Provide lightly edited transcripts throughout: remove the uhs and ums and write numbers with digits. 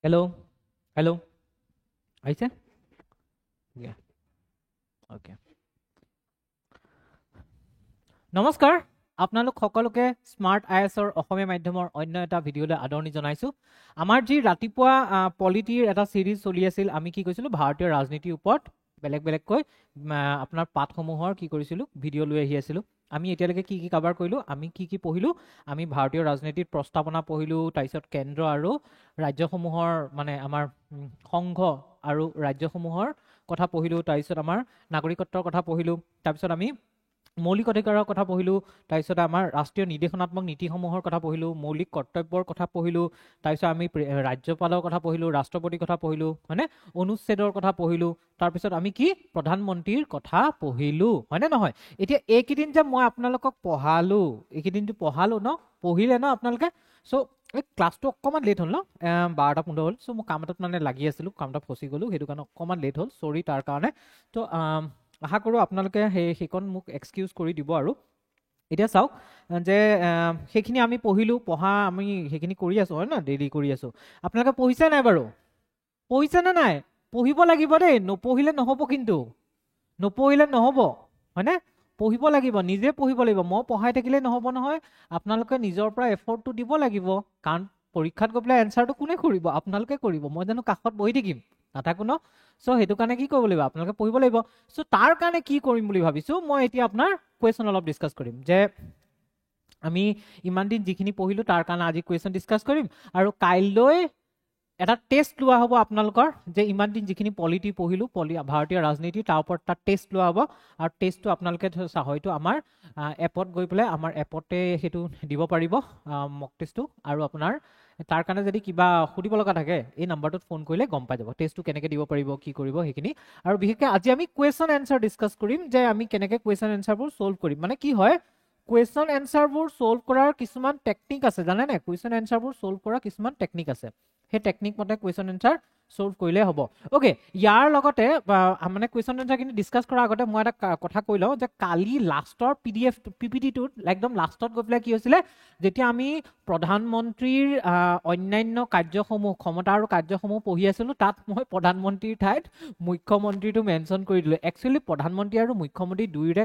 Hello? Hello? আহিছে? Yeah. Okay. নমস্কাৰ আপোনালোক সকলোকে স্মাৰ্ট আইএছৰ অসমীয়া মাধ্যমৰ অন্য এটা ভিডিঅ'লৈ আদৰণি জনাইছো আমাৰ যি ৰাতিপুৱা পলিটিৰ এটা সিৰিজ চলি আছিল আমি কি কৈছিলো ভাৰতীয় ৰাজনীতিৰ ওপৰত বেলেগ বেলেগকৈ আপোনাৰ পাঠসমূহৰ কি কৰিছিলো ভিডিঅ' লৈ আহি আছিল আমি এতিয়ালৈকে কি কি কভাৰ কৰিলো আমি কি পঢ়িলো আমি ভাৰতীয় ৰাজনীতিৰ প্ৰস্তাৱনা পঢ়িলো তাৰপিছত কেন্দ্ৰ আৰু ৰাজ্যসমূহৰ মানে আমাৰ সংঘ আৰু ৰাজ্যসমূহৰ কথা পঢ়িলো তাৰপিছত আমাৰ নাগৰিকত্বৰ কথা পঢ়িলো তাৰপিছত আমি মৌলিক অধিকাৰৰ কথা পঢ়িলো তাৰপিছত আমাৰ ৰাষ্ট্ৰীয় নিৰ্দেশনাত্মক নীতিসমূহৰ কথা পঢ়িলো মৌলিক কৰ্তব্যৰ কথা পঢ়িলো তাৰপিছত আমি ৰাজ্যপালৰ কথা পঢ়িলো ৰাষ্ট্ৰপতিৰ কথা পঢ়িলো হয়নে অনুচ্ছেদৰ কথা পঢ়িলো তাৰপিছত আমি কি প্ৰধানমন্ত্ৰীৰ কথা পঢ়িলো হয়নে নহয় এতিয়া এইকেইদিন যে মই আপোনালোকক পঢ়ালো এইকেইদিনটো পঢ়ালো ন পঢ়িলে ন আপোনালোকে সো এই ক্লাছটো অকমান লেট হ'ল ন 12:15 হ'ল সো মই কাম এটাত মানে লাগি আছিলো কামটা ফচি গলো সেইটো কাৰণে অকমান লেট হ'ল সৰি তাৰ কাৰণে তো আশা কৰোঁ আপোনালোকে সেইখন মোক এক্সকিউজ কৰি দিব আৰু এতিয়া চাওক যে সেইখিনি আমি পঢ়া আমি সেইখিনি কৰি আছো হয় না ডেইলি কৰি আছো আপোনালোকে পঢ়িছে নাই বাৰু পঢ়িছে নে নাই পঢ়িব লাগিব দেই নপঢ়িলে নহ'ব কিন্তু নপঢ়িলে নহ'ব হয়নে পঢ়িব লাগিব নিজে পঢ়িব লাগিব মই পঢ়াই থাকিলে নহ'ব নহয় আপোনালোকে নিজৰ পৰা এফৰ্টটো দিব লাগিব কাৰণ পৰীক্ষাত গৈ পেলাই এনচাৰটো কোনে কৰিব আপোনালোকে কৰিব মই জানো কাষত বহি থাকিম নাথাকো ন সো সেইটো কাৰণে কি কৰিব লাগিব আপোনালোকে পঢ়িব লাগিব সো তাৰ কাৰণে কি কৰিম বুলি ভাবিছো মই এতিয়া আপোনাৰ কুৱেশ্যন অলপ ডিসকাস কৰিম যে আমি ইমান দিন যিখিনি পঢ়িলো তাৰ কাৰণে আজি কুৱেশ্যন ডিসকাস কৰিম আৰু কাইলৈ এটা টেষ্ট লোৱা হ'ব আপোনালোকৰ যে ইমান দিন যিখিনি পলিটি পঢ়িলো ভাৰতীয় ৰাজনীতি তাৰ ওপৰত এটা টেষ্ট লোৱা হ'ব আৰু টেষ্টটো আপোনালোকে হয়তো আমাৰ এপত গৈ পেলাই আমাৰ এপতে সেইটো দিব পাৰিব মক টেষ্টটো আৰু আপোনাৰ তাৰ কাৰণে যদি কিবা সুধিব লগা থাকে এই নাম্বাৰটোত ফোন কৰিলে গম পাই যাব টেষ্টটো কেনেকৈ দিব পাৰিব কি কৰিব সেইখিনি আৰু বিশেষকৈ আজি আমি কুৱেশ্যন এনসাৰ ডিসকাস কৰিম যে আমি কেনেকৈ কুৱেশ্যন এনসাৰবোৰ সলভ কৰিম মানে কি হয় কুৱেশ্যন এনসাৰবোৰ সলভ কৰাৰ কিছুমান টেকনিক আছে জানে নে কুৱেশ্যন এনসাৰবোৰ সলভ কৰাৰ কিছুমান টেকনিক আছে हे टेक्निक मते क्वेश्चन आंसर सॉल्व কৰিলে হ'ব ওকে ইয়াৰ লগতে মানে क्वेश्चन आंसर কিনি ডিসকাস কৰাৰ আগতে মই এটা কথা কৈ লও যে কালি লাষ্টৰ পিডিএফ পিপিটি টু একদম লাষ্টত গৈ পেলাই কি হৈছিল যেতিয়া আমি প্ৰধানমন্ত্ৰীৰ অন্যান্য কাৰ্যসমূহ ক্ষমতা আৰু কাৰ্যসমূহ পঢ়ি আছিলো তাত মই প্ৰধানমন্ত্ৰীৰ ঠাইত মুখ্যমন্ত্ৰীটো মেনশন কৰি দিলো একচুয়ালি প্ৰধানমন্ত্ৰী আৰু মুখ্যমন্ত্ৰী দুইৰে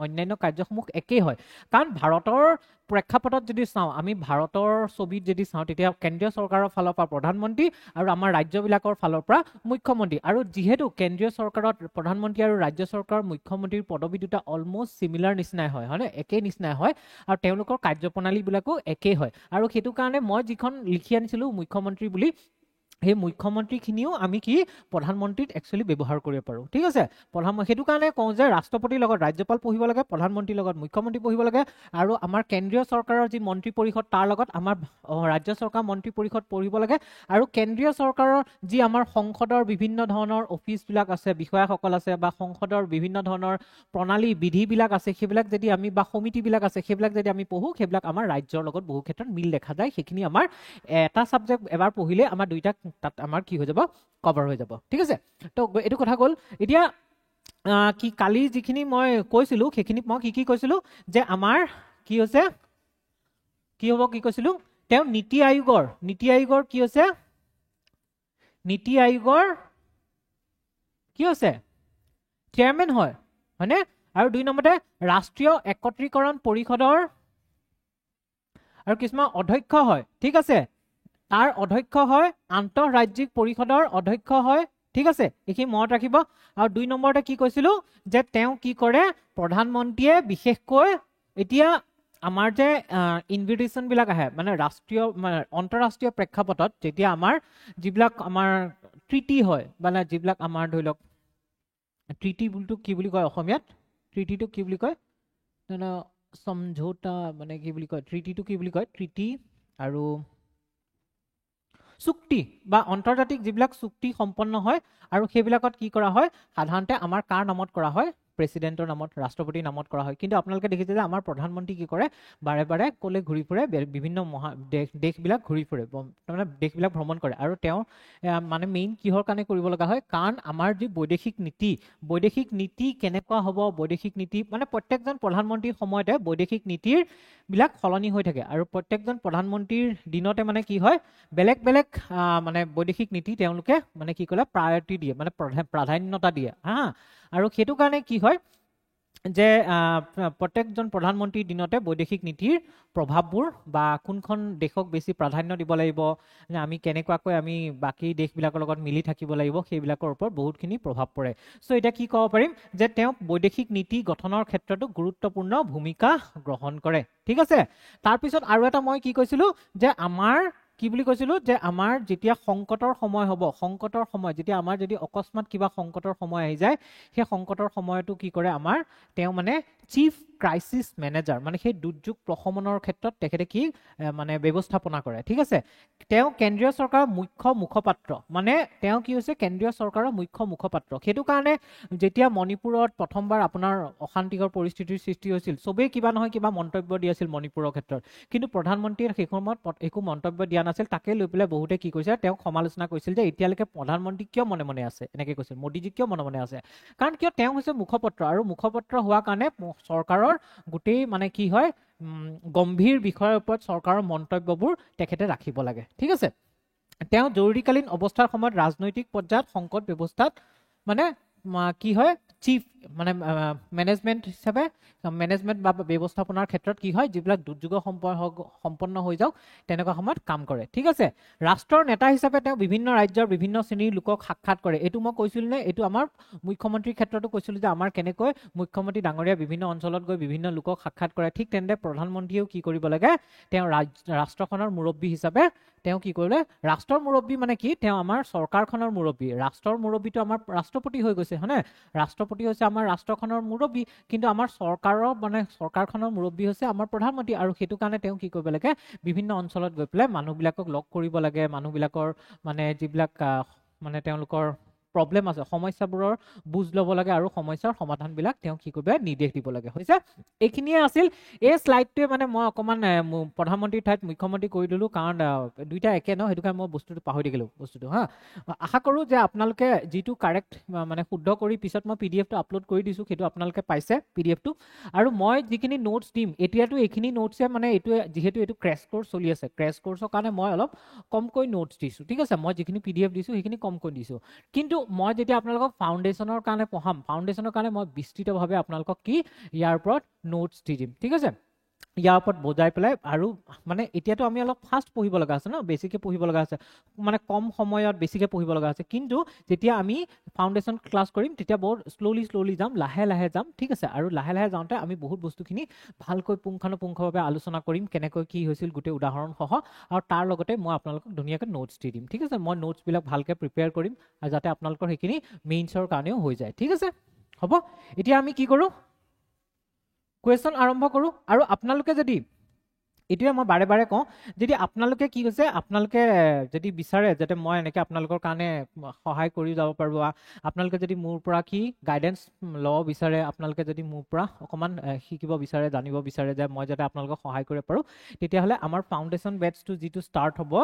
অন্যান্য কাৰ্যসমূহ একেই হয় কাৰণ ভাৰতৰ প্ৰেক্ষাপটত যদি চাও আমি ভাৰতৰ ছবিত যদি চাও তেতিয়া কেন্দ্ৰীয় চৰকাৰৰ ফালৰ পৰা প্ৰধানমন্ত্ৰী আৰু আমাৰ ৰাজ্যবিলাকৰ ফালৰ পৰা মুখ্যমন্ত্ৰী আৰু যেহেতু কেন্দ্ৰীয় চৰকাৰত প্ৰধানমন্ত্ৰী আৰু ৰাজ্য চৰকাৰৰ মুখ্যমন্ত্ৰীৰ পদবী দুটা অলমোস্ট সিমিলাৰ নিচিনাই হয় হয়নে একে নিচিনাই হয় আৰু তেওঁলোকৰ কাৰ্যপ্ৰণালীবিলাকো একেই হয় আৰু সেইটো কাৰণে মই যিখন লিখি আনিছিলো মুখ্যমন্ত্ৰী বুলি हे मुख्यमंत्री खिनिও আমি কি প্ৰধানমন্ত্ৰীত একচুয়ালি ব্যৱহাৰ কৰিব পাৰো ঠিক আছে সেইটো কাৰণে কওঁ যে ৰাষ্ট্ৰপতিৰ লগত ৰাজ্যপাল পঢ়িব লাগে প্ৰধানমন্ত্ৰীৰ লগত মুখ্যমন্ত্ৰী পঢ়িব লাগে আৰু আমাৰ কেন্দ্ৰীয় চৰকাৰৰ যি মন্ত্ৰী পৰিষদ তাৰ লগত আমাৰ ৰাজ্য চৰকাৰ মন্ত্ৰী পৰিষদ পঢ়িব লাগে আৰু কেন্দ্ৰীয় চৰকাৰৰ যি আমাৰ সংসদৰ বিভিন্ন ধৰণৰ অফিচ বিলাক আছে বিষয়াসকল আছে বা সংসদৰ বিভিন্ন ধৰণৰ প্ৰণালী বিধি বিলাক আছে সেইবিলাক যদি আমি বা সমিতি বিলাক আছে সেইবিলাক যদি আমি পঢ়ো সেইবিলাক আমাৰ ৰাজ্যৰ লগত বহু ক্ষেত্ৰত মিল দেখা যায় সেইখিনি আমাৰ এটা সাবজেক্ট এবাৰ পঢ়িলে আমাৰ দুইটা তাত আমাৰ কি হৈ যাব কভাৰ হৈ যাব ঠিক আছে তো এটো কথা গল এতিয়া কি কালি যিখিনি মই কৈছিলো সেইখিনি মই কি কৈছিলো যে আমাৰ কি হৈছে কি হ'ব কি কৈছিলো তেওঁ নীতি আয়োগৰ কি হৈছে নীতি আয়োগৰ কি হৈছে চেয়াৰম্যান হয় হয়নে আৰু দুই নম্বৰতে ৰাষ্ট্ৰীয় একত্ৰীকৰণ পৰিষদৰ আৰু কিছুমান অধ্যক্ষ হয় ঠিক আছে তাৰ অধ্যক্ষ হয় আন্তঃৰাজ্যিক পৰিষদৰ অধ্যক্ষ হয় ঠিক আছে এখিনি মনত ৰাখিব আৰু দুই নম্বৰতে কি কৈছিলো যে তেওঁ কি কৰে প্ৰধানমন্ত্ৰীয়ে বিশেষকৈ এতিয়া আমাৰ যে ইনভিটেশন বিলাক আহে মানে ৰাষ্ট্ৰীয় অন্তৰাষ্ট্ৰীয় প্ৰেক্ষাপটত যেতিয়া আমাৰ যিবিলাক আমাৰ ট্ৰিটি হয় মানে যিবিলাক আমাৰ ধৰি লওক ট্ৰিটি বুলটো কি বুলি কয় অসমীয়াত ট্ৰিটিটো কি বুলি কয় না সমঝোতা মানে কি বুলি কয় ট্ৰিটিটো কি বুলি কয় ট্ৰিটি আৰু চুক্তি বা আন্তৰ্জাতিক যিবিলাক চুক্তি সম্পন্ন হয় আৰু সেইবিলাকত কি কৰা হয় সাধাৰণতে আমাৰ কাৰ নামত কৰা হয় প্ৰেসিডেন্টৰ নামত ৰাষ্ট্ৰপতিৰ নামত কৰা হয় কিন্তু আপোনালোকে দেখিছে যে আমাৰ প্ৰধানমন্ত্ৰী কি কৰে বাৰে বাৰে কোলে ঘূৰি ফুৰে বিভিন্ন দেশবিলাক ঘূৰি ফুৰে মানে দেশবিলাক ভ্ৰমণ কৰে আৰু তেওঁ মানে মেইন কিহৰ কাৰণে কৰিব লগা হয় কাৰণ আমাৰ যি বৈদেশিক নীতি কেনেকুৱা হ'ব বৈদেশিক নীতি মানে প্ৰত্যেকজন প্ৰধানমন্ত্ৰীৰ সময়তে বৈদেশিক নীতিৰ বিলাক সলনি হৈ থাকে আৰু প্ৰত্যেকজন প্ৰধানমন্ত্ৰীৰ দিনতে মানে কি হয় বেলেগ বেলেগ মানে বৈদেশিক নীতি তেওঁলোকে মানে কি ক'লে প্ৰায়ৰিটি দিয়ে মানে প্ৰাধান্যতা দিয়ে হা আৰু সেইটো কাৰণে কি হয় যে প্ৰত্যেকজন প্ৰধানমন্ত্ৰীৰ দিনতে বৈদেশিক নীতিৰ প্ৰভাৱবোৰ বা কোনখন দেশক বেছি প্ৰাধান্য দিব লাগিব আমি কেনেকুৱাকৈ আমি বাকী দেশবিলাকৰ লগত মিলি থাকিব লাগিব সেইবিলাকৰ ওপৰত বহুতখিনি প্ৰভাৱ পৰে সো এটা কি ক'ব পাৰিম যে তেওঁ বৈদেশিক নীতি গঠনৰ ক্ষেত্ৰতো গুৰুত্বপূৰ্ণ ভূমিকা গ্ৰহণ কৰে ঠিক আছে তাৰ পিছত আৰু এটা মই কি কৈছিলো যে আমাৰ কি বুলি কৈছিলো যে আমাৰ যেতিয়া সংকটৰ সময় হ'ব সংকটৰ সময় যেতিয়া আমাৰ যদি অকস্মাত কিবা সংকটৰ সময় আহি যায় সেই সংকটৰ সময়টো কি কৰে আমাৰ তেওঁ মানে চিফ ক্ৰাইচিছ মেনেজাৰ মানে সেই দুৰ্যোগ প্ৰশমনৰ ক্ষেত্ৰত তেখেতে কি মানে ব্যৱস্থাপনা কৰে ঠিক আছে তেওঁ কেন্দ্ৰীয় চৰকাৰৰ মুখ্য মুখপাত্ৰ মানে তেওঁ কি হৈছে কেন্দ্ৰীয় চৰকাৰৰ মুখ্য মুখপাত্ৰ সেইটো কাৰণে যেতিয়া মণিপুৰত প্ৰথমবাৰ আপোনাৰ অশান্তিকৰ পৰিস্থিতিৰ সৃষ্টি হৈছিল সবেই কিবা নহয় কিবা মন্তব্য দি আছিল মণিপুৰৰ ক্ষেত্ৰত কিন্তু প্ৰধানমন্ত্ৰীয়ে সেই সময়ত একো মন্তব্য দিয়া নাছিল তাকে লৈ পেলাই বহুতে কি কৈছে তেওঁক সমালোচনা কৰিছিল যে এতিয়ালৈকে প্ৰধানমন্ত্ৰী কিয় মনে মনে আছে এনেকৈ কৈছিল মোদীজী কিয় মনে মনে আছে কাৰণ কিয় তেওঁ হৈছে মুখপাত্ৰ আৰু মুখপাত্ৰ হোৱা কাৰণে চৰকাৰৰ গোটেই মানে কি হয় গম্ভীৰ বিষয়ৰ ওপৰত চৰকাৰৰ মন্তব্যবোৰ তেখেতে ৰাখিব লাগে ঠিক আছে তেওঁ জৰুৰীকালীন অৱস্থাৰ সময়ত ৰাজনৈতিক পৰ্যায়ত সংকট ব্যৱস্থাত মানে কি হয় চিফ মানে মেনেজমেন্ট হিচাপে মেনেজমেন্ট বা ব্যৱস্থাপনাৰ ক্ষেত্ৰত কি হয় যিবিলাক দুৰ্যোগ সম্পন্ন হৈ যাওক তেনেকুৱা সময়ত কাম কৰে ঠিক আছে ৰাষ্ট্ৰৰ নেতা হিচাপে তেওঁ বিভিন্ন ৰাজ্যৰ বিভিন্ন শ্ৰেণীৰ লোকক সাক্ষাৎ কৰে এইটো মই কৈছিল নে এইটো আমাৰ মুখ্যমন্ত্ৰীৰ ক্ষেত্ৰতো কৈছিল যে আমাৰ কেনেকৈ মুখ্যমন্ত্ৰী ডাঙৰীয়া বিভিন্ন অঞ্চলত গৈ বিভিন্ন লোকক সাক্ষাৎ কৰে ঠিক তেনেদৰে প্ৰধানমন্ত্ৰীয়েও কি কৰিব লাগে তেওঁ ৰাষ্ট্ৰখনৰ মুৰব্বী হিচাপে তেওঁ কি কৰিলে ৰাষ্ট্ৰৰ মুৰব্বী মানে কি তেওঁ আমাৰ চৰকাৰখনৰ মুৰব্বী ৰাষ্ট্ৰৰ মুৰব্বীটো আমাৰ ৰাষ্ট্ৰপতি হৈ গৈছে হয়নে ৰাষ্ট্ৰপতি হৈছে আমাৰ ৰাষ্ট্ৰখনৰ মুৰব্বী কিন্তু আমাৰ চৰকাৰৰ মানে চৰকাৰখনৰ মুৰব্বী হৈছে আমাৰ প্ৰধানমন্ত্ৰী আৰু সেইটো কাৰণে তেওঁ কি কৰিব লাগে বিভিন্ন অঞ্চলত গৈ পেলাই মানুহবিলাকক লগ কৰিব লাগে মানুহবিলাকৰ মানে যিবিলাক মানে তেওঁলোকৰ প্ৰবলেম আছে সমস্যাবোৰৰ বুজ ল'ব লাগে আৰু সমস্যাৰ সমাধানবিলাক তেওঁ কি কৰিব নিৰ্দেশ দিব লাগে হৈছে এইখিনিয়ে আছিল এই স্লাইডটোৱে মানে মই অকমান প্ৰধানমন্ত্ৰীৰ ঠাইত মুখ্যমন্ত্ৰী কৰি দিলোঁ কাৰণ দুইটা একে ন সেইটো কাৰণে মই বস্তুটো পাহৰি থাকিলোঁ বস্তুটো হা আশা কৰোঁ যে আপোনালোকে যিটো কাৰেক্ট মানে শুদ্ধ কৰি পিছত মই পিডিএফটো আপলোড কৰি দিছোঁ সেইটো আপোনালোকে পাইছে পিডিএফটো আৰু মই যিখিনি নোটছ দিম এতিয়াতো এইখিনি নোটছে মানে এইটোৱে যিহেতু এইটো ক্ৰেছ কোৰ্চ চলি আছে ক্ৰেছ কোৰ্চৰ কাৰণে মই অলপ কমকৈ নোটছ দিছোঁ ঠিক আছে মই যিখিনি পিডিএফ দিছোঁ সেইখিনি কমকৈ দিছোঁ কিন্তু মই যেতিয়া আপোনালোকক ফাউণ্ডেশ্যনৰ কাৰণে পঢ়াম ফাউণ্ডেশ্যনৰ কাৰণে মই বিস্তৃতভাৱে আপোনালোকক কি ইয়াৰ ওপৰত নোটছ দি দিম ঠিক আছে ইয়াৰ ওপৰত বুজাই পেলাই আৰু মানে এতিয়াতো আমি অলপ ফাষ্ট পঢ়িব লগা আছে ন বেছিকৈ পঢ়িব লগা আছে মানে কম সময়ত বেছিকৈ পঢ়িব লগা আছে কিন্তু যেতিয়া আমি ফাউণ্ডেশ্যন ক্লাছ কৰিম তেতিয়া বহুত শ্ল'লি যাম লাহে লাহে যাম ঠিক আছে আৰু লাহে লাহে যাওঁতে আমি বহুত বস্তুখিনি ভালকৈ পুংখানুপুংখভাৱে আলোচনা কৰিম কেনেকৈ কি হৈছিল গোটেই উদাহৰণসহ আৰু তাৰ লগতে মই আপোনালোকক ধুনীয়াকৈ নোটছ দি দিম ঠিক আছে মই নোটছবিলাক ভালকৈ প্ৰিপেয়াৰ কৰিম আৰু যাতে আপোনালোকৰ সেইখিনি মেইনছৰ কাৰণেও হৈ যায় ঠিক আছে হ'ব এতিয়া আমি কি কৰোঁ কুৱেশ্যন আৰম্ভ কৰোঁ আৰু আপোনালোকে যদি এতিয়া মই বাৰে বাৰে কওঁ যদি আপোনালোকে কি কৈছে আপোনালোকে যদি বিচাৰে যাতে মই এনেকৈ আপোনালোকৰ কাৰণে সহায় কৰি যাব পাৰোঁ আপোনালোকে যদি মোৰ পৰা কি গাইডেন্স ল'ব বিচাৰে আপোনালোকে যদি মোৰ পৰা অকণমান শিকিব বিচাৰে জানিব বিচাৰে যে মই যাতে আপোনালোকক সহায় কৰিব পাৰোঁ তেতিয়াহ'লে আমাৰ ফাউণ্ডেশ্যন বেটছটো যিটো ষ্টাৰ্ট হ'ব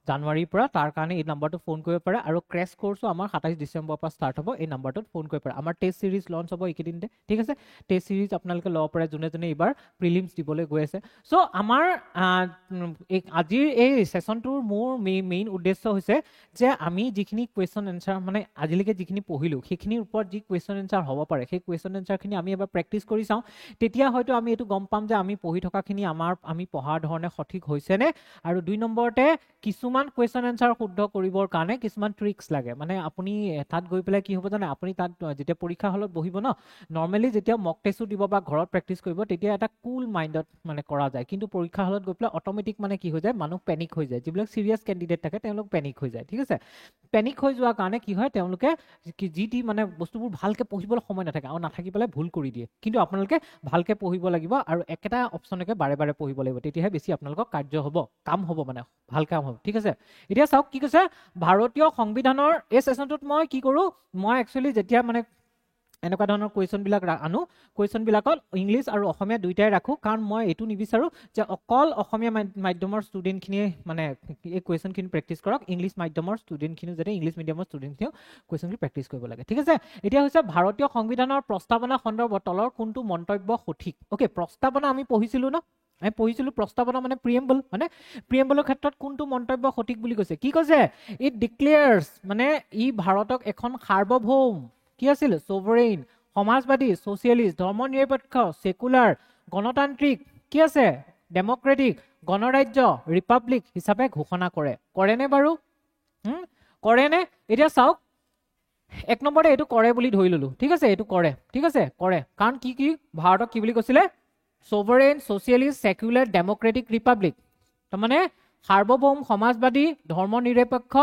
জানুৱাৰীৰ পৰা তাৰ কাৰণে এই নাম্বাৰটো ফোন কৰিব পাৰে আৰু ক্ৰেছ কোৰ্ছো আমাৰ 27 ডিচেম্বৰৰ পৰা ষ্টাৰ্ট হ'ব এই নাম্বাৰটোত ফোন কৰিব পাৰে আমাৰ টেষ্ট চিৰিজ লঞ্চ হ'ব এইকেইদিনতে ঠিক আছে টেষ্ট চিৰিজ আপোনালোকে ল'ব পাৰে যোনে যোনে এইবাৰ প্ৰিলিমছ দিবলৈ গৈ আছে চ' আমাৰ আজিৰ এই ছেশ্যনটোৰ মোৰ মেইন উদ্দেশ্য হৈছে যে আমি যিখিনি কুৱেশ্যন এনচাৰ মানে আজিলৈকে যিখিনি পঢ়িলোঁ সেইখিনিৰ ওপৰত যি কুৱেশ্যন এনচাৰ হ'ব পাৰে সেই কুৱেশ্যন এনচাৰখিনি আমি এবাৰ প্ৰেক্টিছ কৰি চাওঁ তেতিয়া হয়তো আমি এইটো গম পাম যে আমি পঢ়ি থকাখিনি আমি পঢ়াৰ ধৰণে সঠিক হৈছেনে আৰু 2 নম্বৰতে কিছুমান কুৱেশ্যন এনচাৰ শুদ্ধ কৰিবৰ কাৰণে কিছুমান ট্ৰিক্স লাগে মানে আপুনি তাত গৈ পেলাই কি হ'ব জানে আপুনি তাত যেতিয়া পৰীক্ষা হলত বহিব ন নৰ্মেলি যেতিয়া মক টেষ্টো দিব বা ঘৰত প্ৰেক্টিছ কৰিব তেতিয়া এটা কুল মাইণ্ডত মানে কৰা যায় কিন্তু পৰীক্ষা হলত গৈ পেলাই অট'মেটিক মানে কি হৈ যায় মানুহ পেনিক হৈ যায় যিবিলাক চিৰিয়াছ কেণ্ডিডেট থাকে তেওঁলোক পেনিক হৈ যায় ঠিক আছে পেনিক হৈ যোৱাৰ কাৰণে কি হয় তেওঁলোকে যি মানে বস্তুবোৰ ভালকৈ পঢ়িবলৈ সময় নাথাকে আৰু নাথাকি পেলাই ভুল কৰি দিয়ে কিন্তু আপোনালোকে ভালকৈ পঢ়িব লাগিব আৰু একেটা অপশ্যনকে বাৰে বাৰে পঢ়িব লাগিব তেতিয়াহে বেছি আপোনালোকৰ কাৰ্য হ'ব কাম হ'ব মানে ভাল কাম হ'ব ঠিক আছে এতিয়া চাওক কি কৈছে ভাৰতীয় সংবিধানৰ এই ছেশ্যনটোত মই কি কৰোঁ মই একচুৱেলি যেতিয়া মানে এনেকুৱা ধৰণৰ কুৱেশ্যনবিলাক আনো কুৱেশ্যনবিলাকত ইংলিছ আৰু অসমীয়া দুইটাই ৰাখোঁ কাৰণ মই এইটো নিবিচাৰোঁ যে অকল অসমীয়া মাধ্যমৰ ষ্টুডেণ্টখিনিয়ে মানে এই কুৱেশ্যনখিনি প্ৰেক্টিছ কৰক ইংলিছ মাধ্যমৰ ষ্টুডেণ্টখিনিও যাতে ইংলিছ মিডিয়ামৰ ষ্টুডেণ্টখিনিও কুৱেশ্যনখিনি প্ৰেক্টিছ কৰিব লাগে ঠিক আছে এতিয়া হৈছে ভাৰতীয় সংবিধানৰ প্ৰস্তাৱনা সন্দৰ্ভত তলৰ কোনটো মন্তব্য সঠিক অ'কে প্ৰস্তাৱনা আমি পঢ়িছিলোঁ ন আমি পঢ়িছিলো প্ৰস্তাৱনা মানে প্ৰিএম্বল মানে প্ৰিএম্বলৰ ক্ষেত্ৰত কোনটো মন্তব্য সঠিক বুলি কৈছে কি কৈছে ইট ডিক্লেয়াৰ্স মানে ই ভাৰতক এখন সাৰ্বভৌম কি আছিল সোভৰেইন সমাজবাদী সোশিয়েলিষ্ট ধৰ্মনিৰপেক্ষ সেকুলাৰ গণতান্ত্ৰিক কি আছে ডেমক্ৰেটিক গণৰাজ্য ৰিপাব্লিক হিচাপে ঘোষণা কৰেনে বাৰু কৰেনে এতিয়া চাওক এক নম্বৰতে এটো কৰে বুলি ধৰি ললো ঠিক আছে এটো কৰে ঠিক আছে কৰে কাৰণ কি ভাৰতক কি বুলি কৈছিলে সোভৰেইন সোশিয়েলিষ্ট সেকুলাৰ ডেমক্ৰেটিক ৰিপাব্লিক তাৰ মানে সাৰ্বভৌম সমাজবাদী ধৰ্মনিৰপেক্ষ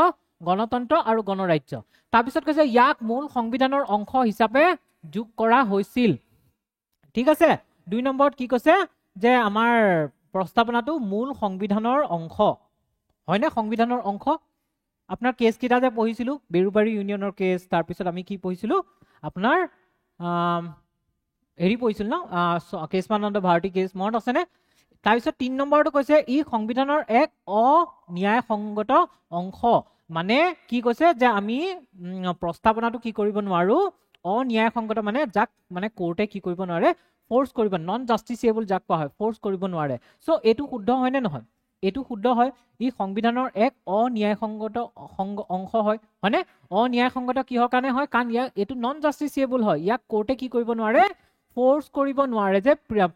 গণতন্ত্ৰ আৰু গণৰাজ্য তাৰ পিছত কৈছে ইয়াক মূল সংবিধানৰ অংশ হিচাপে যোগ কৰা হৈছিল ঠিক আছে 2 নম্বৰত কি কৈছে যে আমাৰ প্ৰস্তাৱনাটো মূল সংবিধানৰ অংশ হয়নে সংবিধানৰ অংশ আপোনাৰ কেছ কিটা যে পঢ়িছিলো বেৰুবাৰী ইউনিয়নৰ কেছ তাৰ পিছত আমি কি পঢ়িছিলো আপোনাৰ হেৰি পঢ়িছিল ন কেশৱানন্দ ভাৰতী কেছ মনত আছে নে তাৰ পিছত 3 নম্বৰটো কৈছে ই সংবিধানৰ এক অন্যায়সংগত অংশ মানে কি কৈছে যে আমি প্ৰস্তাৱনাটো কি কৰিব নোৱাৰো অন্যায়সংগত মানে যাক মানে কোৰ্টে কি কৰিব নোৱাৰে ফোৰ্স কৰিব নন জাস্টিসিয়েবল যাক কোৱা হয় ফোৰ্স কৰিব নোৱাৰে সো এটো শুদ্ধ হয় নে নহয় এটো শুদ্ধ হয় ই সংবিধানৰ এক অন্যায়সংগত অংশ হয় মানে অন্যায়সংগত কিহৰ কাৰণে হয় কাৰণ এটো নন জাস্টিসিয়েবল হয় ইয়াক কোৰ্টে কি কৰিব নোৱাৰে ফোৰ্স কৰিব নোৱাৰে যে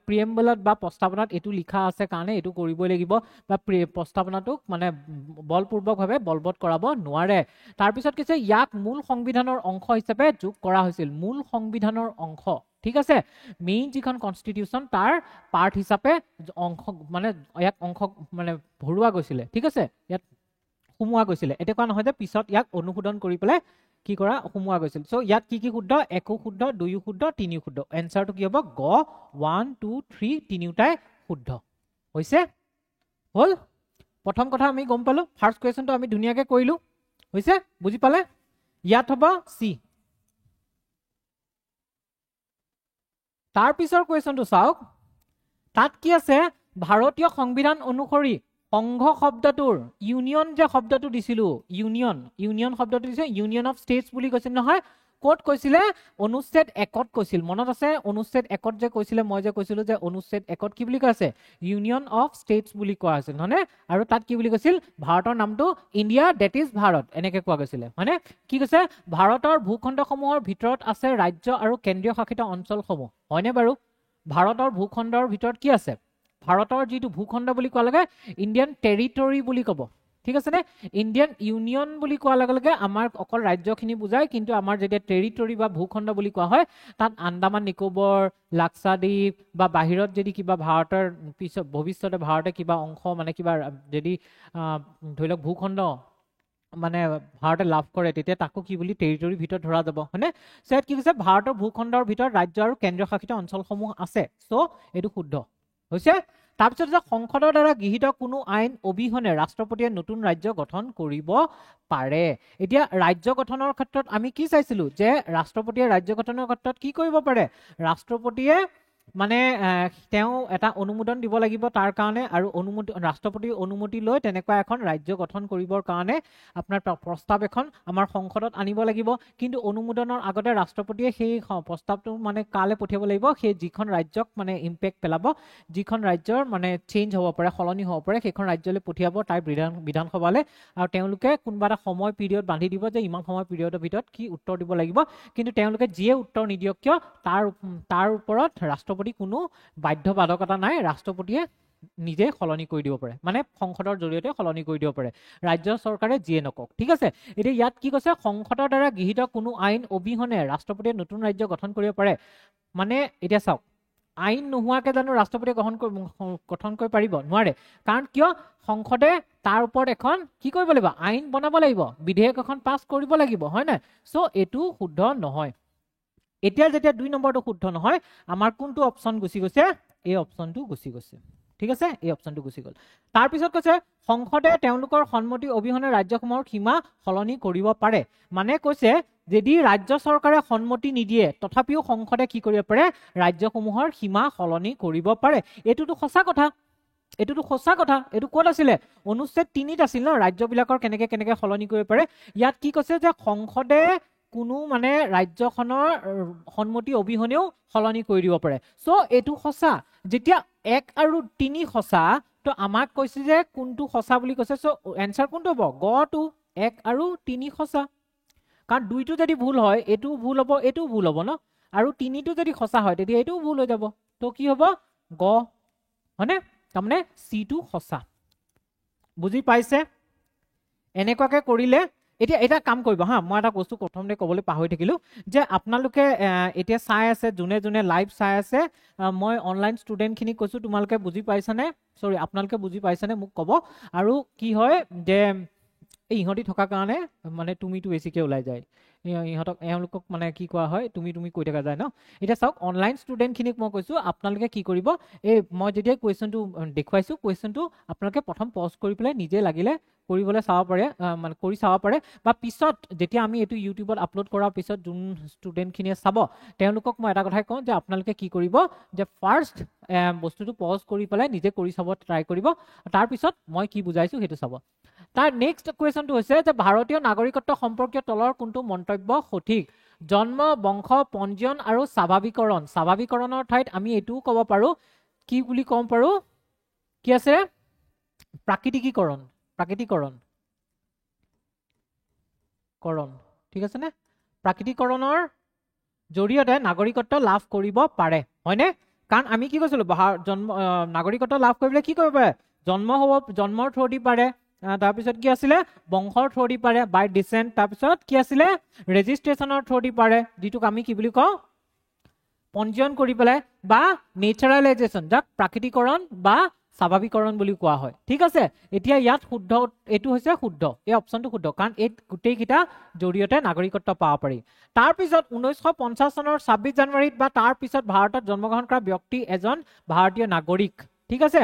প্ৰিএম্বলত বা প্ৰস্তাৱনাত এটো লিখা আছে কাৰণে এটো কৰিবই লাগিব বা প্ৰস্তাৱনাটোক মানে বলপূৰ্বকভাৱে বলবৎ কৰাব নোৱাৰে তাৰ পিছত কৈছে ইয়াক মূল সংবিধানৰ অংশ হিচাপে যোগ কৰা হৈছিল মূল সংবিধানৰ অংশ ঠিক আছে মেইন যিখন কনস্টিটিউশন তাৰ পাৰ্ট হিচাপে অংশ মানে ইয়াক অংশ মানে ভৰুৱা গৈছিলে ঠিক আছে ইয়াত সুমুৱা গৈছিলে এটা কোৱা নহয় যে পিছত ইয়াক অনুমোদন কৰি পেলাই কি কৰা সুমুৱা গৈছিল সো ইয়াত কি শুদ্ধ একো শুদ্ধ দুয়ো শুদ্ধ তিনিও শুদ্ধ এনসাৰটো কি হ'ব গ 1 2 3 তিনিওটাই শুদ্ধ হৈছে হল প্ৰথম কথা আমি গম পালো ফাৰ্স্ট কোৱেশ্চনটো আমি ধুনিয়াকে কৰিলো হৈছে বুজি পালে ইয়াত হ'ব সি তাৰ পিছৰ কোৱেশ্চনটো চাওক তাত কি আছে ভাৰতীয় সংবিধান অনুসৰি সংঘ শব্দটোৰ ইউনিয়ন যে শব্দটো দিছিলো ইউনিয়ন শব্দটো দিছে ইউনিয়ন অফ ষ্টেটস বুলি কৈছিল নহয় কোট কৈছিলে অনুচ্ছেদ 1ত কৈছিল মনত আছে অনুচ্ছেদ 1ত যে কৈছিলে মই যে কৈছিলো যে অনুচ্ছেদ 1ত কি বুলি কৈছে ইউনিয়ন অফ ষ্টেটস বুলি কোৱা আছিল হয়নে আৰু তাত কি বুলি কৈছিল ভাৰতৰ নামটো ইণ্ডিয়া দ্যাট ইজ ভাৰত এনেকে কোৱা গৈছিল হয়নে কি কৈছে ভাৰতৰ ভূখণ্ডসমূহৰ ভিতৰত আছে ৰাজ্য আৰু কেন্দ্ৰীয় শাসিত অঞ্চলসমূহ হয়নে বাৰু ভাৰতৰ ভূখণ্ডৰ ভিতৰত কি আছে ভাৰতৰ যেটো ভূখণ্ড বুলি কোৱা লাগে ইন্ডিয়ান টেৰিটৰি বুলি কব ঠিক আছে নে ইন্ডিয়ান ইউনিয়ন বুলি কোৱা লাগে আমাৰ অকল ৰাজ্যখিনি বুজায় কিন্তু আমাৰ যেটা টেৰিটৰি বা ভূখণ্ড বুলি কোৱা হয় তাত আন্দামান নিকোবৰ লাক্ষাদ্বীপ বা বাহিৰত যদি কিবা ভাৰতৰ পিছত ভৱিষ্যতে ভাৰতে কিবা অংশ মানে কিবা যদি ধৰি লওক ভূখণ্ড মানে ভাৰতে লাভ কৰে তেতিয়া তাকো কি বুলি টেৰিটৰি ভিতৰত ধৰা যাব হয়নে সেট কি কৈছে ভাৰতৰ ভূখণ্ডৰ ভিতৰত ৰাজ্য আৰু কেন্দ্ৰীয় শাসিত অঞ্চলসমূহ আছে সো এটো শুদ্ধ হৈছে তাৰ পিছত যে সংসদৰ দ্বাৰা গৃহীত কোনো আইন অবিহনে ৰাষ্ট্ৰপতিয়ে নতুন ৰাজ্য গঠন কৰিব পাৰে এতিয়া ৰাজ্য গঠনৰ ক্ষেত্ৰত আমি কি চাইছিলো যে ৰাষ্ট্ৰপতিয়ে ৰাজ্য গঠনৰ ক্ষেত্ৰত কি কৰিব পাৰে ৰাষ্ট্ৰপতিয়ে মানে তেও এটা অনুমোদন দিব লাগিব তাৰ কাৰণে আৰু অনুমোদন ৰাষ্ট্ৰপতিৰ অনুমতি লৈ তেনেকুৱা এখন ৰাজ্য গঠন কৰিবৰ কাৰণে আপোনাৰ প্ৰস্তাৱ এখন আমাৰ সংসদত আনিব লাগিব কিন্তু অনুমোদনৰ আগতে ৰাষ্ট্ৰপতিয়ে সেই প্ৰস্তাৱটো মানে কালে পঠিয়াব লাগিব সেই যিখন ৰাজ্যক মানে ইম্পেক্ট পেলাব যিখন ৰাজ্যৰ মানে চেঞ্জ হ'ব পাৰে সলনি হ'ব পাৰে সেইখন ৰাজ্যলৈ পঠিয়াব তাৰ বিধানসভালৈ আৰু তেওঁলোকে কোনবা এটা সময় পিৰিয়ড বান্ধি দিব যে ইমান সময় পিৰিয়ডৰ ভিতৰত কি উত্তৰ দিব লাগিব কিন্তু তেওঁলোকে যিয়ে উত্তৰ নিদিয়ক কিয় তাৰ ওপৰত ৰাষ্ট্ৰপতি কোনো বাধ্যবাধকতা নাই ৰাষ্ট্ৰপতিয়ে নিজে সলনি কৰি দিব পাৰে মানে সংসদৰ জৰিয়তে সলনি কৰি দিব পাৰে ৰাজ্য চৰকাৰে যিয়ে নকক ঠিক আছে এতিয়া ইয়াত কি কৈছে সংসদৰ দ্বাৰা গৃহীত কোনো আইন অবিহনে ৰাষ্ট্ৰপতিয়ে নতুন ৰাজ্য গঠন কৰিব পাৰে মানে এতিয়া চাওক আইন নোহোৱাকে জানো ৰাষ্ট্ৰপতিয়ে গঠন কৰিব পাৰিব নোৱাৰে কাৰণ কিয় সংসদে তাৰ ওপৰত এখন কি কৰিব লাগিব আইন বনাব লাগিব বিধেয়ক এখন পাছ কৰিব লাগিব হয় না সো এটো শুদ্ধ নহয় এতিয়া যেতিয়া 2 নম্বৰটো শুদ্ধ নহয় আমাৰ কোনটো অপচন গুছি গৈছে এই অপচনটো গুছি গৈছে ঠিক আছে এই অপচনটো গুছি গল তাৰ পিছত কৈছে সংসদে তেওঁলোকৰ সন্মতি অবিহনে ৰাজ্যসমূহৰ সীমা সলনি কৰিব পাৰে মানে কৈছে যদি ৰাজ্য চৰকাৰে সন্মতি নিদিয়ে তথাপিও সংসদে কি কৰিব পাৰে ৰাজ্যসমূহৰ সীমা সলনি কৰিব পাৰে এটোটো সঁচা কথা এটো কোত আছিল অনুচ্ছেদ 3 ত আছিল ন ৰাজ্যবিলাকৰ কেনেকে সলনি কৰিব পাৰে ইয়াত কি কৈছে যে সংসদে কোনো মানে ৰাজ্যখনৰ সন্মতি অবিহনেও সলনি কৰি দিব পাৰে সো এটো সঁচা যেতিয়া 1 আৰু 3 সঁচা তো আমাক কৈছে যে কোনটো সঁচা বুলি কৈছে সো এনসার কোনটো হ'ব গটো 1 আৰু 3 সঁচা কাৰণ দুইটো যদি ভুল হয় এটো ভুল হ'ব এটো ভুল হ'ব ন আৰু 3টো যদি সঁচা হয় তেতিয়া এটো ভুল হৈ যাব তো কি হ'ব গ হয়নে তাৰমানে সি টো সঁচা বুজি পাইছে এনেকুৱাকে কৰিলে এতিয়া এটা কাম কৰিব হা মই এটা বস্তু প্ৰথমতে ক'বলৈ পাহৰি থাকিলো যে আপোনালোকে এতিয়া চাই আছে জুনে জুনে লাইভ চাই আছে মই অনলাইন ষ্টুডেন্ট খিনি কৈছো তোমালোকে বুজি পাইছানে সৰি আপোনালোকে বুজি পাইছানে মোক ক'ব আৰু কি হয় যে ইহঁতি থকা কাৰণে মানে তুমিটো বেছিকে ওলাই যায় ইহঁতক এওঁলোকক মানে কি কোৱা হয় তুমি কৈ থকা যায় ন এতিয়া চাওক অনলাইন ষ্টুডেন্ট খিনিক মই কৈছো আপোনালোকে কি কৰিব এই মই যেতিয়া কুৱেশ্যনটো দেখুৱাইছো কুৱেশ্যনটো আপোনালোকে প্ৰথম পজ কৰি পেলাই নিজে লাগিলে কৰিবলৈ চাব পাৰে মানে কৰি চাব পাৰে বা পিছত যেতিয়া আমি এটো ইউটিউবত আপলোড কৰাৰ পিছত যোন ষ্টুডেন্ট খিনিয়ে চাব তেওঁলোকক মই এটা কথাই কওঁ যে আপোনালোকে কি কৰিব যে ফাৰ্স্ট বস্তুটো পজ কৰি পেলাই নিজে কৰি চাব ট্ৰাই কৰিব তাৰ পিছত মই কি বুজাইছো হেতু চাব তাৰ নেক্সট কুৱেশ্যনটো হৈছে যে ভাৰতীয় নাগৰিকত্ব সম্পৰ্কীয় তলৰ কোনটো মন্তব্য সঠিক জন্ম বংশ পঞ্জীয়ন আৰু স্বাভাৱিকৰণৰ ঠাইত আমি এটোও ক'ব পাৰো কি বুলি ক'ম পাৰো কি আছে প্ৰাকৃতিকীকৰণ ঠিক আছে নে প্ৰাকৃতিকৰণৰ জৰিয়তে নাগৰিকত্ব লাভ কৰিব পাৰে হয়নে কাৰণ আমি কি কৈছিলো জন্ম নাগৰিকত্ব লাভ কৰিবলৈ কি কৰিব পাৰে জন্মৰ থ্ৰুদি পাৰে তাৰ পিছত কি আছিলে বংশৰ থ্ৰুদি পাৰে বাই ডিসেন্ট তাৰ পিছত কি আছিলে ৰেজিষ্ট্ৰেচনৰ থ্ৰুদি পাৰে যেটোক আমি কি বুলি কওঁ পঞ্জীয়ন কৰি পেলাই বা নেচাৰালাইজেচন যাক প্ৰাকৃতিকৰণ বা স্বাভাৱিকৰণ বুলি কোৱা হয় ঠিক আছে এতিয়া ইয়াত শুদ্ধ এটো হৈছে শুদ্ধ এই অপচনটো শুদ্ধ কাৰণ এই গুটেই কিটা জৰিয়তে নাগৰিকত্ব পাব পাৰি তাৰ পিছত 1950 চনৰ 26 জানুৱাৰীত বা তাৰ পিছত ভাৰতত জন্মগ্ৰহণ কৰা ব্যক্তি এজন ভাৰতীয় নাগৰিক ঠিক আছে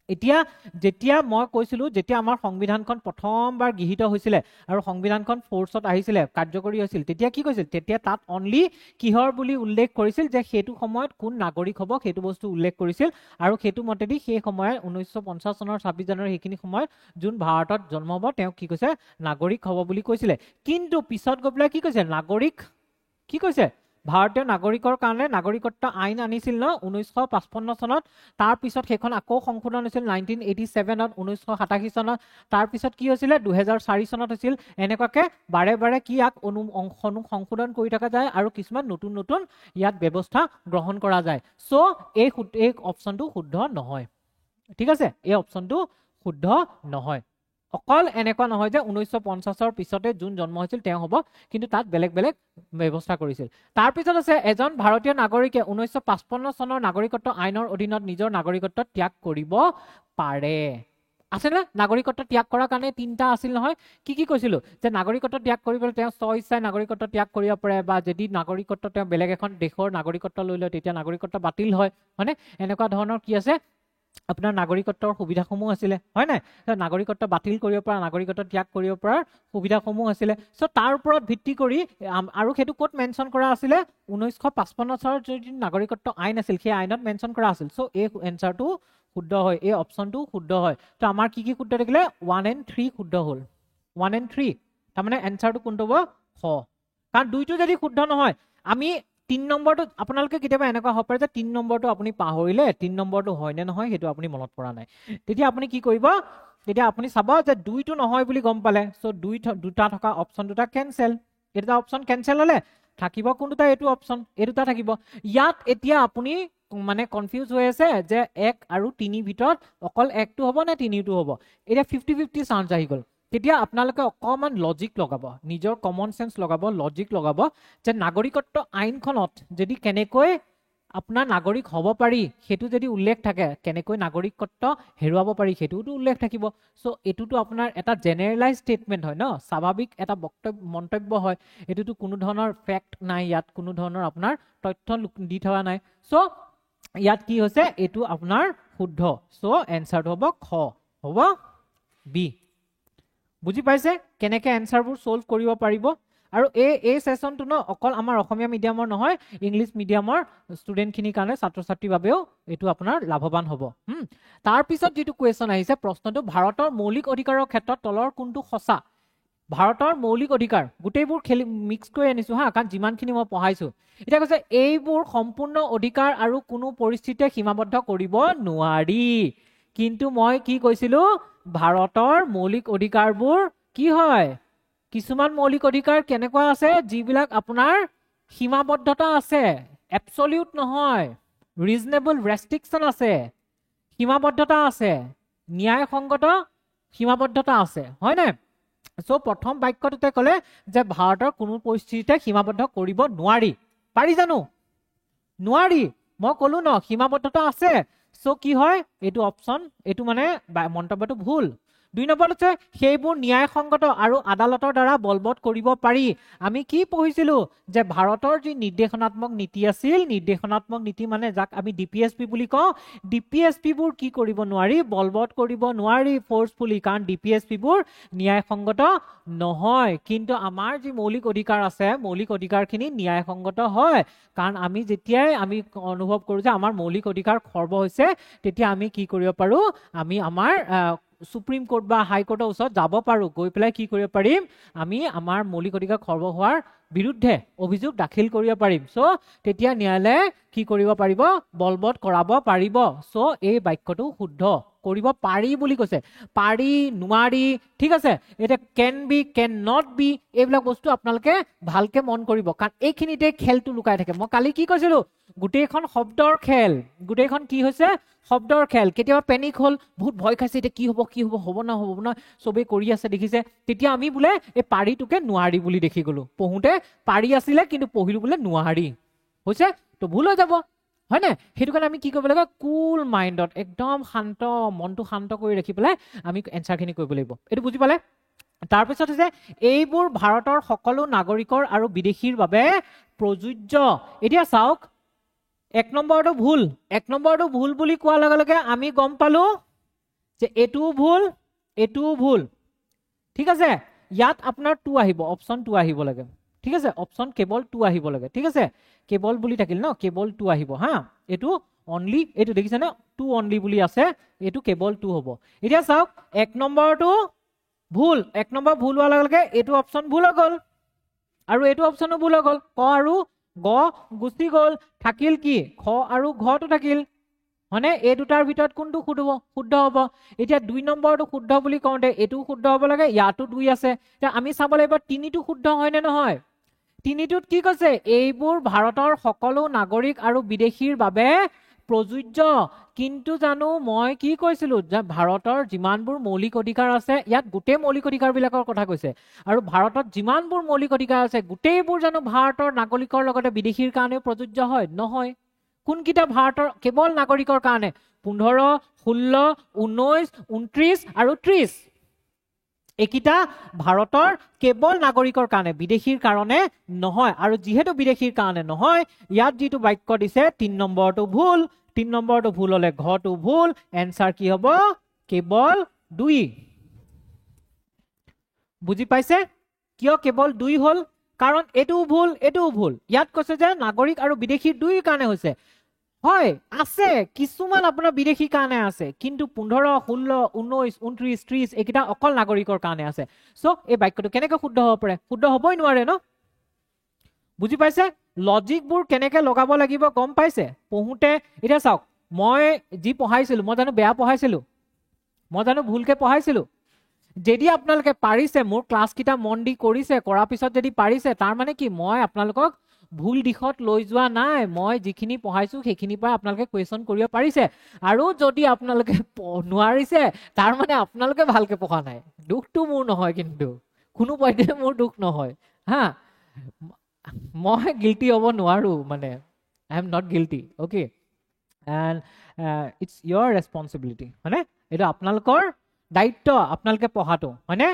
এতিয়া যেতিয়া মই কৈছিলো যেতিয়া আমাৰ সংবিধানখন প্ৰথমবাৰ গৃহীত হৈছিল আৰু সংবিধানখন ফোৰ্সত আহিছিল কাৰ্যকৰী হৈছিল তেতিয়া কি কৈছিল তেতিয়া তাত অনলি কিহৰ বুলি উল্লেখ কৰিছিল যে হেতু সময়ত কোন নাগৰিক হ'ব হেতু বস্তু উল্লেখ কৰিছিল আৰু হেতু মতেদি সেই সময়ত 1950 চনৰ 26 জানুৱাৰী হেখিনি সময়ত যোন ভাৰতত জন্ম হ'ব তেওঁ কি কৈছে নাগৰিক হ'ব বুলি কৈছিল কিন্তু পিছত গবলা কি কৈছে নাগৰিক কি কৈছে ভাৰতীয় নাগৰিকৰ কাৰণে নাগৰিকত্ব আইন আনিছিল ন 1955 চনত তাৰ পিছত হেখন আকৌ সংশোধন হৈছিল 1987 ত 1987 চনত তাৰ পিছত কি হৈছিল 2004 চনত হৈছিল এনেকুৱাকে বাৰে বাৰে কি আক সংশোধন কৰি থকা যায় আৰু কিছুমান নতুন নতুন ইয়াত ব্যৱস্থা গ্ৰহণ কৰা যায় সো এই অপচনটো শুদ্ধ নহয় ঠিক আছে এই অপচনটো শুদ্ধ নহয় অকল এনেকুৱা নহয় যে 1950 পিছতে যোন জন্ম হৈছিল তেওঁ হ'ব কিন্তু তাত বেলেগ বেলেগ ব্যৱস্থা কৰিছিল তাৰ পিছত আছে এজন ভাৰতীয় নাগৰিকে 1955 চনৰ নাগৰিকত্ব আইনৰ অধীনত নিজৰ নাগৰিকত্ব ত্যাগ কৰিব পাৰে আছে না নাগৰিকত্ব ত্যাগ কৰাৰ কাৰণে তিনটা আছিল নহয় কি কৈছিল যে নাগৰিকত্ব ত্যাগ কৰিবলৈ তেওঁ স্বইচ্ছাই নাগৰিকত্ব ত্যাগ কৰিব পাৰে বা যদি নাগৰিকত্ব তেওঁ বেলেগ এখন দেশৰ নাগৰিকত্ব লৈ লয় তেতিয়া নাগৰিকত্ব বাতিল হয় মানে এনেকুৱা ধৰণৰ কি আছে আপোনাৰ নাগৰিকত্বৰ সুবিধাসমূহ আছিল হয় নাই নাগৰিকত্ব বাতিল কৰিব পৰা নাগৰিকত্ব ত্যাগ কৰিব পৰা সুবিধাসমূহ আছিল সো তাৰ ওপৰত ভিত্তি কৰি আৰু হেতু কোট মেনশন কৰা আছিল 1955 চনৰ যদি নাগৰিকত্ব আইন আছিল সেই আইনত মেনশন কৰা আছিল সো এই এনসাৰটো শুদ্ধ হয় এই অপচনটো শুদ্ধ হয় তো আমাৰ কি শুদ্ধ থাকিলে 1 and 3 শুদ্ধ হল 1 and 3 তাৰ মানে এনসাৰটো কোনটো হ'ব খ কাৰণ দুইটো যদি শুদ্ধ নহয় আমি 3 নম্বৰটো আপোনালোকে কিবা এনেকুৱা হ'ব পাৰে যে 3 নম্বৰটো আপুনি পাহৰিলে 3 নম্বৰটো হয় নে নহয় হেতু আপুনি মনত পৰা নাই তেতিয়া আপুনি কি কৰিব তেতিয়া আপুনি চাব যে দুইটো নহয় বুলি গম পালে সো দুটা থকা অপচন দুটা কেনসেল এটা অপচন কেনসেল হলে থাকিব কোনটা এটো অপচন এটোটা থাকিব ইয়াত এতিয়া আপুনি মানে কনফিউজ হৈ আছে যে 1 আৰু 3 ভিতৰত অকল 1 টো হ'ব না 3 টো হ'ব এটা 50-50 চান্স আহি গল তেতিয়া আপোনালোকে অকমান লজিক লগাব নিজৰ কমন সেন্স লগাব লজিক লগাব যে নাগৰিকত্ব আইনখনত যদি কেনেকৈ আপোনাৰ নাগৰিক হ'ব পাৰি হেতু যদি উল্লেখ থাকে কেনেকৈ নাগৰিকত্ব হেৰুৱাব পাৰি হেতুটো উল্লেখ থাকিব সো এটুটো আপোনাৰ এটা জেনাৰেলাইজ স্টেটমেন্ট হয় ন স্বাভাৱিক এটা মন্তব্য হয় এটুটো কোনো ধৰণৰ ফ্যাক্ট নাই ইয়াত কোনো ধৰণৰ আপোনাৰ তথ্য দি থকা নাই সো ইয়াত কি হৈছে এটু আপোনাৰ শুদ্ধ সো এনসাৰটো হ'ব খ হ'ব বি বুজি পাইছে কেনেকে এনসাৰবোৰ সলভ কৰিব পাৰিব আৰু এই সেশনটো ন অকল আমাৰ অসমীয়া মিডিয়ামৰ নহয় ইংলিশ মিডিয়ামৰ ষ্টুডেন্ট খিনিৰ কাৰণে ছাত্ৰ ছাত্ৰীৰ বাবেও এটো আপোনাৰ লাভৱান হ'ব তাৰ পিছত যেটো কোৱেশ্চন আহিছে প্ৰশ্নটো ভাৰতৰ মৌলিক অধিকাৰৰ ক্ষেত্ৰত তলৰ কোনটো সঁচা ভাৰতৰ মৌলিক অধিকাৰ গোটেইবোৰ খেলি মিক্স কৰি আনিছো হা, কাৰণ যিমানখিনি মই পঢ়াইছো। এতিয়া কৈছে এইবোৰ সম্পূৰ্ণ অধিকাৰ আৰু কোনো পৰিস্থিতিতে সীমাবদ্ধ কৰিব নোৱাৰি। কিন্তু মই কি কৈছিলো, ভাৰতৰ মৌলিক অধিকাৰবোৰ কি হয়, কিছুমান মৌলিক অধিকাৰ কেনেকুৱা আছে, যিবিলাক আপোনাৰ সীমাবদ্ধতা আছে, এবছলিউট নহয়, ৰিজনেবল ৰেষ্ট্ৰিকশ্যন আছে, সীমাবদ্ধতা আছে, ন্যায়সংগত সীমাবদ্ধতা আছে, হয় নে? সো প্ৰথম বাক্যটোতে ক'লে যে ভাৰতৰ কোনো পৰিস্থিতিতে সীমাবদ্ধ কৰিব নোৱাৰি। পাৰি জানো? নোৱাৰি। মই ক'লো ন সীমাবদ্ধতা আছে। সো কি হয়, এইটো অপশ্যন, এইটো মানে মন্তব্যটো ভুল। 2 নম্বৰত আছে সেইবোৰ ন্যায়সংগত আৰু আদালতৰ দ্বাৰা বলবৎ কৰিব পাৰি। আমি কি পঢ়িছিলো যে ভাৰতৰ যি নিৰ্দেশনাত্মক নীতি আছিল, নিৰ্দেশনাত্মক নীতি মানে যাক আমি ডিপিএছপি বুলি কওঁ, ডিপিএছপিবোৰ কি কৰিব নোৱাৰি, বলবৎ কৰিব নোৱাৰি ফোৰ্সফুলি, কাৰণ ডিপিএছপিবোৰ ন্যায়সংগত নহয়। কিন্তু আমাৰ যি মৌলিক অধিকাৰ আছে, মৌলিক অধিকাৰখিনি ন্যায়সংগত হয়, কাৰণ আমি যেতিয়াই আমি অনুভৱ কৰোঁ যে আমাৰ মৌলিক অধিকাৰ খৰ্ব হৈছে, তেতিয়া আমি কি কৰিব পাৰোঁ, আমি আমাৰ সুপ্ৰিম কোৰ্ট বা হাই কোৰ্টৰ ওচৰত যাব পাৰোঁ, গৈ পেলাই কি কৰিব পাৰিম, আমি আমাৰ মৌলিক অধিকাৰ খৰ্ব হোৱাৰ বিৰুদ্ধে অভিযোগ দাখিল কৰিব পাৰিম। সো তেতিয়া ন্যায়ালয়ে কি কৰিব পাৰিব, বলবৎ কৰাব পাৰিব। সো এই বাক্যটো শুদ্ধ, কৰিব পাৰি বুলি কৈছে, পাৰি নোৱাৰি, ঠিক আছে। এটা can be, can not be, এইবিলাক বস্তু আপোনালোকে ভালকে মন কৰিব, কাৰণ এইখিনিতে খেলটো লুকাই থাকে। মই কালি কি কৈছিলো, গোটেইখন শব্দৰ খেল, গোটেইখন কি হৈছে, শব্দৰ খেল। কেতিয়াবা পেনিক হ'ল, বহুত ভয় খাইছে, এতিয়া কি হ'ব, কি হ'ব, হ'ব না হ'ব না, চবেই কৰি আছে দেখিছে, তেতিয়া আমি বোলে এই পাৰিটোকে নোৱাৰি বুলি দেখি গলো, পঢ়োতে পাৰি আছিলে কিন্তু পঢ়িলো বোলে নোৱাৰি, হৈছে তো ভুল হৈ যাব, হয় নে? সেইটো কাৰণে আমি কি কৰিব লাগিব, কুল মাইণ্ডত একদম শান্ত, মনটো শান্ত কৰি ৰাখি পেলাই আমি এনচাৰখিনি কৰিব লাগিব। এইটো বুজি পালে? তাৰপিছত হৈছে এইবোৰ ভাৰতৰ সকলো নাগৰিকৰ আৰু বিদেশীৰ বাবে প্ৰযোজ্য। এতিয়া চাওক, 1 নম্বৰটো ভুল, 1 নম্বৰটো ভুল বুলি কোৱাৰ লগে লগে আমি গম পালো যে এইটোও ভুল, এইটোও ভুল, ঠিক আছে। ইয়াত আপোনাৰ 2 আহিব, অপশ্যন 2 আহিব লাগে, ঠিক আছে। অপশ্যন কেৱল 2 আহিব লাগে, ঠিক আছে। কেৱল বুলি থাকিল ন, কেৱল 2 আহিব হা। এইটো অনলি, এইটো দেখিছেনে 2 অনলি বুলি আছে, এইটো কেৱল 2 হ'ব। এতিয়া চাওক 1 নম্বৰটো ভুল, 1 নম্বৰ ভুল হোৱাৰ লগে লগে এইটো অপশ্যন ভুল হৈ গ'ল, আৰু এইটো অপশ্যনো ভুল হৈ গ'ল। ক আৰু গ গুচি গ'ল, থাকিল কি, খ আৰু ঘটো থাকিল, হয়নে? এই দুটাৰ ভিতৰত কোনটো শুদ্ধ হ'ব? এতিয়া 2 নম্বৰটো শুদ্ধ বুলি কওঁতে এইটোও শুদ্ধ হ'ব লাগে, ইয়াতো 2 আছে। এতিয়া আমি চাব লাগিব 3টো শুদ্ধ হয় নে নহয়। 3টোত কি কৈছে, এইবোৰ ভাৰতৰ সকলো নাগৰিক আৰু বিদেশীৰ বাবে প্ৰযোজ্য। কিন্তু জানো মই কি কৈছিলো, যে ভাৰতৰ যিমানবোৰ মৌলিক অধিকাৰ আছে, ইয়াত গোটেই মৌলিক অধিকাৰবিলাকৰ কথা কৈছে, আৰু ভাৰতত যিমানবোৰ মৌলিক অধিকাৰ আছে গোটেইবোৰ জানো ভাৰতৰ নাগৰিকৰ লগতে বিদেশীৰ কাৰণেও প্ৰযোজ্য হয়? নহয়। কোনকেইটা ভাৰতৰ কেৱল নাগৰিকৰ কাৰণে? 15, 16, 19, 29 আৰু 30, এইকেইটা ভাৰতৰ কেৱল নাগৰিকৰ কাৰণে, বিদেশীৰ কাৰণে নহয়। আৰু যিহেতু বিদেশীৰ কাৰণে নহয়, ইয়াত যিটো বাক্য দিছে 3 নম্বৰটো ভুল, 3 নম্বৰটো ভুল হলে ঘটো ভুল, এনসাৰ কি হ'ব, কেৱল 2। বুজি পাইছে কিয় কেৱল 2 হল? কাৰণ এইটোও ভুল, এইটোও ভুল। ইয়াত কৈছে যে নাগৰিক আৰু বিদেশীৰ 2 কাৰণে হৈছে, হয় আছে কিছুমান আপোনাৰ বিদেশীৰ কাৰণে আছে, কিন্তু 15, 16, 19, 29, 30 এইকেইটা অকল নাগৰিকৰ কাৰণে আছে। সো এই বাক্যটো কেনেকৈ শুদ্ধ হ'ব পাৰে? শুদ্ধ হ'বই নোৱাৰে ন। বুজি পাইছে? লজিকবোৰ কেনেকৈ লগাব লাগিব গম পাইছে পঢ়োতে? এতিয়া চাওক, মই যি পঢ়াইছিলো, মই জানো বেয়া পঢ়াইছিলো? মই জানো ভুলকে পঢ়াইছিলো? যদি আপোনালোকে পাৰিছে, মোৰ ক্লাছকেইটা মন দি কৰিছে, কৰাৰ পিছত যদি পাৰিছে, তাৰ মানে কি মই আপোনালোকক ভুল দিশত লৈ যোৱা নাই, মই যিখিনি পঢ়াইছো সেইখিনিৰ পৰা আপোনালোকে কুৱেশ্যন কৰিব পাৰিছে। আৰু যদি আপোনালোকে নোৱাৰিছে, তাৰ মানে আপোনালোকে ভালকে পঢ়া নাই, দুখটো মোৰ নহয়, কিন্তু কোনো পধ্যে মোৰ দুখ নহয় হা। মই গিল্টি হ'ব নোৱাৰো, মানে I am not guilty, okay. And it's your responsibility, হয়নে? এইটো আপোনালোকৰ দায়িত্ব, আপোনালোকে পঢ়াটো, হয়নে?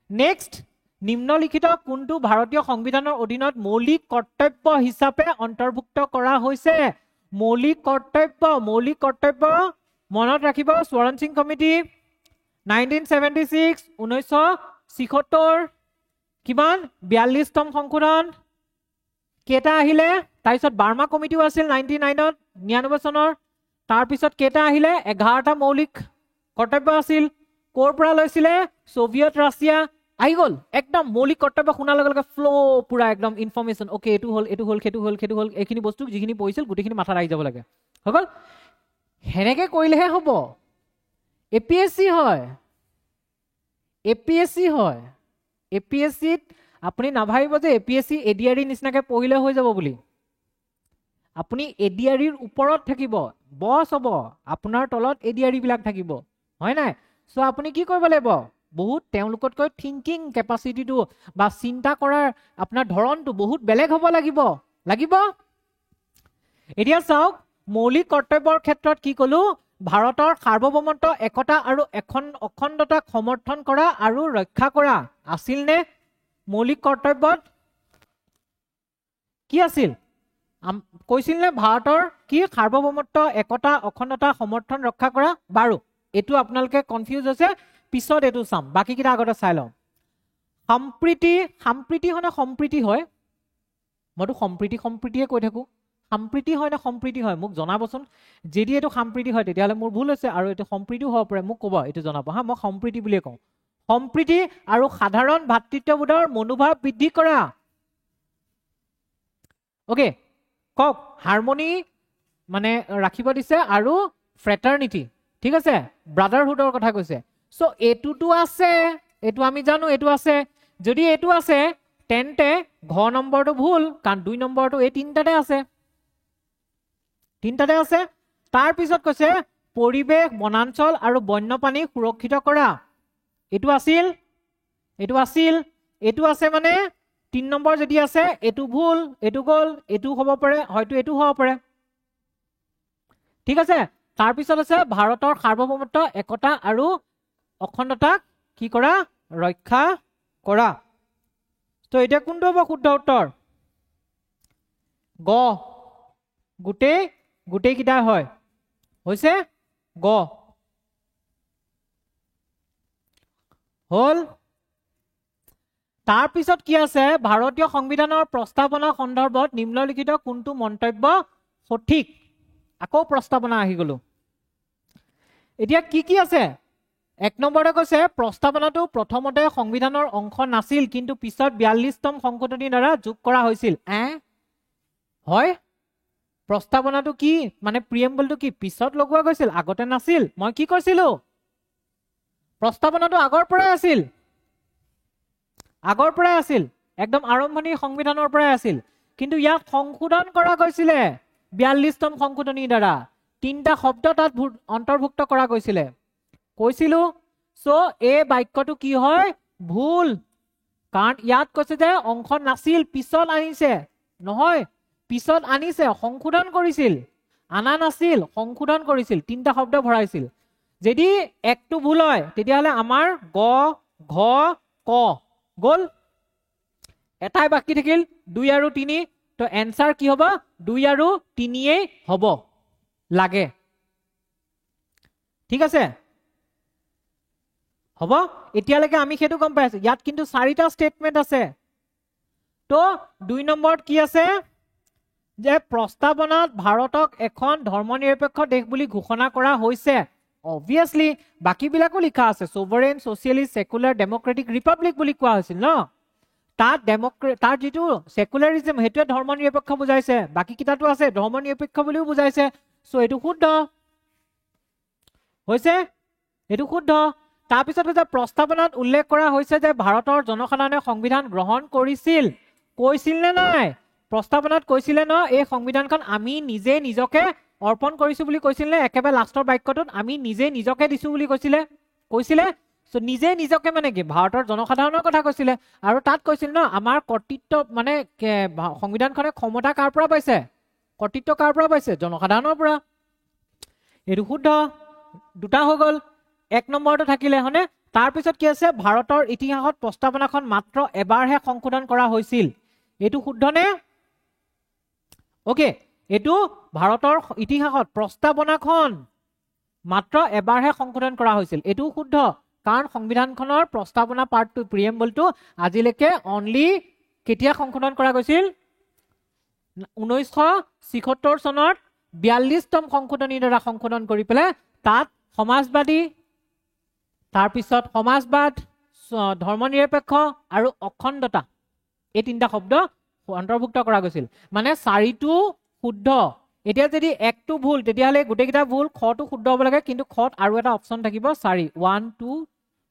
নেক্সট, নিম্নলিখিত কোনটো ভাৰতীয় সংবিধানৰ অধীনত মৌলিক কৰ্তব্য হিচাপে অন্তৰ্ভুক্ত কৰা হৈছে? মৌলিক কৰ্তব্য, মৌলিক কৰ্তব্য মনত ৰাখিব, সোৱৰণ সিং কমিটি 1976, 1976 কিমান 42তম সংশোধন কেইটা আহিলে? তাৰপিছত বাৰ্মা কমিটিও আছিল 99ত, 99 চনৰ। তাৰপিছত কেইটা আহিলে? 11টা মৌলিক কৰ্তব্য আছিল। ক'ৰ পৰা লৈছিলে? সোভিয়েট ৰাছিয়া, আহি গ'ল একদম মৌলিক কৰ্তব্য শুনাৰ লগে লগে ফ্লো পুৰা একদম ইনফৰমেশ্যন অ'কে এইটো হ'ল সেইটো হ'ল এইখিনি বস্তু যিখিনি পঢ়িছিল গোটেইখিনি মাথাত আহি যাব লাগে হৈ গ'ল সেনেকে কৰিলেহে হ'ব এপিএছচি হয় এপিএছচিত আপুনি নাভাবিব যে এপিএছচি এডিআৰই নিচিনাকে পঢ়িলে হৈ যাব বুলি আপুনি এডিআৰইৰ ওপৰত থাকিব বছ হ'ব আপোনাৰ তলত এডিআৰই বিলাক থাকিব হয় নাই সো আপুনি কি কৰিব লাগিব বহুত তেওঁলোকতকৈ থিংকিং কেপাচিটিটো বা চিন্তা কৰাৰ আপোনাৰ ধৰণটো বহুত বেলেগ হ'ব লাগিব এতিয়া চাওক মৌলিক কৰ্তব্যৰ ক্ষেত্ৰত কি কলো ভাৰতৰ সাৰ্বভৌমত্ব একতা আৰু অখণ্ডতাক সমৰ্থন কৰা আৰু ৰক্ষা কৰা আছিল নে মৌলিক কৰ্তব্যত কি আছিল কৈছিল নে ভাৰতৰ কি সাৰ্বভৌমত্ব একতা অখণ্ডতা সমৰ্থন ৰক্ষা কৰা বাৰু এটো আপোনালোকে কনফিউজ হৈছে পিছত এটো চাম বাকি কিটা আগতে চাই লওঁ সম্প্ৰীতি হয় না সম্প্ৰীতি হয় মইতো সম্প্ৰীতিয়ে কৈ থাকো সম্প্ৰীতি হয় না সম্প্ৰীতি হয় মোক জনাবচোন যদি এটো সম্প্ৰীতি হয় তেতিয়াহলে মোৰ ভুল হৈছে আৰু এটো সম্প্ৰীতি হ'ব পাৰে মোক ক'ব এটো জনাব হা মই সম্প্ৰীতি বুলিয়ে কওঁ সম্প্ৰীতি আৰু সাধাৰণ ভাতৃত্ববোধৰ মনোভাৱ বৃদ্ধি কৰা ওকে কক হাৰমনি মানে ৰাখিব দিছে আৰু ফ্ৰেটাৰনিটি ঠিক আছে ব্ৰাদাৰহুডৰ কথা কৈছে সো এটুটো আছে এটু আমি জানো এটু আছে যদি এটু আছে তেন্তে ঘ নম্বৰটো ভুল কাৰণ 2 নম্বৰটো এই তিনটাতে আছে তাৰ পিছত কৈছে পৰিবেশ বনাঞ্চল আৰু বন্যপ্ৰাণী সুৰক্ষিত কৰা এটু আছিল মানে 3 নম্বৰ যদি আছে এটু ভুল এটু গল এটু হ'ব পাৰে হয়তো এটু হ'ব পাৰে ঠিক আছে তাৰ পিছত আছে ভাৰতৰ সাৰ্বভৌমত্ব একতা আৰু অখণ্ডতাক কি কৰা ৰক্ষা কৰা তো এটা কোনটো হ'ব শুদ্ধ উত্তৰ গ গোটেই কিটা হয় হৈছে গ হল তাৰ পিছত কি আছে ভাৰতীয় সংবিধানৰ প্ৰস্তাৱনা সন্দৰ্ভত নিম্নলিখিত কোনটো মন্তব্য সঠিক আকৌ প্ৰস্তাৱনা আহি গলো এতিয়া কি আছে 1 নম্বৰতে কৈছে প্ৰস্তাৱনাটো প্ৰথমতে সংবিধানৰ অংশ নাছিল কিন্তু পিছত 42তম সংশোধনীৰ দ্বাৰা যোগ কৰা হৈছিল হয় প্ৰস্তাৱনাটো কি মানে প্ৰিএম্বলটো কি পিছত লগোৱা গৈছিল আগতে নাছিল মই কি কৈছিলো প্ৰস্তাৱনাটো আগৰ পৰাই আছিল একদম আৰম্ভণিৰ সংবিধানৰ পৰাই আছিল কিন্তু ইয়াক সংশোধন কৰা গৈছিলে 42তম সংশোধনীৰ দ্বাৰা তিনটা শব্দ তাত অন্তৰ্ভুক্ত কৰা গৈছিলে কৈছিলো সো এই বাক্যটো কি হয় ভুল কাৰণ ইয়াত কৈছে যে অংশ নাছিল পিছত আনিছে নহয় পিছত আনিছে সংশোধন কৰিছিল আনা নাছিল সংশোধন কৰিছিল তিনটা শব্দ ভৰাইছিল যদি একটো ভুল হয় তেতিয়াহলে আমাৰ গ ঘ ক গল এটাই বাকি থাকিল 2 আৰু 3 তো এনসাৰ কি হ'ব 2 আৰু 3 এ হ'ব লাগে ঠিক আছে হ'ব এতিয়ালৈকে আমি হেতু গম পাইছো ইয়াত কিন্তু 4টা স্টেটমেন্ট আছে তো 2 নম্বৰত কি আছে যে প্ৰস্তাৱনাত ভাৰতক এখন ধৰ্মনিৰপেক্ষ দেশ বুলি ঘোষণা কৰা হৈছে obviously বাকি বিলাকো লিখা আছে sovereign socialist secular democratic republic বুলি কোৱা হৈছিল ন তাৰ যেটো সেকুলাৰিজম হেতুৱে ধৰ্মনিৰপেক্ষ বুজাইছে বাকি কিটাটো আছে ধৰ্মনিৰপেক্ষ বুলিও বুজাইছে সো এটো শুদ্ধ হৈছে এটো শুদ্ধ তাৰ পিছত যে প্ৰস্তাৱনাত উল্লেখ কৰা হৈছে যে ভাৰতৰ জনসাধাৰণে সংবিধান গ্ৰহণ কৈছিল নে নাই প্ৰস্তাৱনাত কৈছিল ন এই সংবিধানখন আমি নিজে নিজকে অৰ্পণ কৰিছো বুলি কৈছিল নে একেবাৰে লাষ্টৰ বাক্যটোত আমি নিজে নিজকে দিছো বুলি কৈছিলে সো নিজে নিজকে মানে কি ভাৰতৰ জনসাধাৰণৰ কথা কৈছিলে আৰু তাত কৈছিল ন আমাৰ কৰ্তৃত্ব মানে সংবিধানখনে ক্ষমতা কাৰ পৰা পাইছে কৰ্তৃত্ব কাৰ পৰা পাইছে জনসাধাৰণৰ পৰা এটো শুদ্ধ দুটা হৈ গল 1 নম্বৰটো থাকিলে হনে তাৰ পিছত কি আছে ভাৰতৰ ইতিহাসত প্ৰস্তাৱনাখন মাত্ৰ এবাৰহে সংশোধন কৰা হৈছিল এটো শুদ্ধ নে ওকে এটো ভাৰতৰ ইতিহাসত প্ৰস্তাৱনাখন মাত্ৰ এবাৰহে সংশোধন কৰা হৈছিল এটো শুদ্ধ কাৰণ সংবিধানখনৰ প্ৰস্তাৱনা পাৰ্টটো প্ৰিএম্বলটো আজিলৈকে অনলি কেতিয়া সংশোধন কৰা গৈছিল 1976 চনত 42তম সংশোধনীৰ দ্বাৰা সংশোধন কৰি পেলাই তাত সমাজবাদী তাৰ পিছত সমাজবাদ ধৰ্মনিৰপেক্ষ আৰু অখণ্ডতা এই তিনিটা শব্দ অন্তৰ্ভুক্ত কৰা গৈছিল মানে চাৰিটো শুদ্ধ এতিয়া যদি একটো ভুল তেতিয়াহলে গোটেইকেইটা ভুল খটো শুদ্ধ হ'ব লাগে কিন্তু খত আৰু এটা অপচন থাকিব 4 1 2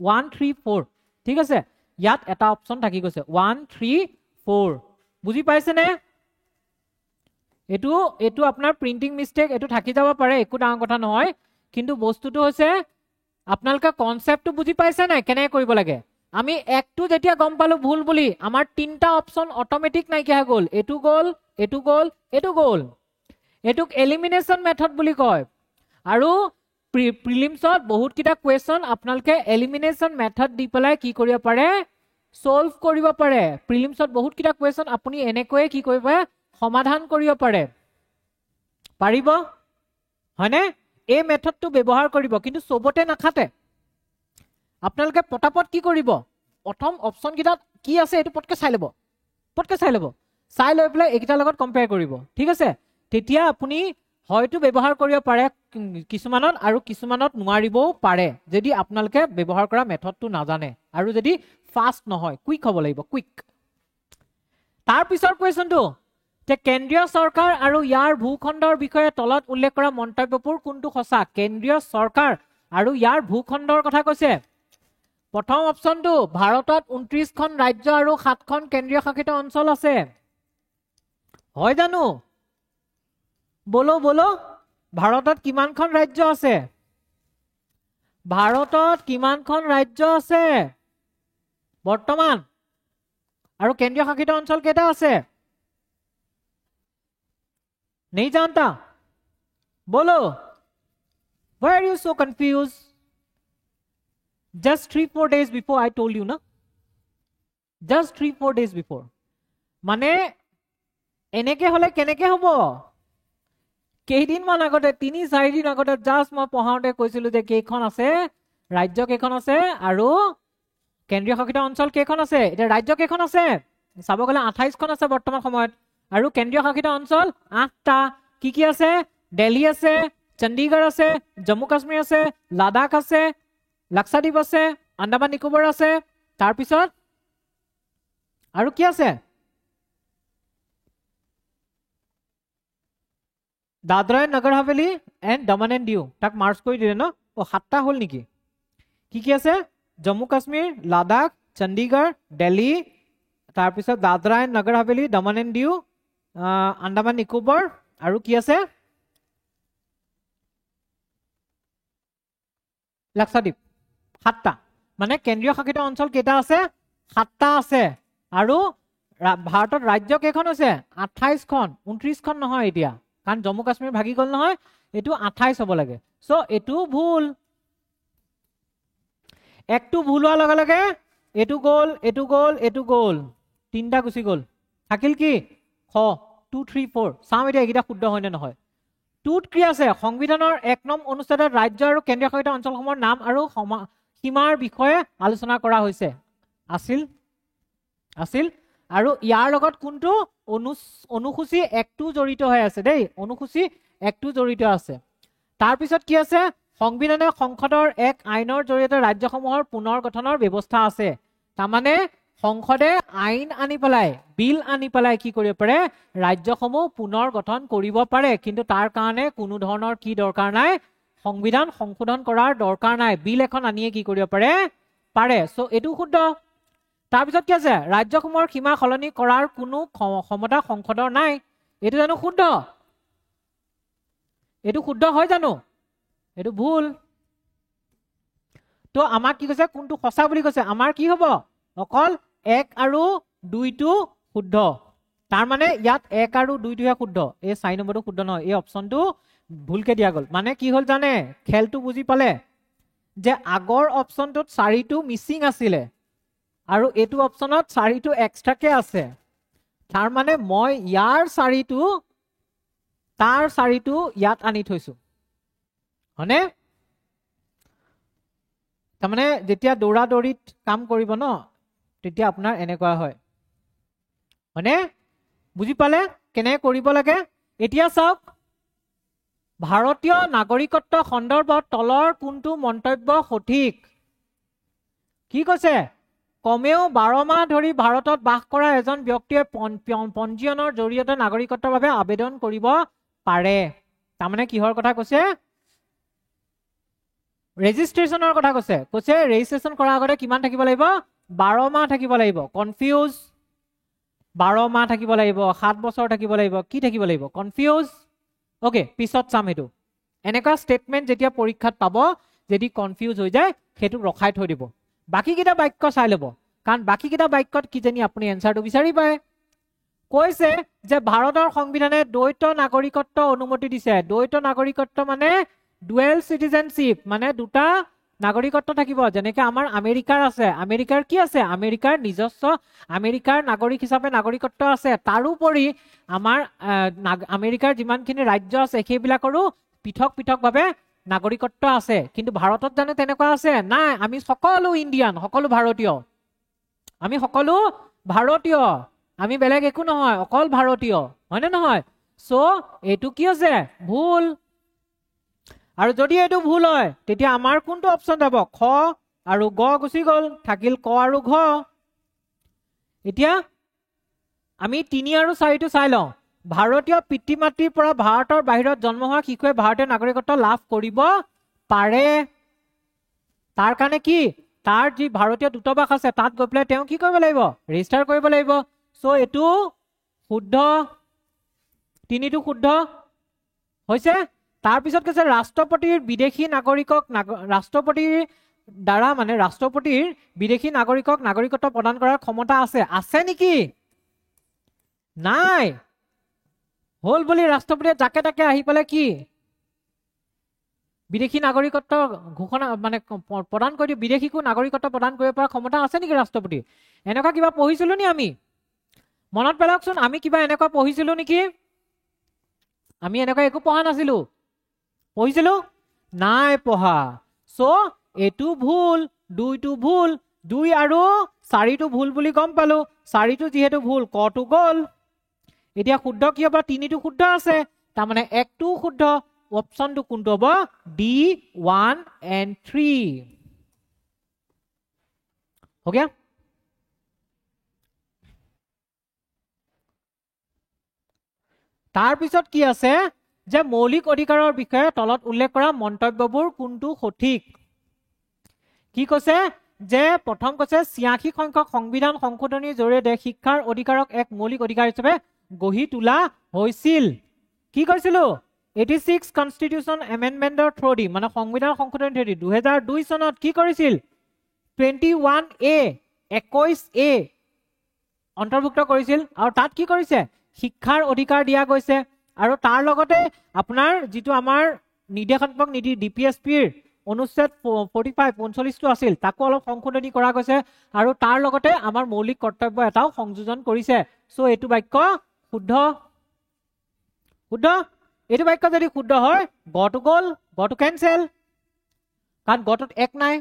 1 3 4 ঠিক আছে ইয়াত এটা অপচন থাকি গৈছে 1 3 4 বুজি পাইছে নে এটো আপোনাৰ প্ৰিন্টিং মিস্টেক এটো থাকি যাব পাৰে একো ডাঙৰ কথা নহয় কিন্তু বস্তুটো হৈছে আপোনালোকে কনসেপ্টটো বুজি পাইছে নাই কেনে কৰিব লাগে আমি একটো যেতিয়া গম পালো ভুল বুলি আমাৰ তিনটা অপচন অটোমেটিক নাইকিয়া হৈ গ'ল এটো গ'ল এটো গ'ল এটো গ'ল এটুক এলিমিনেশন মেথড বুলি কয় আৰু প্ৰিলিমছত বহুত কিটা কোৱেশ্চন আপোনালোকে এলিমিনেশন মেথড দি পেলাই কি কৰিব পাৰে সলভ কৰিব পাৰে প্ৰিলিমছত বহুত কিটা কোৱেশ্চন আপুনি এনেকৈ কি কৰিব সমাধান কৰিব পাৰে পাৰিব হয়নে এই মেথডটো ব্যৱহাৰ কৰিব কিন্তু সবতে নাখাতে আপোনালোকে পটাপট কি কৰিব প্ৰথম অপচন কিটা কি আছে এটো পটকে চাই লব চাই লৈ পেলাই একিটাৰ লগত কম্পেয়াৰ কৰিব ঠিক আছে তেতিয়া আপুনি হয়তো ব্যৱহাৰ কৰিব পাৰে কিছুমানত আৰু কিছুমানত নোৱাৰিবও পাৰে যদি আপোনালোকে ব্যৱহাৰ কৰা মেথডটো নাজানে আৰু যদি ফাষ্ট নহয় কুইক হ'ব লাগিব কুইক তাৰ পিছৰ কোৱেশ্চনটো যে কেন্দ্ৰীয় চৰকাৰ আৰু ইয়াৰ ভূখণ্ডৰ বিষয়ে তলত উল্লেখ কৰা মন্তব্যবোৰ কোনটো সঁচা কেন্দ্ৰীয় চৰকাৰ আৰু ইয়াৰ ভূখণ্ডৰ কথা কৈছে প্ৰথম অপচনটো ভাৰতত 29খন ৰাজ্য আৰু 7খন কেন্দ্ৰীয় শাসিত অঞ্চল আছে হয় জানো বলো ভাৰতত কিমানখন ৰাজ্য আছে ভাৰতত কিমানখন ৰাজ্য আছে বৰ্তমান আৰু কেন্দ্ৰীয় শাসিত অঞ্চল কেইটা আছে नहीं जानता बोलो why are you so confused just 3-4 days before I told you na just 3-4 days before মানে এনেকে হলে কেনেকে হ'ব কেইদিন মান আগতে 3-4 দিন আগতে জাস্ট মই পঢ়াওতে কৈছিলো যে কেইখন আছে ৰাজ্য কেইখন আছে আৰু কেন্দ্ৰীয় শাসিত অঞ্চল কেইখন আছে এটা ৰাজ্য কেইখন আছে চাব গলে 28খন আছে বৰ্তমান সময়ত আৰু কেন্দ্ৰীয় শাসিত অঞ্চল 8টা কি আছে দিল্লী আছে চণ্ডীগড় আছে জম্মু কাশ্মীৰ আছে লাডাখ আছে লাক্ষাদ্বীপ আছে আন্দামান নিকোবৰ আছে তাৰ পিছত আৰু কি আছে Dadra and Nagar Haveli and Daman and দিউ তাক মাৰ্চ কৰি দিলে ন ও 7টা হল নেকি কি আছে জম্মু কাশ্মীৰ লাডাখ চণ্ডীগড় দিল্লী তাৰ পিছত Dadra and Nagar Haveli Daman and দিউ আন্দামান নিকোবৰ আৰু কি আছে লাক্ষাদ্বীপ 7টা মানে কেন্দ্ৰীয় শাসিত অঞ্চল কেইটা আছে 7টা আছে আৰু ভাৰতত ৰাজ্য কেইখন আছে 28খন 29খন নহয় এতিয়া কাৰণ জম্মু কাশ্মীৰ ভাগি গল নহয় এটো 28 হ'ব লাগে সো এটো ভুল একটো ভুল হোৱাৰ লগে লগে এটো গল তিনটা গুছি গল থাকিল কি খ 2 3 4 সাম এটা একিটা শুদ্ধ হয় না নহয় টুত কি আছে সংবিধানৰ 1 নং অনুচ্ছেদত ৰাজ্য আৰু কেন্দ্ৰীয় শাসিত অঞ্চলসমূহৰ নাম আৰু সীমাৰ বিষয়ে আলোচনা কৰা হৈছে আছিল আৰু ইয়াৰ লগত কোনটো অনুসূচী 1টো জড়িত হৈ আছে দেই অনুসূচী 1টো জড়িত আছে তাৰ পিছত কি আছে সংবিধানে সংসদৰ এক আইনৰ জৰিয়তে ৰাজ্যসমূহৰ পুনৰ গঠনৰ ব্যৱস্থা আছে তাৰমানে সংসদে আইন আনি পেলাই বিল আনি পেলাই কি কৰিব পাৰে ৰাজ্যসমূহ পুনৰ গঠন কৰিব পাৰে কিন্তু তাৰ কাৰণে কোনো ধৰণৰ কি দৰকাৰ নাই সংবিধান সংশোধন কৰাৰ দৰকাৰ নাই বিল এখন আনিয়ে কি কৰিব পাৰে সো এটো শুদ্ধ তাৰ পিছত কি আছে ৰাজ্যসমূহৰ সীমা সলনি কৰাৰ কোনো ক্ষমতা সংসদৰ নাই এটো জানো শুদ্ধ এটো শুদ্ধ হয় জানো এটো ভুল তো আমাক কি কৈছে কোনটো সঁচা বুলি কৈছে আমাৰ কি হ'ব অকল 1 আৰু 2টো শুদ্ধ তাৰ মানে ইয়াত 1 আৰু 2টোহে শুদ্ধ এই 4 নম্বৰটো শুদ্ধ নহয় এই অপচনটো ভুলকে দিয়া গল মানে কি হল জানে খেলটো বুজি পালে যে আগৰ অপচনটোত 4টো মিসিং আছিল আৰু এটো অপচনত 4টো এক্সট্ৰাকে আছে তাৰ মানে মই ইয়াৰ 4টো তাৰ 4টো ইয়াত আনি থৈছো হনে তাৰমানে যেতিয়া দৌৰা দৌৰিত কাম কৰিব ন তেতিয়া আপোনাৰ এনেকুৱা হয় মানে বুজি পালে কেনে কৰিব লাগে এতিয়া চাওক ভাৰতীয় নাগৰিকত্ব সন্দৰ্ভত তলৰ কোনটো মন্তব্য সঠিক কি কৈছে কমেও 12 মাহ ধৰি ভাৰতত বাস কৰা এজন ব্যক্তিয়ে পঞ্জীয়নৰ জৰিয়তে নাগৰিকত্বৰ বাবে আবেদন কৰিব পাৰে তাৰমানে কিহৰ কথা কৈছে ৰেজিষ্ট্ৰেচনৰ কথা কৈছে ৰেজিষ্ট্ৰেচন কৰাৰ আগতে কিমান থাকিব লাগিব 12 মাহ থাকিব লাগিব কনফিউজ 12 মাহ থাকিব লাগিব 7 বছৰ থাকিব লাগিব কি থাকিব লাগিব কনফিউজ ওকে পিছত চাম এটো এনেকা স্টেটমেন্ট যেতিয়া পৰীক্ষাত পাব যদি কনফিউজ হৈ যায় হেতু ৰখাই থৈ দিব বাকি কিটা বাক্য চাই লব কাৰণ বাকি কিটা বাক্যত কি জানি আপুনি এনসাৰটো বিচাৰি পায় কৈছে যে ভাৰতৰ সংবিধানে দ্বৈত নাগৰিকত্ব অনুমতি দিছে দ্বৈত নাগৰিকত্ব মানে ডুৱেল সিটিজেনশিপ মানে দুটা নাগৰিকত্ব থাকিব যেনেকৈ আমাৰ আমেৰিকাৰ আছে আমেৰিকাৰ কি আছে আমেৰিকাৰ নিজস্ব আমেৰিকাৰ নাগৰিক হিচাপে নাগৰিকত্ব আছে তাৰোপৰি আমাৰ আমেৰিকাৰ যিমানখিনি ৰাজ্য আছে সেইবিলাকৰো পৃথকভাৱে নাগৰিকত্ব আছে কিন্তু ভাৰতত জানে তেনেকুৱা আছে নাই আমি সকলো ইণ্ডিয়ান সকলো ভাৰতীয় আমি সকলো ভাৰতীয় আমি বেলেগ একো নহয় অকল ভাৰতীয় হয় নে নহয় সো এটো কি আছে ভুল আৰু যদি এটো ভুল হয় তেতিয়া আমাৰ কোনটো অপচন যাব খ আৰু গ গুছি গল থাকিল ক আৰু ঘ এতিয়া আমি 3 আৰু 4 টো চাই লওঁ ভাৰতীয় পিতৃ মাতৃৰ পৰা ভাৰতৰ বাহিৰত জন্ম হোৱা শিশুৱে ভাৰতীয় নাগৰিকত্ব লাভ কৰিব পাৰে তাৰ কাৰণে কি তাৰ যি ভাৰতীয় দূতাবাস আছে তাত গৈ পেলাই তেওঁ কি কৰিব লাগিব ৰেজিষ্টাৰ কৰিব লাগিব সো এটো শুদ্ধ 3 টো শুদ্ধ হৈছে তাৰ পিছত কৈছে ৰাষ্ট্ৰপতিৰ বিদেশী নাগৰিকক ৰাষ্ট্ৰপতিৰ দ্বাৰা মানে ৰাষ্ট্ৰপতিৰ বিদেশী নাগৰিকক নাগৰিকত্ব প্ৰদান কৰাৰ ক্ষমতা আছে নেকি নাই হল বুলি ৰাষ্ট্ৰপতিয়ে যাকে তাকে আহি পেলে কি বিদেশী নাগৰিকত্ব ঘোষণা মানে প্ৰদান কৰি বিদেশীকো নাগৰিকত্ব প্ৰদান কৰিব পৰা ক্ষমতা আছে নেকি ৰাষ্ট্ৰপতি এনেকুৱা কিবা পঢ়িছিলো নি আমি মনত পেলাওকচোন আমি কিবা এনেকুৱা পঢ়িছিলো নেকি আমি এনেকুৱা একো পঢ়া নাছিলো পঢ়িছিলো নাই পঢ়া সো এটো ভুল 2 টো ভুল 2 আৰু 4 টো ভুল বুলি গম পালো 4 টো যেহেতু ভুল ক টো গল এতিয়া শুদ্ধ কি হ'ব 3 টো শুদ্ধ আছে তাৰ মানে 1 টো শুদ্ধ অপচন টো কোনটো হ'ব ডি 1 and 3 हो गया তাৰ পিছত কি আছে যে মৌলিক অধিকাৰৰ বিষয়ে তলত উল্লেখ কৰা মন্তব্যবোৰ কোনটো সঠিক কি কৈছে যে প্ৰথম কৈছে 86 সংখ্যক সংবিধান সংশোধনীৰ জৰিয়তে শিক্ষাৰ অধিকাৰক এক মৌলিক অধিকাৰ হিচাপে গঢ়ি তোলা হৈছিল কি কৈছিল 86 কনস্টিটিউশন এমেন্ডমেন্টৰ থ্ৰুদি মানে সংবিধান সংশোধনী থ্ৰুদি 2002 চনত কি কৰিছিল 21A 21A অন্তৰ্ভুক্ত কৰিছিল আৰু তাত কি কৰিছে শিক্ষাৰ অধিকাৰ দিয়া গৈছে আৰু তাৰ লগতে আপোনাৰ যেটো আমাৰ নিৰ্দেশাত্মক নীতি ডিপিএছপিৰ অনুচ্ছেদ 45 টো আছিল তাকো অলপ সংশোধনী কৰা গৈছে আৰু তাৰ লগতে আমাৰ মৌলিক কৰ্তব্য এটাও সংযোজন কৰিছে সো এটো বাক্য শুদ্ধ শুদ্ধ এটো বাক্য যদি শুদ্ধ হয় গটো গল গটো ক্যান্সেল কাৰণ গটোত এক নাই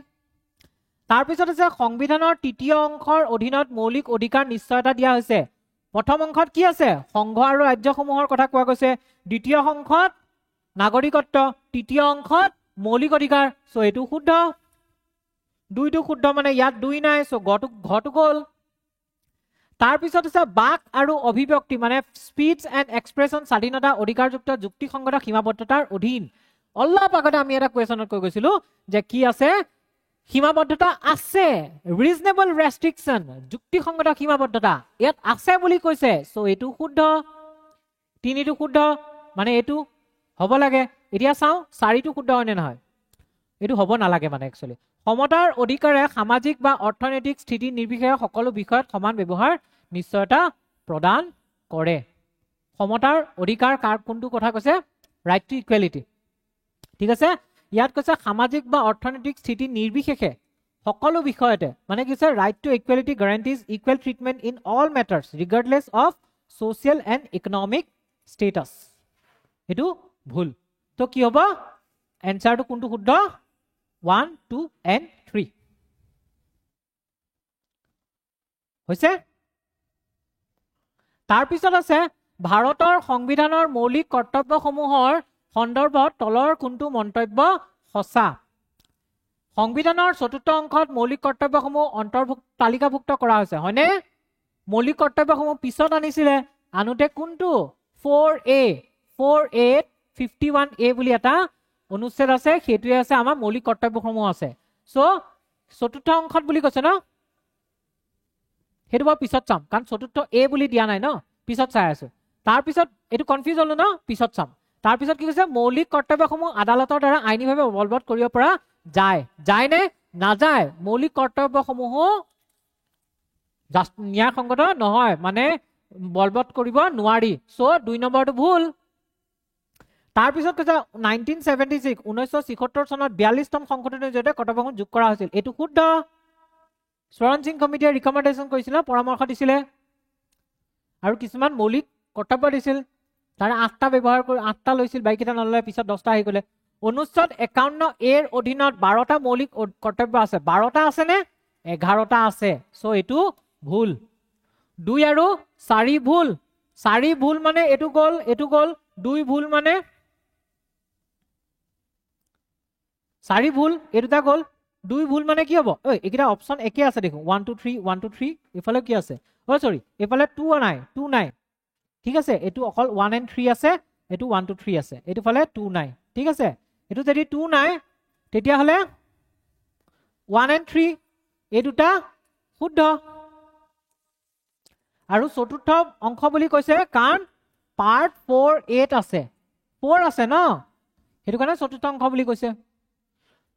তাৰ পিছত আছে সংবিধানৰ তৃতীয় অংশৰ অধীনত মৌলিক অধিকাৰ নিশ্চয়তা দিয়া হৈছে প্ৰথম অংশত কি আছে সংঘ আৰু ৰাজ্যসমূহৰ কথা কোৱা গৈছে দ্বিতীয় অংশত নাগৰিকত্ব তৃতীয় অংশত মৌলিক অধিকাৰ সো এটো শুদ্ধ 2 টো শুদ্ধ মানে ইয়াত 2 নাই সো ঘটো গল তাৰ পিছত আছে বাক আৰু অভিব্যক্তি মানে স্পিচ এণ্ড এক্সপ্ৰেছন স্বাধীনতা অধিকাৰযুক্ত যুক্তিসংগত সীমাবদ্ধতাৰ অধীন অলপ আগতে আমি এটা কোৱেশ্যনত কৈ গৈছিলো যে কি আছে সীমাবদ্ধতা আছে ৰিজনেবল ৰেষ্ট্ৰিকশন যুক্তিসংগত সীমাবদ্ধতা ইয়াত আছে বুলি কৈছে সো এটো শুদ্ধ 3 টো শুদ্ধ মানে এটো হ'ব লাগে এতিয়া চাও 4 টো শুদ্ধ হয়নে নহয় এটো হ'ব নালাগে মানে একচুয়ালি সমতাৰ অধিকাৰে সামাজিক বা অৰ্থনৈতিক স্থিতি নিৰ্বিশেষে সকলো বিষয়ত সমান ব্যৱহাৰ নিশ্চয়তা প্ৰদান কৰে সমতাৰ অধিকাৰ কাৰ কোনটো কথা কৈছে ৰাইট টু ইকুৱেলিটি ঠিক আছে ইয়াত কৈছে সামাজিক বা অৰ্থনৈতিক স্থিতি নিৰ্বিশেষে সকলো বিষয়তে মানে কৈছে right to equality guarantees equal treatment in all matters regardless of social and economic status এটো ভুল তো কি হ'ব এনসাৰটো কোনটো শুদ্ধ 1 2 and 3 হৈছে তাৰ পিছত আছে ভাৰতৰ সংবিধানৰ মৌলিক কৰ্তব্যসমূহৰ সন্দৰ্ভত তলৰ কোনটো মন্তব্য সঁচা সংবিধানৰ চতুৰ্থ অংশত মৌলিক কৰ্তব্যসমূহ অন্তৰ্ভুক্ত তালিকাভুক্ত কৰা হৈছে হয়নে মৌলিক কৰ্তব্যসমূহ পিছত আনিছিলে আনুতে কোনটো 4A 4851A বুলি এটা অনুচ্ছেদ আছে সেইটোৱে আছে আমাৰ মৌলিক কৰ্তব্যসমূহ আছে সো চতুৰ্থ অংশত বুলি কৈছে ন হেতু মই পিছত চাম কাৰণ চতুৰ্থ A বুলি দিয়া নাই ন পিছত চাই আছো তাৰ পিছত এটো কনফিউজ হলো ন পিছত চাম তাৰ পিছত কি কৈছে মৌলিক কৰ্তব্যসমূহ আদালতৰ দ্বাৰা আইনীভাৱে বলবৎ কৰিব পৰা যায় নে নাযায় মৌলিক কৰ্তব্যসমূহ ন্যায়সংগত নহয় মানে বলবৎ কৰিব নোৱাৰি সো 2 নম্বৰটো ভুল তাৰ পিছত কৈছে 1976 চনত 42তম সংশোধনীৰ জৰিয়তে কৰ্তব্যসমূহ যোগ কৰা হৈছিল এটো শুদ্ধ স্বৰণ সিং কমিটিয়ে ৰিকমেণ্ডেশ্যন কৰিছিল পৰামৰ্শ দিছিলে আৰু কিছুমান মৌলিক কৰ্তব্য দিছিল তাৰে 8টা ব্যৱহাৰ কৰি 8টা লৈছিল বাইকিটা নললে পিছত 10টা আহি গলে অনুচ্ছেদ 51 এৰ অধীনত 12টা মৌলিক কৰ্তব্য আছে 12টা আছে নে 11টা আছে সো এটো ভুল 2 আৰু 4 ভুল 4 ভুল মানে এটো গল 2 ভুল মানে 4 ভুল এটোটা গল 2 ভুল মানে কি হ'ব ওই একিটা অপচন একে আছে দেখো 1 2 3 1 2 3 ইফালে কি আছে ও সৰি ইফালে 2 নাই ঠিক আছে এটো অকল 1 and 3 আছে এটো 1 2 3 আছে এটো ফালে 2 নাই ঠিক আছে এটো যদি 2 নাই তেতিয়া হলে 1 and 3 এই দুটা শুদ্ধ আৰু চতুৰ্থ অংশ বুলি কৈছে কাৰণ পাৰ্ট 4 8 আছে 4 আছে ন হেতু কাৰণে চতুৰ্থ অংশ বুলি কৈছে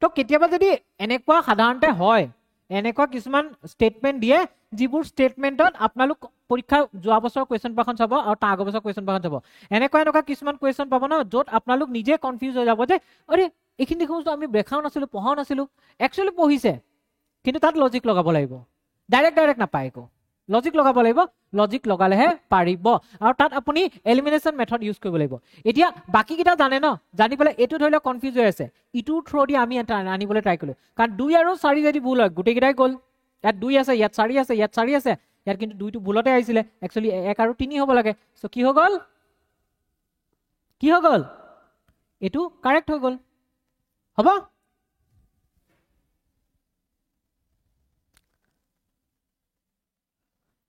তো কেতিয়াবা যদি এনেকুৱা সাধাৰণতে হয় এনেকুৱা কিছুমান স্টেটমেন্ট দিয়ে যিবোৰ স্টেটমেন্টত আপোনালোক পৰীক্ষা যোৱা বছৰ কোৱেশ্চন পেপাৰখন চাব আৰু তাৰ আগৰ বছৰ কোৱেশ্চন পেপাৰখন চাব এনেকুৱা কিছুমান কোৱেশ্চন পাব ন য'ত আপোনালোক নিজে কনফিউজ হৈ যাব যে আৰে এইখিনি দেখোন আমি ব্ৰেখাও নাছিলো পঢ়াও নাছিলো একচুয়ালি পঢ়িছে কিন্তু তাত লজিক লগাব লাগিব ডাইৰেক্ট নাপায় একো লজিক লগাব লাগিব লজিক লগালেহে পাৰিব আৰু তাত আপুনি এলিমিনেশন মেথড ইউজ কৰিব লাগিব এতিয়া বাকি কিটা জানে ন জানি পেলাই এটো ধৰিলে কনফিউজ হৈ আছে ইটো থ্ৰো দি আমি আনিবলৈ ট্ৰাই কৰিলো কাৰণ 2 আৰু 4 যদি ভুল হয় গুটে কিটাই গল ইয়াত 2 আছে ইয়াত 4 আছে ইয়াত 4 আছে ইয়াত কিন্তু 2 টো ভুলতে আহিছিলে একচুয়ালি 1 আৰু 3 হ'ব লাগে সো কি হৈ গল এটো কাৰেক্ট হৈ গল হ'ব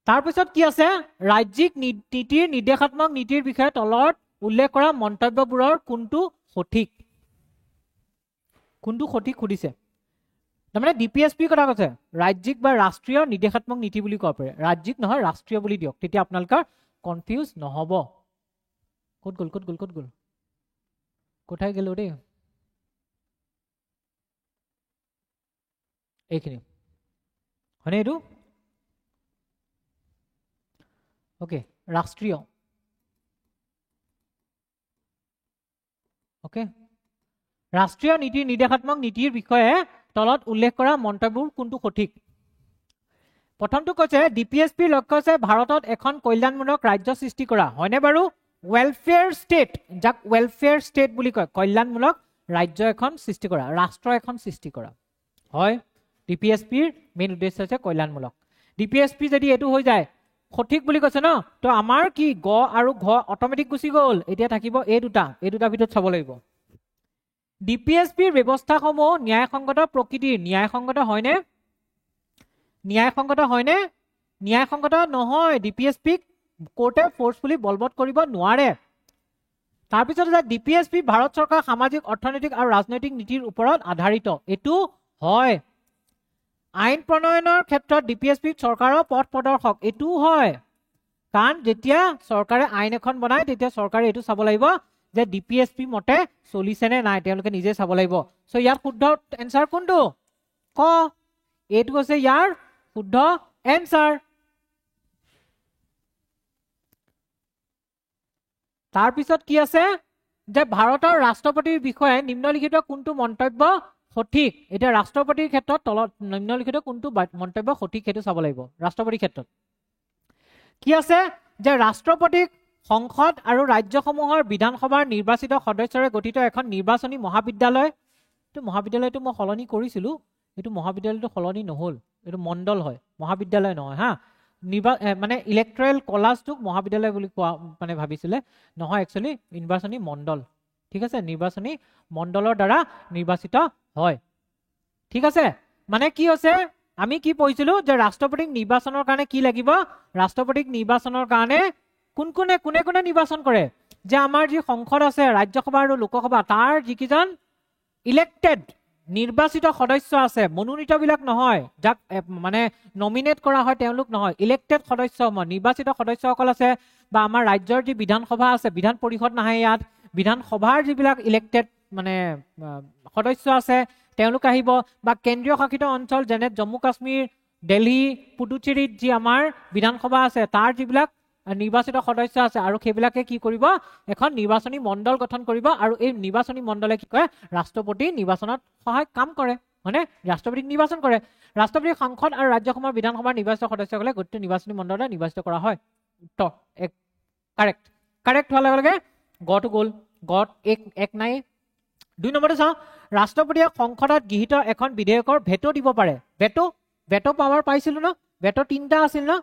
তাৰ পিছত কি আছে ৰাজ্যিক নীতিৰ নিৰ্দেশাত্মক নীতিৰ বিষয়ে তলত উল্লেখ কৰা মন্তব্যবোৰৰ কোনটো সঠিক খুদিছে তাৰমানে ডিপিএছপি কথা কৈছে ৰাজ্যিক বা ৰাষ্ট্ৰীয় নিৰ্দেশাত্মক নীতি বুলি কোৱা পাৰে ৰাজ্যিক নহয় ৰাষ্ট্ৰীয় বুলি দিয়ক তেতিয়া আপোনালোকৰ কনফিউজ নহব ক'ত গল কোথায় গেল ৰে এইখিনি হয়নে এইটো ओके राष्ट्रीय ओके राष्ट्रीय नीति निर्देशात्मक नीतिर विषये तলত उल्लेख কৰা মন্তব্যবোৰ কোনটো সঠিক প্ৰথমটো কৈছে ডিপিএছপিৰ লক্ষ্য আছে ভাৰতত এখন কল্যাণমূলক ৰাজ্য সৃষ্টি কৰা হয়নে বাৰু ওয়েলফেয়াৰ ষ্টেট যাক ওয়েলফেয়াৰ ষ্টেট বুলি কয় কল্যাণমূলক ৰাজ্য এখন সৃষ্টি কৰা ৰাষ্ট্ৰ এখন সৃষ্টি কৰা হয় ডিপিএছপিৰ মেইন উদ্দেশ্য আছে কল্যাণমূলক ডিপিএছপি যদি এটো হৈ যায় সঠিক বুলি কৈছে ন তো আমাৰ কি গ আৰু ঘ অটোমেটিক গুছি গল এতিয়া থাকিব এই দুটা ভিতৰত চাব লাগিব ডিপিএছপিৰ ব্যৱস্থাসমূহ ন্যায়সংগত প্ৰকৃতিৰ ন্যায়সংগত হয়নে ন্যায়সংগত নহয় ডিপিএছপিক কোৰ্টে ফোৰ্সফুলি বলবৎ কৰিব নোৱাৰে তাৰ পিছত যে ডিপিএছপি ভাৰত চৰকাৰ সামাজিক অৰ্থনৈতিক আৰু ৰাজনৈতিক নীতিৰ ওপৰত আধাৰিত এটো হয় আইন প্ৰণয়নৰ ক্ষেত্ৰত ডিপিএছপি চৰকাৰৰ পথ প্ৰদৰ্শক এটো হয় কাৰণ যেতিয়া চৰকাৰে আইন এখন বনায় তেতিয়া চৰকাৰে এটো চাব লাগিব যে ডিপিএছপি মতে চলিছে নে নাই তেওঁলোকে নিজে চাব লাগিব সো ইয়াৰ শুদ্ধ এনসাৰ কোনটো ক এটো আছে ইয়াৰ শুদ্ধ এনসাৰ তাৰ পিছত কি আছে যে ভাৰতৰ ৰাষ্ট্ৰপতিৰ বিষয়ে নিম্নলিখিত কোনটো মন্তব্য সঠিক এটা ৰাষ্ট্ৰপতিৰ ক্ষেত্ৰত তলত নিম্নলিখিত কোনটো মন্তব্য সঠিক হেতু চাব লাগিব ৰাষ্ট্ৰপতিৰ ক্ষেত্ৰত কি আছে যে ৰাষ্ট্ৰপতিক সংসদ আৰু ৰাজ্যসমূহৰ বিধানসভাৰ নিৰ্বাচিত সদস্যৰে গঠিত এখন নিৰ্বাচনী মহাবিদ্যালয় তো মহাবিদ্যালয়টো মই হলনি কৰিছিলো এটো মহাবিদ্যালয়টো হলনি নহল এটো মণ্ডল হয় মহাবিদ্যালয় নহয় হা মানে ইলেক্ট্ৰেল কলেজটো মহাবিদ্যালয় বুলি কোৱা মানে ভাবিছিলে নহয় একচুয়ালি নিৰ্বাচনী মণ্ডল ঠিক আছে নিৰ্বাচনী মণ্ডলৰ দ্বাৰা নিৰ্বাচিত হয় ঠিক আছে মানে কি হৈছে আমি কি পঢ়িছিলো যে ৰাষ্ট্ৰপতিক নিৰ্বাচনৰ কাৰণে কি লাগিব ৰাষ্ট্ৰপতিক নিৰ্বাচনৰ কাৰণে কোন কোনে নিৰ্বাচন কৰে যে আমাৰ যি সংসদ আছে ৰাজ্যসভা আৰু লোকসভা তাৰ যিকিজন ইলেক্টেড নিৰ্বাচিত সদস্য আছে মনোনীত বিলাক নহয় যাক মানে নমিনেট কৰা হয় তেওঁলোক নহয় ইলেক্টেড সদস্য নিৰ্বাচিত সদস্যসকল আছে বা আমাৰ ৰাজ্যৰ যি বিধানসভা আছে বিধান পৰিষদ নাহে ইয়াত বিধানসভাৰ যিবিলাক ইলেক্টেড মানে সদস্য আছে তেওঁলোক আহিব বা কেন্দ্ৰীয় শাসিত অঞ্চল যেনে জম্মু কাশ্মীৰ দিল্লী পুডুচেৰীত যি আমাৰ বিধানসভা আছে তাৰ যিবিলাক নিৰ্বাচিত সদস্য আছে আৰু সেইবিলাকে কি কৰিব এখন নিৰ্বাচনী মণ্ডল গঠন কৰিব আৰু এই নিৰ্বাচনী মণ্ডলে কি কৰে ৰাষ্ট্ৰপতি নিৰ্বাচনত সহায় কাম কৰে মানে ৰাষ্ট্ৰপতিক নিৰ্বাচন কৰে ৰাষ্ট্ৰপতি সংসদ আৰু ৰাজ্যসভাৰ বিধানসভাৰ নিৰ্বাচিত সদস্যসকলে গোটেই নিৰ্বাচনী মণ্ডলে নিৰ্বাচিত কৰা হয় উত্তৰ এক কাৰেক্ট হোৱাৰ লগে লগে গটো গ'ল গট এক নাই 2 নম্বৰটো চাওঁ ৰাষ্ট্ৰপতিয়ে সংসদত গৃহীত এখন বিধেয়কৰ ভেটো দিব পাৰে ভেটো পাৱাৰ পাইছিলো ন ভেটো 3টা আছিল ন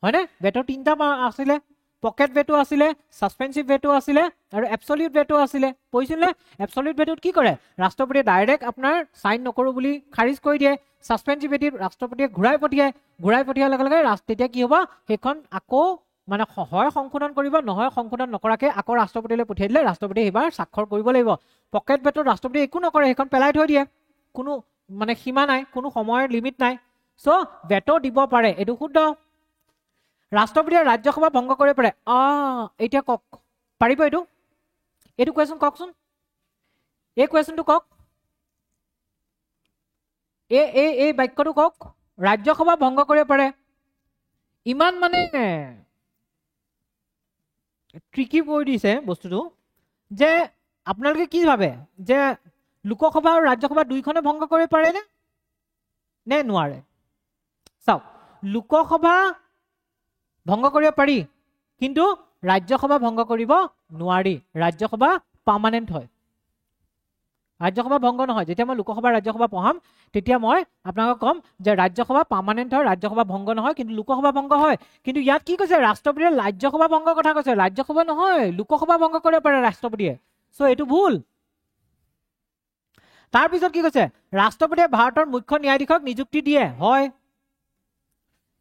হয়নে ভেটো 3টা আছিলে পকেট ভেটো আছিলে সাসপেনসিভ ভেটো আছিলে আৰু এবসলিউট ভেটো আছিলে পইছিল এবসলিউট ভেটোত কি কৰে ৰাষ্ট্ৰপতিয়ে ডাইৰেক্ট আপোনাৰ সাইন নকৰো বুলি খাৰিজ কৰি দিয়ে সাসপেনসিভ ভেটো ৰাষ্ট্ৰপতিয়ে ঘূৰাই পঠিয়াৰ লগে লগে তেতিয়া কি হ'ব হেখন আকৌ মানে হয় সংশোধন কৰিব নহয় সংশোধন নকৰাকে আকৌ ৰাষ্ট্ৰপতিলৈ পঠিয়াই দিলে ৰাষ্ট্ৰপতিয়ে এবাৰ স্বাক্ষৰ কৰিব লাগিব পকেট ভেটো ৰাষ্ট্ৰপতিয়ে একো নকৰে হেখন পেলাই থৈ দিয়ে কোনো মানে সীমা নাই কোনো সময়ৰ লিমিট নাই সো ভেটো দিব পাৰে এটো শুদ্ধ ৰাষ্ট্ৰপতিয়ে ৰাজ্যসভা ভংগ কৰিব পাৰে এতিয়া কক পাৰিব এটো কোৱেশ্চন ককচোন এই কোৱেশ্চনটো কক এই বাক্যটো কক ৰাজ্যসভা ভংগ কৰিব পাৰে ইমান মানে ট্ৰিকি কৰি দিছে বস্তুটো যে আপোনালোকে কি ভাবে যে লোকসভা আৰু ৰাজ্যসভা দুইখনে ভংগ কৰিব পাৰে নে নোৱাৰে চাওক লোকসভা ভংগ কৰিব পাৰি কিন্তু ৰাজ্যসভা ভংগ কৰিব নোৱাৰি ৰাজ্যসভা পাৰ্মানেন্ট হয় ৰাজ্যসভা ভংগ নহয় যেতিয়া মই লোকসভা ৰাজ্যসভা পঢ়াম তেতিয়া মই আপোনাক কম যে ৰাজ্যসভা পাৰ্মানেন্ট হয় ৰাজ্যসভা ভংগ নহয় কিন্তু লোকসভা ভংগ হয় কিন্তু ইয়াত কি কৈছে ৰাষ্ট্ৰপতিয়ে ৰাজ্যসভা ভংগৰ কথা কৈছে ৰাজ্যসভা নহয় লোকসভা ভংগ কৰিব পাৰে ৰাষ্ট্ৰপতিয়ে সো এটো ভুল তাৰ পিছত কি কৈছে ৰাষ্ট্ৰপতিয়ে ভাৰতৰ মুখ্য ন্যায়াধীশক নিযুক্তি দিয়ে হয়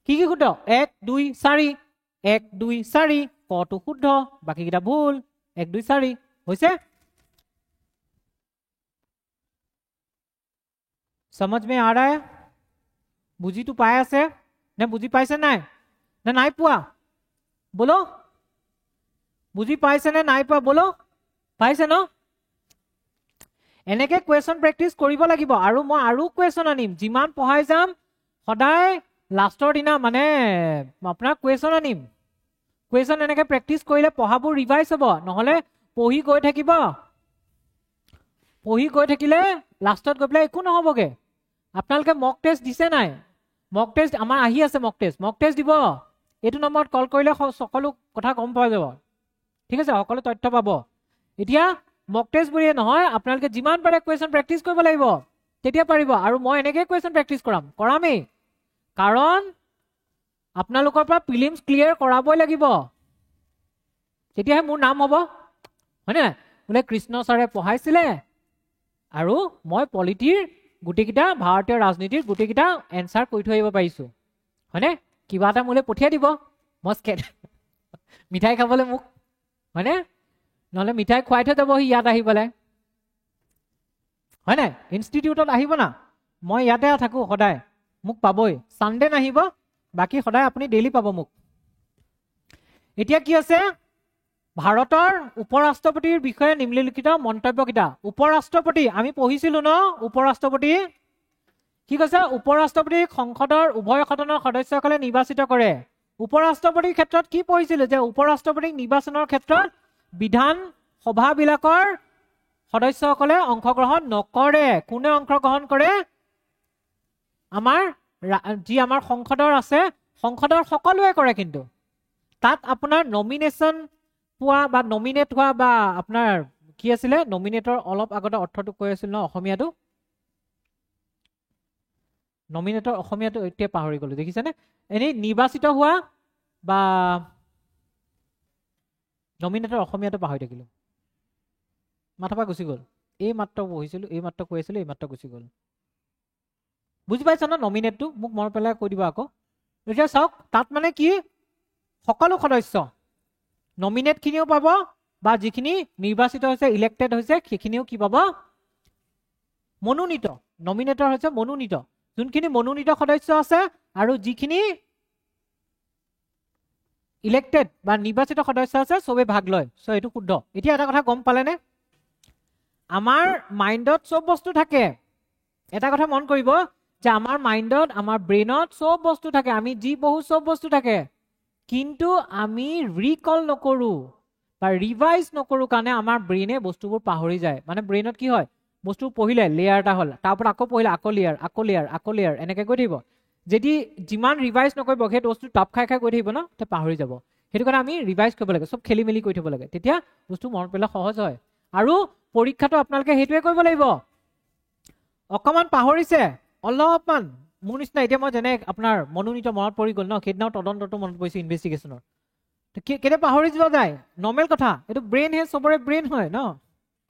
কি শুদ্ধ 1 2 4 1 2 4 কটো শুদ্ধ বাকি কিটা ভুল 1 2 4 হৈছে समझ में आ रहा है बुझी तो पाए আছে নে বুজি পাইছে নাই পোৱা বলো বুজি পাইছে নে নাই পোৱা বলো পাইছে ন এনেকে কোৱেশ্চন প্ৰেক্টিস কৰিব লাগিব আৰু মই আৰু কোৱেশ্চন আনিম যিমান পঢ়াই যাম সদায় লাষ্টৰ দিনা মানে আপোনাৰ কোৱেশ্চন আনিম কোৱেশ্চন এনেকে প্ৰেক্টিস কৰিলে পঢ়াবোৰ ৰিভাইজ হ'ব নহলে পঢ়ি গৈ থাকিলে লাষ্টত গৈ পেলাই একো নহবগে আপোনালোকে মক টেষ্ট দিছে নাই মক টেষ্ট আমাৰ আহি আছে মক টেষ্ট দিব এইটো নম্বৰত কল কৰিলে সকলো কথা গম পোৱা যাব ঠিক আছে সকলো তথ্য পাব এতিয়া মক টেষ্ট বুলিয়ে নহয় আপোনালোকে যিমান পাৰে কোৱেশ্চন প্ৰেক্টিস কৰিব লাগিব তেতিয়া পাৰিব আৰু মই এনেকৈ কোৱেশ্চন প্ৰেক্টিস কৰামেই কাৰণ আপোনালোকৰ পৰা প্ৰিলিমছ ক্লিয়াৰ কৰাবই লাগিব তেতিয়াহে মোৰ নাম হ'ব হয়নে বোলে কৃষ্ণ ছাৰে পঢ়াইছিলে আৰু মই পলিটিৰ গুটেকিটা ভাৰতীয় ৰাজনীতিৰ গুটেকিটা এনসাৰ কৰি থৈ আহিব পাৰিছো হয়নে কিবা এটা মোলে পঠিয়াই দিব মস্কেট মিঠাই খাবলৈ মোক হয়নে নহলে মিঠাই খুৱাই থৈ যাব ইয়াত আহিবলৈ হয়নে ইনষ্টিটিউটত আহিব না মই ইয়াতে থাকো সদায় মোক পাবই সানডে নাহিব বাকি সদায় আপুনি ডেইলি পাব মোক এতিয়া কি আছে ভাৰতৰ উপৰাষ্ট্ৰপতিৰ বিষয়ে নিম্নলিখিত মন্তব্য কিটা উপৰাষ্ট্ৰপতি আমি পঢ়িছিলো ন উপৰাষ্ট্ৰপতি কি কৈছে উপৰাষ্ট্ৰপতি সংসদৰ উভয় সদনৰ সদস্যসকলে নিৰ্বাচিত কৰে উপৰাষ্ট্ৰপতিৰ ক্ষেত্ৰত কি পঢ়িছিল যে উপৰাষ্ট্ৰপতিক নিৰ্বাচনৰ ক্ষেত্ৰত বিধান সভাবিলাকৰ সদস্যসকলে অংশগ্ৰহণ নকৰে কোনে অংশগ্ৰহণ কৰে আমাৰ যি আমাৰ সংসদৰ আছে সংসদৰ সকলোৱে কৰে কিন্তু তাত আপোনাৰ নমিনেশন পোৱা বা নমিনেট হোৱা বা আপোনাৰ কি আছিল নমিনেটৰ অলপ আগতে অৰ্থটো কৈ আছিল ন অসমীয়াটো নমিনেটৰ অসমীয়াটো এতিয়া পাহৰি গলো দেখিছেনে এনেই নিৰ্বাচিত হোৱা বা নমিনেটৰ অসমীয়াটো পাহৰি থাকিলো মাথা পৰা গুচি গল এই মাত্ৰ পঢ়িছিলো এই মাত্ৰ কৈ আছিলো এই মাত্ৰ গুচি গল বুজি পাইছা ন নমিনেটটো মোক মনত পেলাই কৈ দিবা আকৌ এতিয়া চাওক তাত মানে কি সকলো সদস্য নমিনেটখিনিও পাব বা যিখিনি নিৰ্বাচিত হৈছে ইলেক্টেড হৈছে সেইখিনিও কি পাব মনোনীত নমিনেটৰ হৈছে মনোনীত যোনখিনি মনোনীত সদস্য আছে আৰু যিখিনি ইলেক্টেড বা নিৰ্বাচিত সদস্য আছে সবে ভাগ লয় সো এইটো শুদ্ধ এতিয়া এটা কথা গম পালেনে আমাৰ মাইণ্ডত সব বস্তু থাকে এটা কথা মন কৰিব যে আমাৰ মাইণ্ডত আমাৰ ব্ৰেইনত সব বস্তু থাকে আমি যি বহু সব বস্তু থাকে কিন্তু আমি ৰিকল নকৰো বা ৰিভাইজ নকৰো কাৰণে আমাৰ ব্ৰেইনে বস্তুবোৰ পাহৰি যায় মানে ব্ৰেইনত কি হয় বস্তু পঢ়িলে লেয়াৰ এটা হ'ল তাৰ পৰা আকৌ পঢ়িলে আকৌ লেয়াৰ এনেকৈ গৈ থাকিব যদি যিমান ৰিভাইজ নকৰিব সেই বস্তু টাপ খাই খাই গৈ থাকিব ন তে পাহৰি যাব সেইটো কাৰণে আমি ৰিভাইজ কৰিব লাগে সব খেলি মেলি কৰি থব লাগে তেতিয়া বস্তু মনত পেলাই সহজ হয় আৰু পৰীক্ষাটো আপোনালোকে সেইটোৱে কৰিব লাগিব অকমান পাহৰিছে অলপমান মোৰ নিচিনা এতিয়া মই যেনে আপোনাৰ মনোনীত মনত পৰি গ'ল ন সেইদিনাও তদন্তটো মনত পৰিছে ইনভেষ্টিগেশ্যনৰ কেতিয়া পাহৰি যোৱা যায় নৰ্মেল কথা এইটো ব্ৰেইন হে চবৰে ব্ৰেইন হয় ন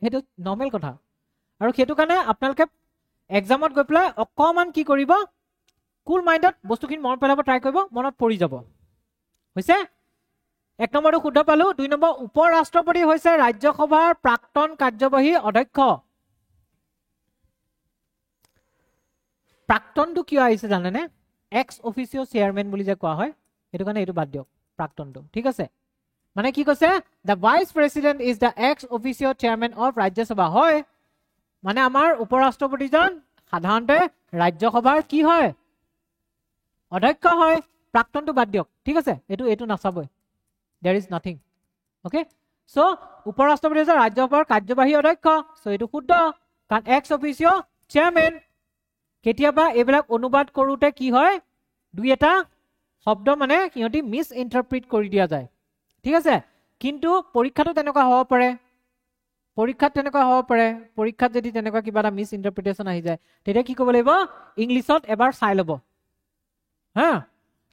সেইটো নৰ্মেল কথা আৰু সেইটো কাৰণে আপোনালোকে এক্সামত গৈ পেলাই অকমান কি কৰিব কুল মাইণ্ডত বস্তুখিনি মনত পেলাব ট্ৰাই কৰিব মনত পৰি যাব হৈছে এক নম্বৰটো শুদ্ধ পালো দুই নম্বৰ উপ ৰাষ্ট্ৰপতি হৈছে ৰাজ্যসভাৰ প্ৰাক্তন কাৰ্যবাহী অধ্যক্ষ প্ৰাক্তনটো কিয় আহিছে জানেনে এক্স অফিচিঅ চেয়াৰমেন বুলি যে কোৱা হয় সেইটো কাৰণে এইটো বাদ দিয়ক প্ৰাক্তনটো ঠিক আছে মানে কি কৈছে the vice president is the ex officio chairman of Rajya Sabha হয় মানে আমাৰ উপ ৰাষ্ট্ৰপতিজন সাধাৰণতে ৰাজ্যসভাৰ কি হয় অধ্যক্ষ হয় প্ৰাক্তনটো বাদ দিয়ক ঠিক আছে এইটো নাচাবই there is nothing okay so' উপ ৰাষ্ট্ৰপতি হৈছে ৰাজ্যসভাৰ কাৰ্যবাহী অধ্যক্ষ চ' এইটো শুদ্ধ কাৰণ এক্স অফিচিঅ চেয়াৰমেন কেতিয়াবা এইবিলাক অনুবাদ কৰোঁতে কি হয় দুই এটা শব্দ মানে সিহঁতি মিছ ইণ্টাৰপ্ৰিট কৰি দিয়া যায় ঠিক আছে কিন্তু পৰীক্ষাটো তেনেকুৱা হ'ব পাৰে পৰীক্ষাত যদি তেনেকুৱা কিবা এটা মিছ ইণ্টাৰপ্ৰিটেশ্যন আহি যায় তেতিয়া কি ক'ব লাগিব ইংলিছত এবাৰ চাই ল'ব হা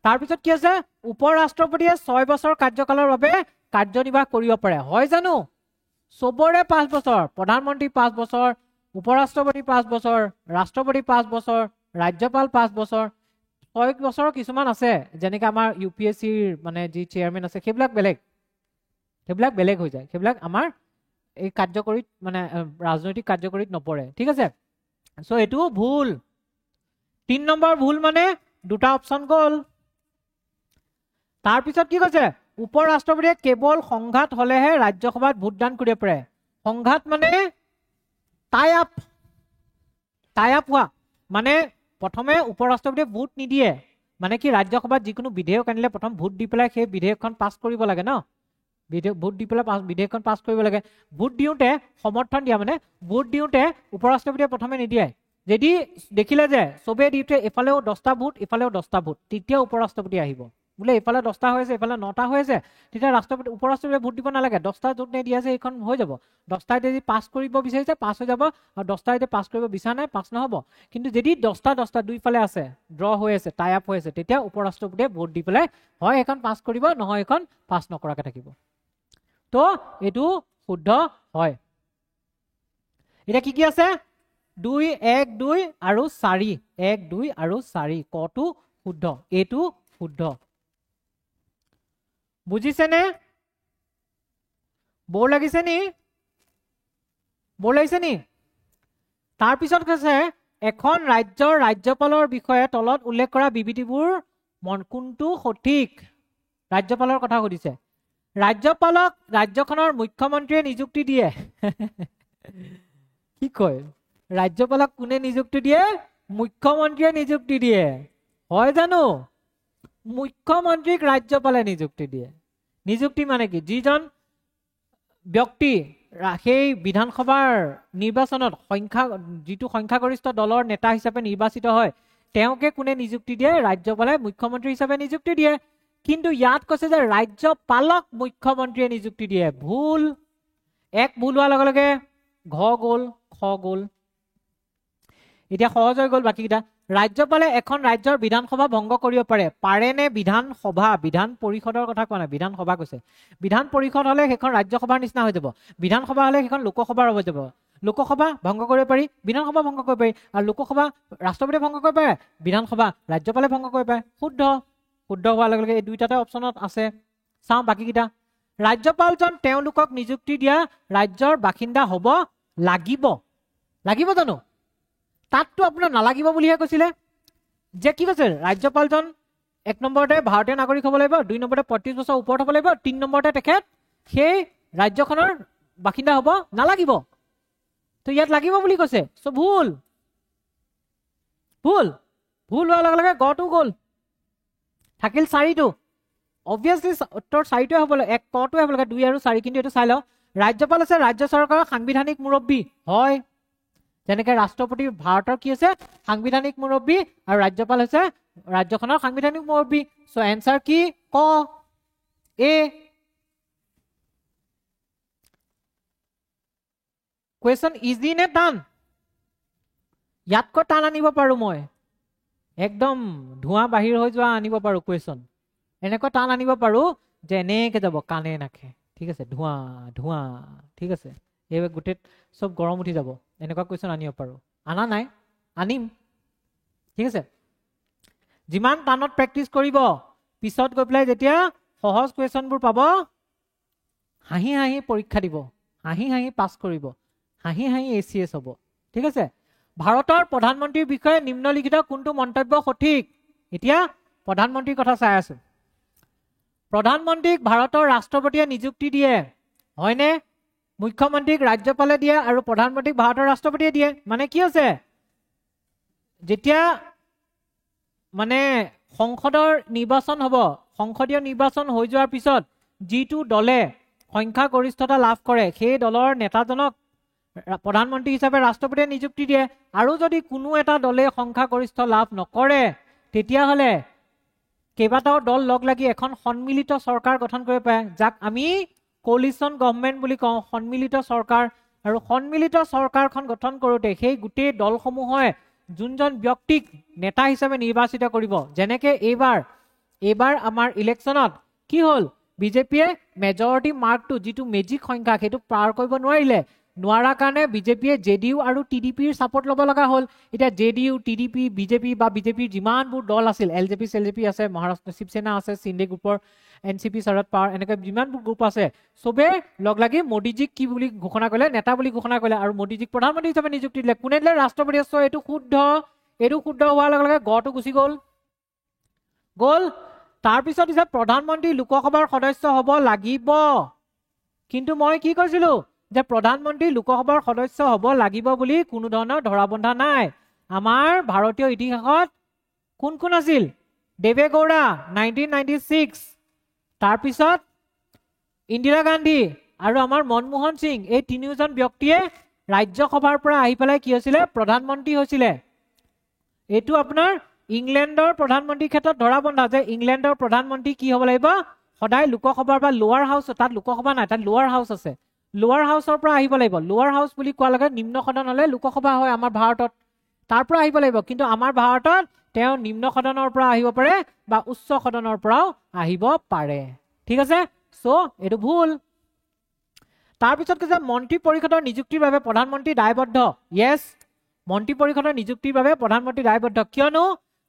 তাৰপিছত কি আছে উপ ৰাষ্ট্ৰপতিয়ে 6 বছৰ কাৰ্যকালৰ বাবে কাৰ্যনিৰ্বাহ কৰিব পাৰে হয় জানো চবৰে 5 বছৰ প্ৰধানমন্ত্ৰী 5 বছৰ উপ ৰাষ্ট্ৰপতি 5 বছৰ ৰাষ্ট্ৰপতি 5 বছৰ ৰাজ্যপাল 5 বছৰ 6 বছৰ কিছুমান আছে যেনেকৈ আমাৰ UPSCৰ মানে যি চেয়াৰমেন আছে সেইবিলাক বেলেগ হৈ যায় সেইবিলাক আমাৰ এই কাৰ্যকৰীত মানে ৰাজনৈতিক কাৰ্যকৰীত নপৰে ঠিক আছে চ' এইটো ভুল 3 নম্বৰ ভুল মানে দুটা অপশ্যন গ'ল তাৰপিছত কি কৈছে উপ ৰাষ্ট্ৰপতিয়ে কেৱল সংঘাত হলেহে ৰাজ্যসভাত ভোটদান কৰিব পাৰে সংঘাত মানে টাই আপ হোৱা মানে প্ৰথমে উপ ৰাষ্ট্ৰপতিয়ে ভোট নিদিয়ে মানে কি ৰাজ্যসভাত যিকোনো বিধেয়ক আনিলে প্ৰথম ভোট দি পেলাই সেই বিধেয়কখন পাছ কৰিব লাগে ন ভোট দি পেলাই বিধেয়কখন পাছ কৰিব লাগে ভোট দিওঁতে সমৰ্থন দিয়া মানে ভোট দিওঁতে উপ ৰাষ্ট্ৰপতিয়ে প্ৰথমে নিদিয়ে যদি দেখিলে যে চবে দিওঁতে এফালেও 10টা ভোট এফালেও 10টা ভোট তেতিয়া উপ ৰাষ্ট্ৰপতি আহিব বোলে এফালে 10টা হৈ আছে এফালে 9টা হৈ আছে তেতিয়া উপ ৰাষ্ট্ৰপতিয়ে ভোট দিব নালাগে 10টা য'ত নিদিয়ে আছে এইখন হৈ যাব 10টা যদি পাছ কৰিব বিচাৰিছে পাছ হৈ যাব আৰু 10টা যদি পাছ কৰিব বিচৰা নাই পাছ নহ'ব কিন্তু যদি 10টা দুইফালে আছে ড্ৰ হৈ আছে টাই আপ হৈ আছে তেতিয়া উপ ৰাষ্ট্ৰপতিয়ে ভোট দি পেলাই হয় এখন পাছ কৰিব নহয় এখন পাছ নকৰাকৈ থাকিব তো এইটো শুদ্ধ হয় এতিয়া কি আছে 2 1 2 আৰু 4 1 2 আৰু 4 কটো শুদ্ধ এইটো শুদ্ধ বুজিছেনে বৰ লাগিছে নি তাৰপিছত কৈছে এখন ৰাজ্যৰ ৰাজ্যপালৰ বিষয়ে তলত উল্লেখ কৰা বিবৃতিবোৰ কোনটো সঠিক ৰাজ্যপালৰ কথা সুধিছে ৰাজ্যপালক ৰাজ্যখনৰ মুখ্যমন্ত্ৰীয়ে নিযুক্তি দিয়ে কি কয় ৰাজ্যপালক কোনে নিযুক্তি দিয়ে মুখ্যমন্ত্ৰীয়ে নিযুক্তি দিয়ে হয় জানো মুখ্যমন্ত্ৰীক ৰাজ্যপালে নিযুক্তি দিয়ে নিযুক্তি মানে কি যিজন ব্যক্তি সেই বিধানসভাৰ নিৰ্বাচনত যিটো সংখ্যাগৰিষ্ঠ দলৰ নেতা হিচাপে নিৰ্বাচিত হয় তেওঁকে কোনে নিযুক্তি দিয়ে ৰাজ্যপালে মুখ্যমন্ত্ৰী হিচাপে নিযুক্তি দিয়ে কিন্তু ইয়াত কৈছে যে ৰাজ্যপালক মুখ্যমন্ত্ৰীয়ে নিযুক্তি দিয়ে ভুল এক ভুল হোৱাৰ লগে লগে ঘ গ'ল খ গ'ল এতিয়া সহজ হৈ গ'ল বাকীকেইটা ৰাজ্যপালে এখন ৰাজ্যৰ বিধানসভা ভংগ কৰিব পাৰে নে বিধান পৰিষদৰ কথা কোৱা নাই বিধানসভা কৈছে বিধান পৰিষদ হলে সেইখন ৰাজ্যসভাৰ নিচিনা হৈ যাব বিধানসভা হলে সেইখন লোকসভাৰ হৈ যাব লোকসভা ভংগ কৰিব পাৰি, বিধানসভা ভংগ কৰিব পাৰি, আৰু লোকসভা ৰাষ্ট্ৰপতিয়ে ভংগ কৰিব পাৰে, বিধানসভা ৰাজ্যপালে ভংগ কৰিব পাৰে। শুদ্ধ। শুদ্ধ হোৱাৰ লগে লগে এই দুইটাতে অপশ্যনত আছে। চাওঁ বাকীকেইটা। ৰাজ্যপালজন তেওঁলোকক নিযুক্তি দিয়া ৰাজ্যৰ বাসিন্দা হ'ব লাগিব। লাগিব জানো? তাততো আপোনাৰ নালাগিব বুলিহে কৈছিলে। যে কি কৈছে? ৰাজ্যপালজন 1 নম্বৰতে ভাৰতীয় নাগৰিক হ'ব লাগিব, 2 নম্বৰতে 35 বছৰ ওপৰত হ'ব লাগিব, 3 নম্বৰতে তেখেত সেই ৰাজ্যখনৰ বাসিন্দা হ'ব নালাগিব। তো ইয়াত লাগিব বুলি কৈছে। চ' ভুল। ভুল। ভুল হোৱাৰ লগে লগে গটো গ'ল। থাকিল 4টো। অবভিয়াছলি উত্তৰ 4টোৱে হ'ব লাগে, 1 কটোৱে হ'ব লাগে, 2 আৰু 4। কিন্তু এইটো চাই লওঁ। ৰাজ্যপাল আছে ৰাজ্য চৰকাৰৰ সাংবিধানিক মুৰব্বী। হয়। যেনেকৈ ৰাষ্ট্ৰপতি ভাৰতৰ কি আছে? সাংবিধানিক মুৰব্বী, আৰু ৰাজ্যপাল হৈছে ৰাজ্যখনৰ সাংবিধানিক মুৰব্বী। চ' এনচাৰ কি? ক। এ। কুৱেশ্যন ইজি নে টান? ইয়াতকৈ টান আনিব পাৰো মই। একদম ধোঁৱা বাহিৰ হৈ যোৱা আনিব পাৰো কুৱেশ্যন। এনেকৈ টান আনিব পাৰো যে এনেকৈ যাব কাণে নাখে। ঠিক আছে? ধোঁৱা ধোঁৱা। ঠিক আছে? এই গোটেই চব গৰম উঠি যাব। এনেকুৱা কুৱেশ্যন আনিব পাৰো। আনা নাই, আনিম। ঠিক আছে? যিমান টানত প্ৰেক্টিচ কৰিব, পিছত গৈ পেলাই যেতিয়া সহজ কুৱেশ্যনবোৰ পাব, হাঁহি হাঁহি পৰীক্ষা দিব, হাঁহি হাঁহি পাছ কৰিব, হাঁহি হাঁহি ACS হ'ব। ঠিক আছে? ভাৰতৰ প্ৰধানমন্ত্ৰীৰ বিষয়ে নিম্নলিখিত কোনটো মন্তব্য সঠিক? এতিয়া প্ৰধানমন্ত্ৰীৰ কথা চাই আছো। প্ৰধানমন্ত্ৰীক ভাৰতৰ ৰাষ্ট্ৰপতিয়ে নিযুক্তি দিয়ে, হয়নে? মুখ্যমন্ত্ৰীক ৰাজ্যপালে দিয়ে আৰু প্ৰধানমন্ত্ৰীক ভাৰতৰ ৰাষ্ট্ৰপতিয়ে দিয়ে। মানে কি হৈছে? যেতিয়া মানে সংসদৰ নিৰ্বাচন হ'ব, সংসদীয় নিৰ্বাচন হৈ যোৱাৰ পিছত যিটো দলে সংখ্যাগৰিষ্ঠতা লাভ কৰে, সেই দলৰ নেতাজনক প্ৰধানমন্ত্ৰী হিচাপে ৰাষ্ট্ৰপতিয়ে নিযুক্তি দিয়ে। আৰু যদি কোনো এটা দলে সংখ্যাগৰিষ্ঠ লাভ নকৰে, তেতিয়াহ'লে কেইবাটাও দল লগ লাগি এখন সন্মিলিত চৰকাৰ গঠন কৰিব পাৰে, যাক আমি কোলিশন গভৰ্ণমেণ্ট বুলি কওঁ। সন্মিলিত চৰকাৰ। আৰু সন্মিলিত চৰকাৰখন গঠন কৰোঁতে সেই গোটেই দলসমূহে যোনজন ব্যক্তিক নেতা হিচাপে নিৰ্বাচিত কৰিব। যেনেকৈ এইবাৰ আমাৰ ইলেকশ্যনত কি হ'ল? বিজেপিয়ে মেজৰিটি মাৰ্কটো, যিটো মেজিক সংখ্যা, সেইটো পাৰ কৰিব নোৱাৰিলে। নোৱাৰাৰ কাৰণে বিজেপিয়ে JDU আৰু TDPৰ ছাপোৰ্ট ল'ব লগা হ'ল। এতিয়া JDU, TDP, বিজেপি বা বিজেপিৰ যিমানবোৰ দল আছিল, LJP, CLJP আছে, মহাৰাষ্ট্ৰ শিৱসেনা আছে, সিন্ধে গ্ৰুপৰ NCP, শৰদ পাৱাৰ, এনেকৈ যিমানবোৰ গ্ৰুপ আছে, চবে লগ লাগি মোদীজীক কি বুলি ঘোষণা কৰিলে? নেতা বুলি ঘোষণা কৰিলে, আৰু মোদীজীক প্ৰধানমন্ত্ৰী হিচাপে নিযুক্তি দিলে। কোনে দিলে? ৰাষ্ট্ৰপতিয়ে। চ' এইটো শুদ্ধ। এইটো শুদ্ধ হোৱাৰ লগে লগে গটো গুচি গ'ল। তাৰপিছত দিছে প্ৰধানমন্ত্ৰী লোকসভাৰ সদস্য হ'ব লাগিব। কিন্তু মই কি কৈছিলো? যে প্ৰধানমন্ত্ৰী লোকসভাৰ সদস্য হ'ব লাগিব বুলি কোনো ধৰণৰ ধৰা বন্ধা নাই। আমাৰ ভাৰতীয় ইতিহাসত কোন কোন আছিল? দেৱে গৌড়া 1996, তাৰপিছত ইন্দিৰা গান্ধী আৰু আমাৰ মনমোহন সিং, এই তিনিওজন ব্যক্তিয়ে ৰাজ্যসভাৰ পৰা আহি পেলাই কি হৈছিলে? প্ৰধানমন্ত্ৰী হৈছিলে। এইটো আপোনাৰ ইংলেণ্ডৰ প্ৰধানমন্ত্ৰীৰ ক্ষেত্ৰত ধৰা বন্ধা যে ইংলেণ্ডৰ প্ৰধানমন্ত্ৰী কি হ'ব লাগিব? সদায় লোকসভাৰ বা লোৱাৰ হাউচ, তাত লোকসভা নাই, তাত লোৱাৰ হাউচ আছে, লোৱাৰ হাউচৰ পৰা আহিব লাগিব। লোৱাৰ হাউচ বুলি কোৱাৰ লগে নিম্ন সদন হ'লে লোকসভা হয় আমাৰ ভাৰতত, তাৰ পৰা আহিব লাগিব। কিন্তু আমাৰ ভাৰতত তেওঁ নিম্ন সদনৰ পৰা আহিব পাৰে বা উচ্চ সদনৰ পৰাও আহিব পাৰে। ঠিক আছে? চ' এইটো ভুল। তাৰপিছত কৈছে মন্ত্ৰী পৰিষদৰ নিযুক্তিৰ বাবে প্ৰধানমন্ত্ৰী দায়বদ্ধ। য়েছ, মন্ত্ৰী পৰিষদৰ নিযুক্তিৰ বাবে প্ৰধানমন্ত্ৰী দায়বদ্ধ। কিয়নো?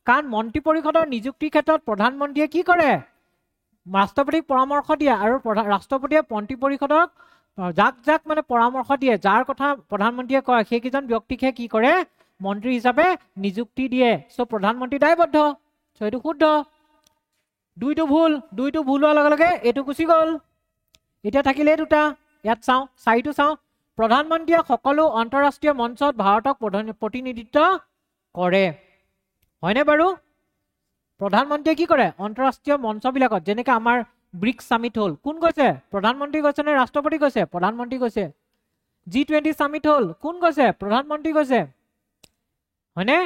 কাৰণ মন্ত্ৰী পৰিষদৰ নিযুক্তিৰ ক্ষেত্ৰত প্ৰধানমন্ত্ৰীয়ে কি কৰে? ৰাষ্ট্ৰপতিক পৰামৰ্শ দিয়ে, আৰু ৰাষ্ট্ৰপতিয়ে মন্ত্ৰী পৰিষদক যাক মানে পৰামৰ্শ দিয়ে, যাৰ কথা প্ৰধানমন্ত্ৰীয়ে কয়, সেইকেইজন ব্যক্তিকহে কি কৰে? মন্ত্ৰী হিচাপে নিযুক্তি দিয়ে। চ' প্ৰধানমন্ত্ৰী দায়বদ্ধ। চ' এইটো শুদ্ধ। দুইটো ভুল হোৱাৰ লগে লগে এইটো গুচি গ'ল। এতিয়া থাকিলে দুটা। ইয়াত চাওঁ, 4টো চাওঁ। প্ৰধানমন্ত্ৰীয়ে সকলো আন্তঃৰাষ্ট্ৰীয় মঞ্চত ভাৰতক প্ৰতিনিধিত্ব কৰে। হয়নে বাৰু? প্ৰধানমন্ত্ৰীয়ে কি কৰে? আন্তঃৰাষ্ট্ৰীয় মঞ্চবিলাকত, যেনেকৈ আমাৰ ব্ৰিক্স সামিট হ'ল, কোন গৈছে? প্ৰধানমন্ত্ৰী গৈছে নে ৰাষ্ট্ৰপতি গৈছে? প্ৰধানমন্ত্ৰী গৈছে। G20 সামিট হ'ল, কোন গৈছে? প্ৰধানমন্ত্ৰী গৈছে। হয়নে?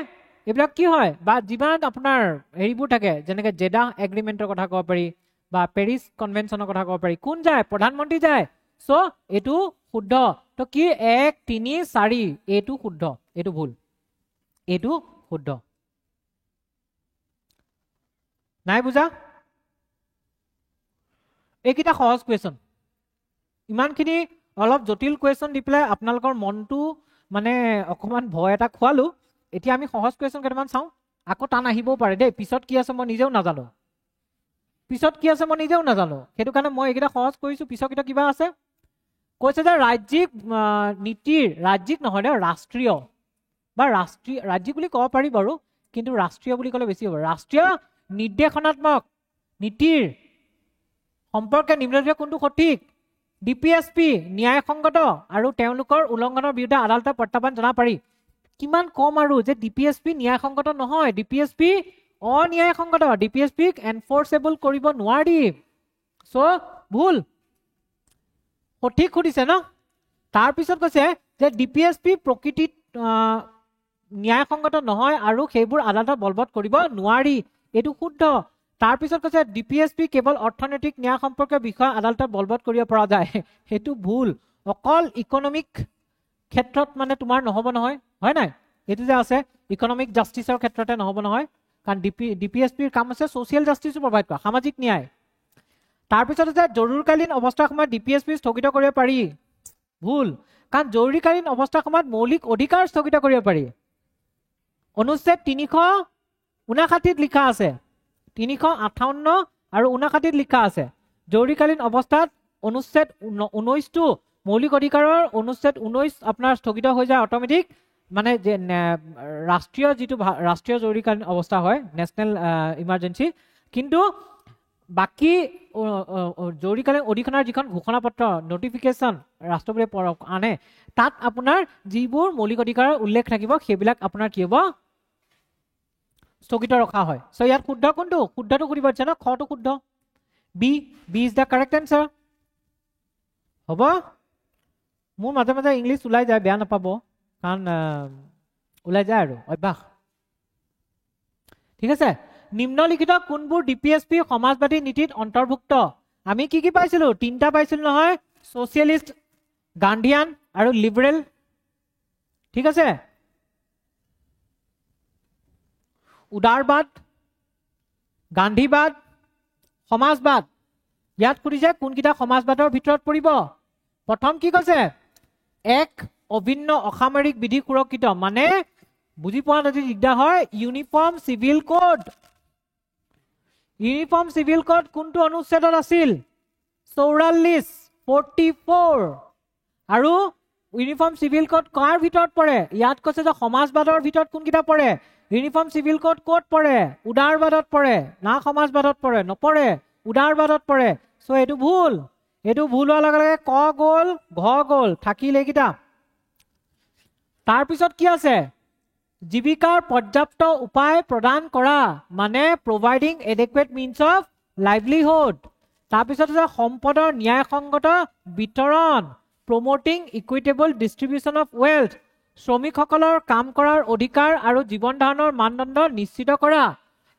এইবিলাক কি হয়? বা যিমান আপোনাৰ হেৰিবোৰ থাকে, যেনেকৈ জেডা এগ্ৰিমেণ্টৰ কথা ক'ব পাৰি বা পেৰিছ কনভেনশ্যনৰ কথা ক'ব পাৰি, কোন যায়? প্ৰধানমন্ত্ৰী যায়। চ' এইটো শুদ্ধ। তো কি 1, 3, 4 এইটো শুদ্ধ, এইটো ভুল, এইটো শুদ্ধ। নাই বুজা? এইকেইটা সহজ কুৱেশ্যন। ইমানখিনি অলপ জটিল কুৱেশ্যন দি পেলাই আপোনালোকৰ মনটো মানে অকণমান ভয় এটা খোৱালো এতিয়া আমি সহজ কুৱেশ্যন কেইটামান চাওঁ আকৌ টান আহিবও পাৰে দেই পিছত কি আছে মই নিজেও নাজানো সেইটো কাৰণে মই এইকেইটা সহজ কৰিছোঁ পিছৰকেইটা কিবা আছে কৈছে যে ৰাজ্যিক নীতিৰ ৰাজ্যিক নহয় দে ৰাষ্ট্ৰীয় বা ৰাজ্যিক বুলি ক'ব পাৰি বাৰু কিন্তু ৰাষ্ট্ৰীয় বুলি ক'লে বেছি হ'ব ৰাষ্ট্ৰীয় নিৰ্দেশনাত্মক নীতিৰ সম্পৰ্কে নিম্নলিখিত কোনটো সঠিক ডিপিএছপি ন্যায়সংগত আৰু তেওঁলোকৰ উলংঘনৰ বিৰুদ্ধে আদালতত প্ৰত্যাহ্বান জনাব পাৰি কিমান কম আৰু যে ডিপিএছপি ন্যায়সংগত নহয় ডিপিএছপি অন্যায়সংগত ডিপিএছপিক এনফৰ্চেবল কৰিব নোৱাৰি চ' ভুল সঠিক সুধিছে ন তাৰপিছত কৈছে যে ডিপিএছপি প্ৰকৃতিত ন্যায়সংগত নহয় আৰু সেইবোৰ আদালতত বলবৎ কৰিব নোৱাৰি এইটো শুদ্ধ তাৰপিছত কৈছে ডিপিএছপি কেৱল অৰ্থনৈতিক ন্যায় সম্পৰ্কীয় বিষয় আদালতত বলবৎ কৰিব পৰা যায় সেইটো ভুল অকল ইকনমিক ক্ষেত্ৰত মানে তোমাৰ নহ'ব নহয় হয় নাই এইটো যে আছে ইকনমিক জাষ্টিছৰ ক্ষেত্ৰতে নহ'ব নহয় কাৰণ ডিপিএছপিৰ কাম আছে ছ'চিয়েল জাষ্টিছো প্ৰভাইড কৰা সামাজিক ন্যায় তাৰপিছত আছে জৰুৰীকালীন অৱস্থাৰ সময়ত ডিপিএছপি স্থগিত কৰিব পাৰি ভুল কাৰণ জৰুৰীকালীন অৱস্থাৰ সময়ত মৌলিক অধিকাৰ স্থগিত কৰিব পাৰি অনুচ্ছেদ 359 লিখা আছে 358 আৰু 59 লিখা আছে জৰুৰীকালীন অৱস্থাত অনুচ্ছেদ 19টো মৌলিক অধিকাৰৰ অনুচ্ছেদ 19 আপোনাৰ স্থগিত হৈ যায় অট'মেটিক মানে যে ৰাষ্ট্ৰীয় যিটো ৰাষ্ট্ৰীয় জৰুৰীকালীন অৱস্থা হয় নেশ্যনেল ইমাৰ্জেঞ্চি কিন্তু বাকি জৰুৰীকালীন অধিকাৰৰ যিখন ঘোষণাপত্ৰ নটিফিকেশ্যন ৰাষ্ট্ৰপতিয়ে আনে তাত আপোনাৰ যিবোৰ মৌলিক অধিকাৰৰ উল্লেখ থাকিব সেইবিলাক আপোনাৰ কি হ'ব স্থগিত ৰখা হয় চ' ইয়াত শুদ্ধ কোনটো শুদ্ধটো সুধিব দিছে ন খটো শুদ্ধ B is the correct answer হ'ব মোৰ মাজে মাজে ইংলিছ ওলাই যায় বেয়া নাপাব কাৰণ ওলাই যায় আৰু অভ্যাস ঠিক আছে নিম্নলিখিত কোনবোৰ ডিপিএছপি সমাজবাদী নীতিত অন্তৰ্ভুক্ত আমি কি পাইছিলো তিনিটা পাইছিলো নহয় ছ'চিয়েলিষ্ট গান্ধীয়ান আৰু লিবাৰেল ঠিক আছে উদাৰবাদ গান্ধীবাদ সমাজবাদ ইয়াত সুধিছে কোনকেইটা সমাজবাদৰ ভিতৰত পৰিব প্ৰথম কি কৈছে এক অভিন্ন অসামৰিক বিধি সুৰক্ষিত মানে বুজি পোৱা যদি দিগদাৰ হয় ইউনিফৰ্ম চিভিল কোড কোনটো অনুচ্ছেদত আছিল 44 আৰু ইউনিফৰ্ম চিভিল কোড কাৰ ভিতৰত পৰে ইয়াত কৈছে যে সমাজবাদৰ ভিতৰত কোনকেইটা পৰে ইউনিফৰ্ম চিভিল কোড ক'ত পৰে উদাৰবাদত পৰে না সমাজবাদত পৰে নপৰে উদাৰবাদত পৰে চ' এইটো ভুল হোৱাৰ লগে লগে ক গ'ল ঘ গ'ল থাকিল এইকেইটা তাৰপিছত কি আছে জীৱিকাৰ পৰ্যাপ্ত উপায় প্ৰদান কৰা মানে প্ৰভাইডিং এডেকুৱেট মিনছ অফ লাইভলিহুড তাৰপিছত আছে সম্পদৰ ন্যায়সংগত বিতৰণ promoting equitable distribution of wealth শ্ৰমিকসকলৰ কাম কৰাৰ অধিকাৰ আৰু জীৱন ধাৰণৰ মানদণ্ড নিশ্চিত কৰা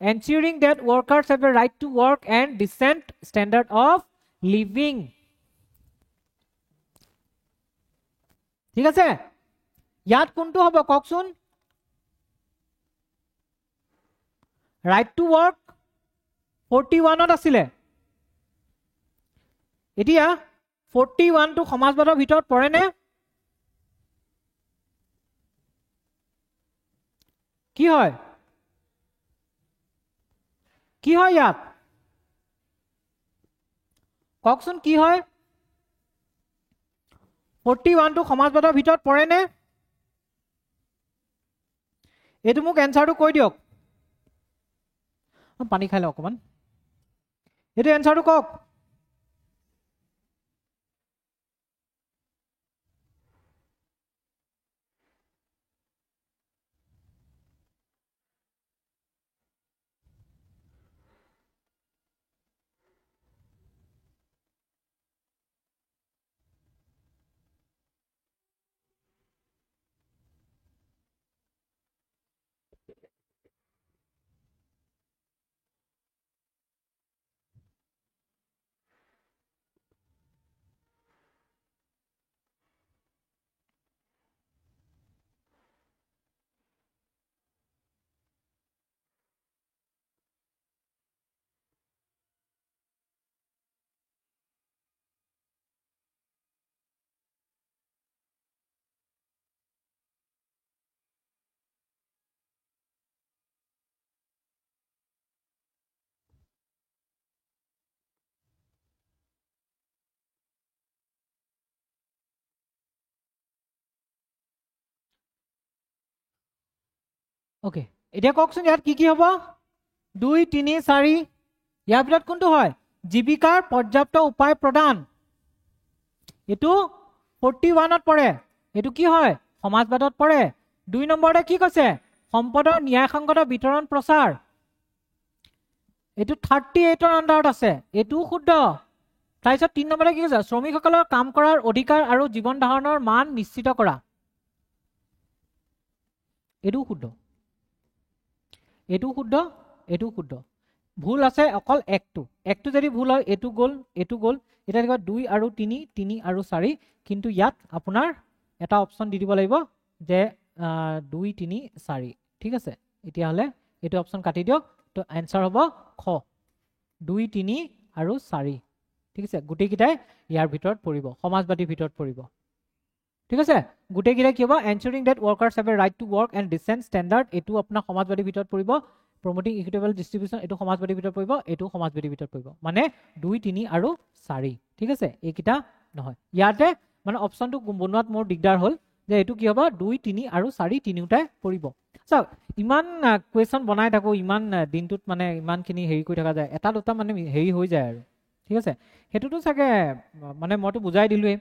ensuring that workers have a right to work and decent standard of living ঠিক আছে ইয়াত কোনটো হ'ব কওকচোন ৰাইট টু ৱৰ্ক 41ত আছিলে এতিয়া 41টো সমাজবাদৰ ভিতৰত পৰেনে কি হয় ইয়াত কওকচোন কি হয় 41টো সমাজবাদৰ ভিতৰত পৰেনে এইটো মোক এনচাৰটো কৈ দিয়ক পানী খাই লওঁ অকণমান এইটো এনচাৰটো কওক ওকে এতিয়া কওকচোন ইয়াত কি হ'ব 2 3 4 ইয়াৰ ভিতৰত কোনটো হয় জীৱিকাৰ পৰ্যাপ্ত উপায় প্ৰদান এটো 41ত পৰে এটো কি হয় সমাজবাদত পৰে 2 নম্বৰতে কি কৈছে সম্পদৰ ন্যায়সংগত বিতৰণ প্ৰচাৰ এটো 38ৰ আন্ডাৰত আছে এটো শুদ্ধ তাৰপিছত 3 নম্বৰতে কি কৈছে শ্ৰমিকসকলৰ কাম কৰাৰ অধিকাৰ আৰু জীৱন ধাৰণৰ মান নিশ্চিত কৰা এটো শুদ্ধ এটো শুদ্ধ ভুল আছে অকল একটো যদি ভুল হয় এটো গল এটা দেখবা 2 আৰু 3 3 আৰু 4 কিন্তু ইয়াত আপোনাৰ এটা অপচন দি দিব লাগিব যে 2 3 4 ঠিক আছে এতিয়া হলে এটো অপচন কাটি দিয়ক তো आंसर হ'ব খ 2 3 আৰু 4 ঠিক আছে গুটেই কিটাই ইয়াৰ ভিতৰত পৰিব সমাজবাদী ভিতৰত পৰিব ঠিক আছে গুটেই কিটাই কি হ'ব ensuring that workers have a right to work and decent standard এটো আপোনাৰ সমাজবাদী ভিতৰত পৰিব promoting equitable distribution এটো সমাজবাদী ভিতৰত পৰিব এটো সমাজবাদী ভিতৰত পৰিব মানে 2 3 আৰু 4 ঠিক আছে এইকিটা নহয় ইয়াতে মানে অপচনটো বনোৱাত মোৰ দিগদাৰ হ'ল যে এটো কি হ'ব 2 3 আৰু 4 তিনিটাই পৰিব চাও ইমান কোৱেশ্চন বনাই থাকো ইমান দিনটোত মানে ইমানখিনি হেৰি কৰি থকা যায় এটা দুটা মানে হেৰি হৈ যায় আৰু ঠিক আছে হেতুটো চাগে মানে মইতো বুজাই দিলোৱে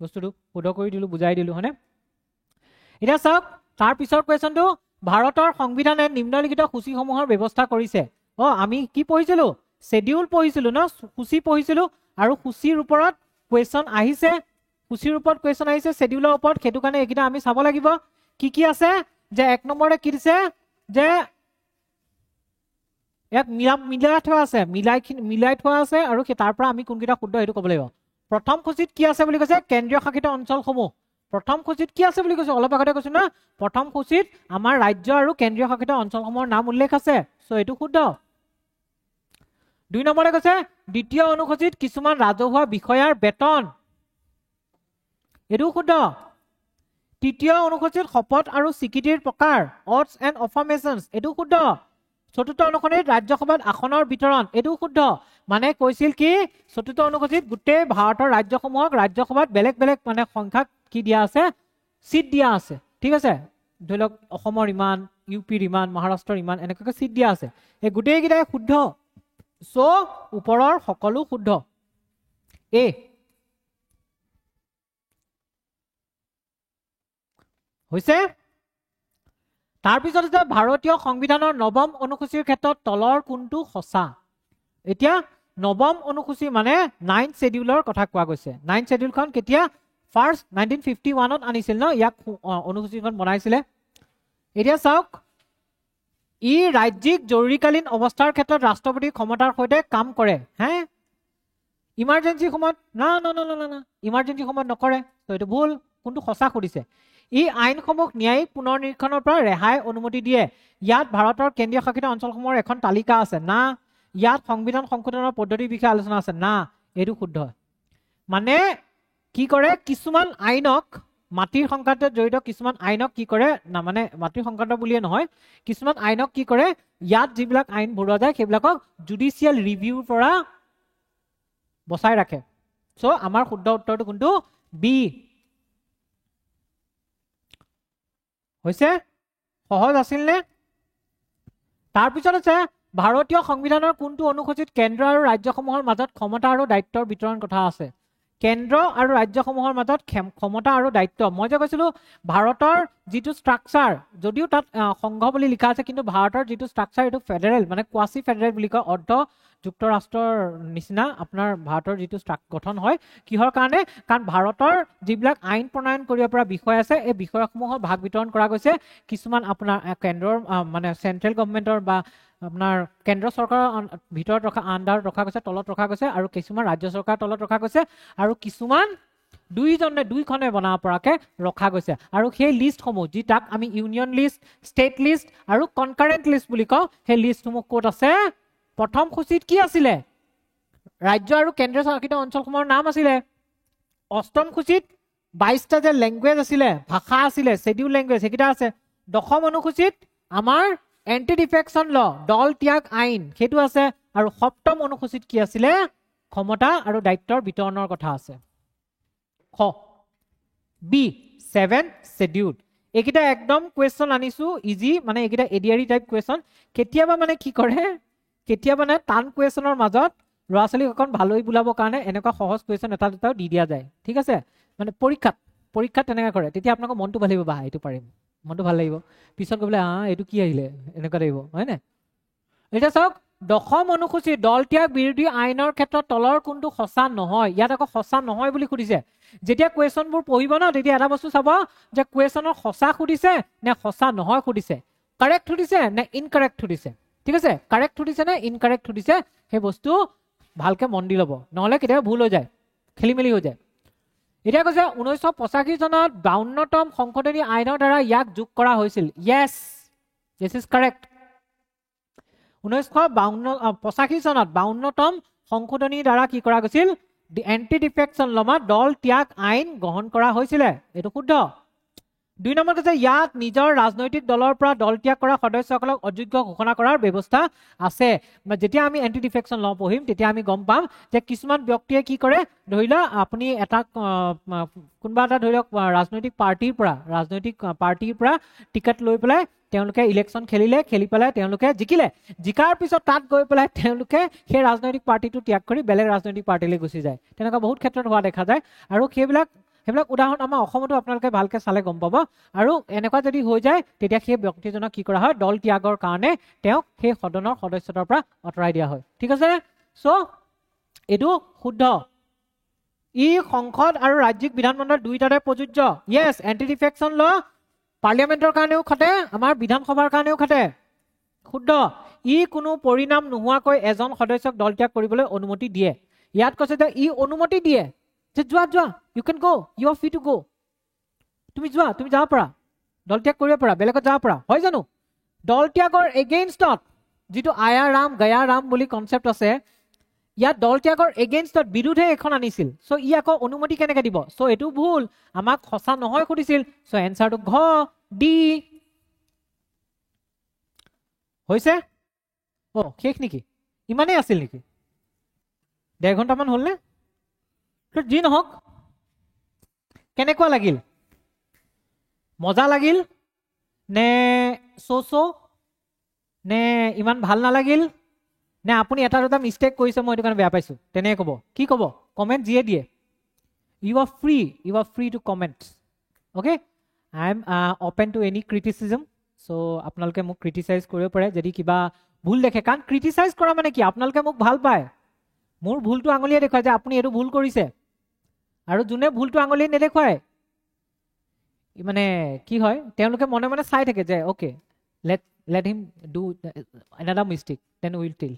বস্তুটো শুদ্ধ কৰি দিলো বুজাই দিলো হনে এটা চাওক তাৰ পিছৰ কোৱেশ্চনটো ভাৰতৰ সংবিধানে নিম্নলিখিত সূচীসমূহৰ ব্যৱস্থা কৰিছে আমি কি পঢ়িছিলো শেডিউল পঢ়িছিলো ন সূচী পঢ়িছিলো আৰু সূচীৰ ওপৰত কোৱেশ্চন আহিছে সূচীৰ ওপৰত কোৱেশ্চন আহিছে শেডিউলৰ ওপৰত হেতু কাৰণে একিটা আমি চাব লাগিব কি আছে যে এক নম্বৰে কি দিছে যে এক মিলাই থোৱা আছে আৰু তাৰ পৰা আমি কোনকিটা শুদ্ধ হেতু ক'ব লাগিব প্ৰথম সূচীত কি আছে বুলি কৈছে কেন্দ্ৰীয় শাসিত অঞ্চলসমূহ প্ৰথম সূচীত কি আছে বুলি কৈছে অলপ আগতে কৈছো না প্ৰথম সূচীত আমাৰ ৰাজ্য আৰু কেন্দ্ৰীয় শাসিত অঞ্চলসমূহৰ নাম উল্লেখ আছে সো এটো শুদ্ধ 2 নম্বৰে কৈছে দ্বিতীয় অনুসূচীত কিছুমান ৰাজহুৱা বিষয়াৰ বেতন এটো শুদ্ধ তৃতীয় অনুসূচীত শপত আৰু স্বীকৃতিৰ প্ৰকাৰ odds and affirmations এটো শুদ্ধ চতুৰ্থ অনুসূচীত ৰাজ্যসভাত আসনৰ বিতৰণ এটো শুদ্ধ মানে কৈছিল কি চতুৰ্থ অনুসূচীত গুটে ভাৰতৰ ৰাজ্যসমূহক ৰাজ্যসভাত বেলেগ বেলেগ মানে সংখ্যা কি দিয়া আছে সিট দিয়া আছে ঠিক আছে ধৰিলক অসমৰ ইমান ইউপিৰ ইমান মহাৰাষ্ট্ৰৰ ইমান এনেকৈ সিট দিয়া আছে এই গুটেই কিটাই শুদ্ধ সো ওপৰৰ সকলো শুদ্ধ এ হৈছে তাৰ পিছত যে ভাৰতীয় সংবিধানৰ নৱম অনুসূচীৰ ক্ষেত্ৰত তলৰ কোনটো সঁচা এতিয়া নৱম অনুসূচী মানে 9th শেডিউলৰ কথা কোৱা গৈছে 9th শেডিউলখন কেতিয়া ফাৰ্স্ট 1951ত আনিছিল ন ইয়াক অনুসূচীখন বনাইছিলে এতিয়া চাওক ই ৰাজ্যিক জৰুৰীকালীন অৱস্থাৰ ক্ষেত্ৰত ৰাষ্ট্ৰপতিৰ ক্ষমতাৰ সৈতে কাম কৰে হে ইমাৰ্জেন্সি সময়ত না ইমাৰ্জেন্সি সময়ত নকৰে তো এটো ভুল কোনটো সঁচা কৰিছে ই আইনসমূহ ন্যায়িক পুনৰ নিৰীক্ষণৰ পৰা ৰেহাই অনুমতি দিয়ে ইয়াত ভাৰতৰ কেন্দ্ৰীয় শাসিত অঞ্চলসমূহৰ এখন তালিকা আছে না ইয়াত সংবিধান সংশোধনৰ পদ্ধতিৰ বিষয়ে আলোচনা আছে না এটো শুদ্ধ মানে কি কৰে কিছুমান আইনক মাটিৰ সংক্ৰান্তত জড়িত কিছুমান আইনক কি কৰে না মানে মাটিৰ সংক্ৰান্ত বুলিয়ে নহয় কিছুমান আইনক কি কৰে ইয়াত যিবিলাক আইন ভৰোৱা যায় সেইবিলাকক জুডিচিয়েল ৰিভিউৰ পৰা বচাই ৰাখে সো আমাৰ শুদ্ধ উত্তৰটো কোনটো বি হৈছে সহজ আছিল নে তাৰ পিছত আছে ভাৰতীয় সংবিধানৰ কোনটো অনুসূচীত কেন্দ্ৰ আৰু ৰাজ্যসমূহৰ মাজত ক্ষমতা আৰু দায়িত্বৰ বিতৰণ কথা আছে কেন্দ্ৰ আৰু ৰাজ্যসমূহৰ মাজত ক্ষমতা আৰু দায়িত্ব মই যে কৈছিলো ভাৰতৰ যেটো ষ্ট্ৰাকচাৰ যদিও তাত সংঘ বুলি লিখা আছে কিন্তু ভাৰতৰ যেটো ষ্ট্ৰাকচাৰ এটো ফেডাৰেল মানে কোৱাসি ফেডাৰেল বুলি কয় অৰ্ধ যুক্তৰাষ্ট্ৰৰ নিচিনা আপোনাৰ ভাৰতৰ যেটো গঠন হয় কিহৰ কাৰণে কাৰণ ভাৰতৰ যিবিলাক আইন প্ৰণয়ন কৰিব পৰা বিষয় আছে এই বিষয়সমূহৰ ভাগ বিতৰণ কৰা গৈছে কিছুমান আপোনাৰ কেন্দ্ৰৰ মানে চেন্ট্ৰেল গভৰ্ণমেন্টৰ বা আপোনাৰ কেন্দ্ৰ চৰকাৰৰ ভিতৰত ৰখা আন্ডাৰত ৰখা গৈছে তলত ৰখা গৈছে আৰু কিছুমান ৰাজ্য চৰকাৰ তলত ৰখা গৈছে আৰু কিছুমান দুইখনে বনাব পৰাকে ৰখা গৈছে আৰু সেই লিষ্টসমূহ যি তাক আমি ইউনিয়ন লিষ্ট ষ্টেট লিষ্ট আৰু কনকাৰেন্ট লিষ্ট বুলি কওঁ সেই লিষ্টসমূহ ক'ত আছে প্ৰথম সূচীত কি আছিলে ৰাজ্য আৰু কেন্দ্ৰীয় শাসিত অঞ্চলসমূহৰ নাম আছিলে অষ্টম সূচীত 22টা যে ল্যাঙ্গুৱেজ আছিলে ভাষা আছিলে শেডিউল ল্যাঙ্গুৱেজ হেকিটা আছে দশম অনুসূচীত আমাৰ এন্টি ডিফেকশন ল দল ত্যাগ আইন হেতু আছে আৰু সপ্তম অনুসূচীত কি আছিলে ক্ষমতা আৰু দায়িত্বৰ বিতৰণৰ কথা আছে খ বি 7th শেডিউল এইকেইটা একদম কুৱেশ্যন আনিছো ইজি, মানে এইকেইটা এডিআৰি টাইপ কুৱেশ্যন। কেতিয়াবা মানে কি কৰে, কেতিয়াবা মানে টান কুৱেশ্যনৰ মাজত ল'ৰা ছোৱালীক অকণ ভাল হৈ বুলাবৰ কাৰণে এনেকুৱা সহজ কুৱেশ্যন এটা দুটাও দি দিয়া যায়, ঠিক আছে। মানে পৰীক্ষাত তেনেকৈ কৰে, তেতিয়া আপোনালোকৰ মনটো ভাল লাগিব, বা এইটো পাৰিম, মনটো ভাল লাগিব, পিছত গৈ পেলাই এইটো কি আহিলে এনেকুৱা লাগিব, হয় নাই? এতিয়া চাওক, দশম অনুসূচী দল ত্যাগ বিৰোধী আইনৰ ক্ষেত্ৰত তলৰ কোনটো সঁচা নহয়। ইয়াত আকৌ সঁচা নহয় বুলি সুধিছে। যেতিয়া কুৱেশ্যনবোৰ পঢ়িব ন, তেতিয়া এটা বস্তু চাব যে কুৱেশ্যনৰ সঁচা সুধিছে নে সঁচা নহয় সুধিছে, কাৰেক্ট সুধিছে নে ইনকাৰেক্ট সুধিছে, ঠিক আছে। কাৰেক্ট সুধিছে নে ইনকাৰেক্ট সুধিছে, সেই বস্তু ভালকে মন দি ল'ব, নহ'লে কেতিয়াবা ভুল হৈ যায়, খেলি মেলি হৈ যায়। এতিয়া কৈছে 1985 চনত 52তম সংশোধনী আইনৰ দ্বাৰা ইয়াক যোগ কৰা হৈছিল। য়েছ, দিছ ইজ কাৰেক্ট। 1985 চনত 52তম সংশোধনীৰ দ্বাৰা কি কৰা গৈছিল, এণ্টি ডিফেকশ্যন লমা দল ত্যাগ আইন গ্ৰহণ কৰা হৈছিলে, এইটো শুদ্ধ। 2 নম্বৰ কৈছে ইয়াত নিজৰ ৰাজনৈতিক দলৰ পৰা দল ত্যাগ কৰা সদস্যসকলক অযোগ্য ঘোষণা কৰাৰ ব্যৱস্থা আছে। যেতিয়া আমি এণ্টি ডিফেকশ্যন ল পঢ়িম তেতিয়া আমি গম পাম যে কিছুমান ব্যক্তিয়ে কি কৰে, ধৰি লওক আপুনি এটা কোনোবা এটা ধৰি লওক ৰাজনৈতিক পাৰ্টিৰ পৰা টিকেট লৈ পেলাই তেওঁলোকে ইলেকশ্যন খেলি পেলাই তেওঁলোকে জিকাৰ পিছত তাত গৈ পেলাই তেওঁলোকে সেই ৰাজনৈতিক পাৰ্টিটো ত্যাগ কৰি বেলেগ ৰাজনৈতিক পাৰ্টিলৈ গুচি যায়। তেনেকুৱা বহুত ক্ষেত্ৰত হোৱা দেখা যায়, আৰু সেইবিলাক উদাহৰণ আমাৰ অসমতো আপোনালোকে ভালকে চালে গম পাব। আৰু এনেকুৱা যদি হৈ যায় তেতিয়া সেই ব্যক্তিজনক কি কৰা হয়, দল ত্যাগৰ কাৰণে তেওঁক সেই সদনৰ সদস্যতাৰ পৰা আঁতৰাই দিয়া হয়, ঠিক আছে। চ' এইটো শুদ্ধ। ই সংসদ আৰু ৰাজ্যিক বিধানমণ্ডল দুয়োটাতে প্ৰযোজ্য। য়েছ, এণ্টি ডিফেকশ্যন ল পাৰ্লিয়ামেণ্টৰ কাৰণেও খাটে, আমাৰ বিধানসভাৰ কাৰণেও খাটে, শুদ্ধ। ই কোনো পৰিণাম নোহোৱাকৈ এজন সদস্যক দল ত্যাগ কৰিবলৈ অনুমতি দিয়ে। ইয়াত কৈছে যে ই অনুমতি দিয়ে যে যোৱা, you can go, you are free to go, তুমি যোৱা, তুমি যাব পাৰা, দল ত্যাগ কৰিব পাৰা, বেলেগত যাব পাৰা, হয় জানো? দল ত্যাগৰ এগেইনষ্টত যিটো আয়া ৰাম গয়া ৰাম বুলি কনচেপ্ট আছে, ইয়াত দল ত্যাগৰ এগেইনষ্টত বিৰুদ্ধে এখন আনিছিল। চ' ই আকৌ অনুমতি কেনেকৈ দিব? চ' এইটো ভুল, আমাক সঁচা নহয় সুধিছিল। চ' এনচাৰটো ঘ ডি হৈছে। শেষ নেকি? ইমানেই আছিল নেকি? 1.5 ঘণ্টামান হ'ল নে? যি নহওক, কেনেকুৱা লাগিল? মজা লাগিল নে নে ইমান ভাল নালাগিল, নে আপুনি এটা দুটা মিষ্টেক কৰিছে মই এইটো কাৰণে বেয়া পাইছো, তেনেকৈ ক'ব। কি ক'ব? কমেণ্ট যিয়ে দিয়ে, you are free to comment. Okay, I am open to any criticism. So' আপোনালোকে মোক ক্ৰিটিচাইজ কৰিব পাৰে যদি কিবা ভুল দেখে, কাৰণ ক্ৰিটিচাইজ কৰা মানে কি, আপোনালোকে মোক ভাল পায়, মোৰ ভুলটো আঙুলিয়ে দেখুৱায় যে আপুনি এইটো ভুল কৰিছে, আৰু যোনে ভুলটো আঙুলিয়ে নেদেখুৱায় মানে কি হয়, তেওঁলোকে মনে মনে চাই থাকে যে okay, let him do another mistake, then we'll tell,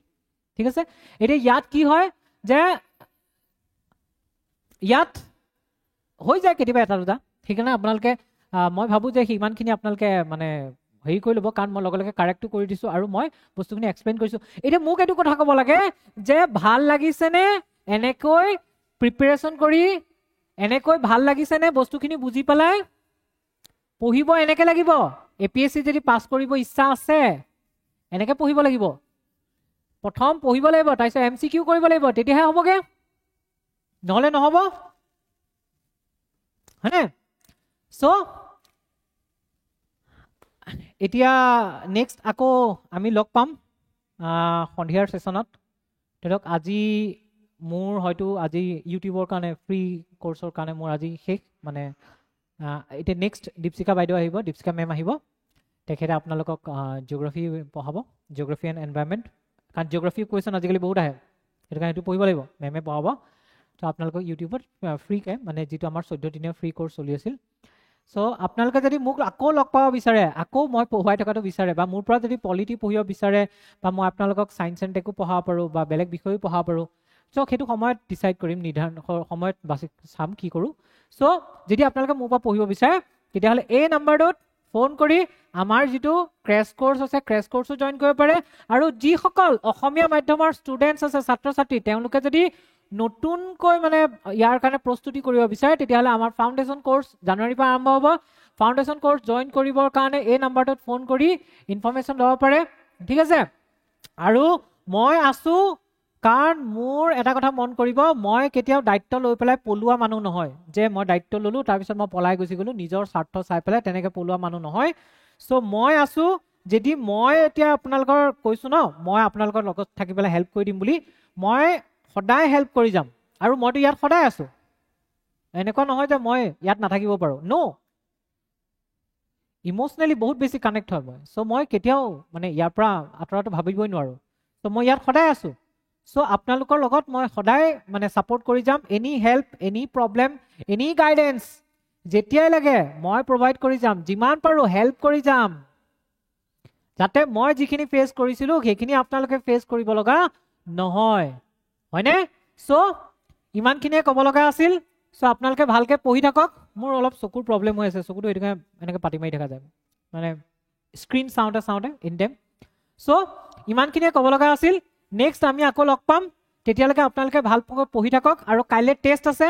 ঠিক আছে। এতিয়া ইয়াত কি হয় যে ইয়াত হৈ যায় কেতিয়াবা এটা দুটা, সেইকাৰণে আপোনালোকে মই ভাবোঁ যে সিমানখিনি আপোনালোকে মানে হেৰি কৰি ল'ব, কাৰণ মই লগে লগে কাৰেক্টটো কৰি দিছোঁ আৰু মই বস্তুখিনি এক্সপ্লেইন কৰিছোঁ। এতিয়া মোক এইটো কথা ক'ব লাগে যে ভাল লাগিছেনে এনেকৈ প্ৰিপেৰেশ্যন কৰি, এনেকৈ ভাল লাগিছেনে বস্তুখিনি বুজি পেলাই পঢ়িব? এনেকৈ লাগিব। APSC যদি পাছ কৰিব ইচ্ছা আছে এনেকৈ পঢ়িব লাগিব। প্ৰথম পঢ়িব লাগিব, তাৰপিছত MCQ কৰিব লাগিব, তেতিয়াহে হ'বগৈ, নহ'লে নহ'ব, হয়নে? চ' এতিয়া নেক্সট আকৌ আমি লগ পাম সন্ধিয়াৰ ছেশ্যনত। ধৰক আজি মোৰ হয়তো আজি ইউটিউবৰ কাৰণে ফ্ৰী কোৰ্চৰ কাৰণে মোৰ আজি শেষ, মানে এতিয়া নেক্সট দীপশিকা বাইদেউ আহিব, দীপশিকা মেম আহিব, তেখেতে আপোনালোকক জিঅ'গ্ৰাফী পঢ়াব, জিঅ'গ্ৰাফী এণ্ড এনভাইৰনমেণ্ট, কাৰণ জিঅ'গ্ৰাফী কুৱেশ্যন আজিকালি বহুত আহে, সেইটো কাৰণে এইটো পঢ়িব লাগিব, মেমে পঢ়াব। তো আপোনালোকক ইউটিউবত ফ্ৰীকৈ, মানে যিটো আমাৰ 14 দিনীয়া ফ্ৰী কোৰ্চ চলি আছিল। চ' আপোনালোকে যদি মোক আকৌ লগ পাব বিচাৰে, আকৌ মই পঢ়ুৱাই থকাটো বিচাৰে, বা মোৰ পৰা যদি পলিটি পঢ়িব বিচাৰে, বা মই আপোনালোকক ছায়েন্স এণ্ড টেকো পঢ়াব পাৰোঁ, বা বেলেগ বিষয়েও পঢ়াব পাৰোঁ, চ' সেইটো সময়ত ডিচাইড কৰিম, নিৰ্ধাৰণ সময়ত বাছি চাম কি কৰোঁ। চ' যদি আপোনালোকে মোৰ পৰা পঢ়িব বিচাৰে তেতিয়াহ'লে এই নাম্বাৰটোত ফোন কৰি আমাৰ যিটো ক্ৰেছ কোৰ্চ আছে ক্ৰেছ কোৰ্চো জইন কৰিব পাৰে। আৰু যিসকল অসমীয়া মাধ্যমৰ ষ্টুডেণ্টছ আছে, ছাত্ৰ ছাত্ৰী, তেওঁলোকে যদি নতুনকৈ মানে ইয়াৰ কাৰণে প্ৰস্তুতি কৰিব বিচাৰে তেতিয়াহ'লে আমাৰ ফাউণ্ডেশ্যন কোৰ্চ জানুৱাৰীৰ পৰা আৰম্ভ হ'ব। ফাউণ্ডেশ্যন কোৰ্চ জইন কৰিবৰ কাৰণে এই নাম্বাৰটোত ফোন কৰি ইনফৰ্মেশ্যন ল'ব পাৰে, ঠিক আছে। আৰু মই আছোঁ কাৰণ মোৰ এটা কথা মন কৰিব, মই কেতিয়াও দায়িত্ব লৈ পেলাই পলোৱা মানুহ নহয়, যে মই দায়িত্ব ললো তাৰপিছত মই পলাই গুচি গলো, নিজৰ স্বাৰ্থ চাই পেলাই তেনেকে পলোৱা মানুহ নহয়। চ' মই আছো, যদি মই এতিয়া আপোনালোকৰ কৈছো ন মই আপোনালোকৰ লগত থাকি পেলাই হেল্প কৰি দিম বুলি, মই সদায় হেল্প কৰি যাম। আৰু মইতো ইয়াত সদায় আছো, এনেকুৱা নহয় যে মই ইয়াত নাথাকিব পাৰো, নো। ইমোচনেলি বহুত বেছি কানেক্ট হয় মই। চ' মই কেতিয়াও মানে ইয়াৰ পৰা আঁতৰাটো ভাবিবই নোৱাৰো। চ' মই ইয়াত সদায় আছো। চ' আপোনালোকৰ লগত মই সদায় মানে ছাপোৰ্ট কৰি যাম। Any help, any problem, any guidance যেতিয়াই লাগে মই প্ৰভাইড কৰি যাম, যিমান পাৰো হেল্প কৰি যাম, যাতে মই যিখিনি ফেচ কৰিছিলো সেইখিনি আপোনালোকে ফেচ কৰিব লগা নহয়, হয়নে? চ' ইমানখিনিয়ে ক'ব লগা আছিল। চ' আপোনালোকে ভালকে পঢ়ি থাকক। মোৰ অলপ চকুৰ প্ৰব্লেম হৈ আছে, চকুটো এইটো এনেকে পাতি মাৰি থকা যায়, মানে স্ক্ৰীন চাওঁতে চাওঁতে ইন টাইম। চ' ইমানখিনিয়ে ক'ব লগা আছিল। নেক্সট আমি আকৌ লগ পাম, তেতিয়ালৈকে আপোনালোকে ভালকৈ পঢ়ি থাকক। আৰু কাইলৈ টেষ্ট আছে,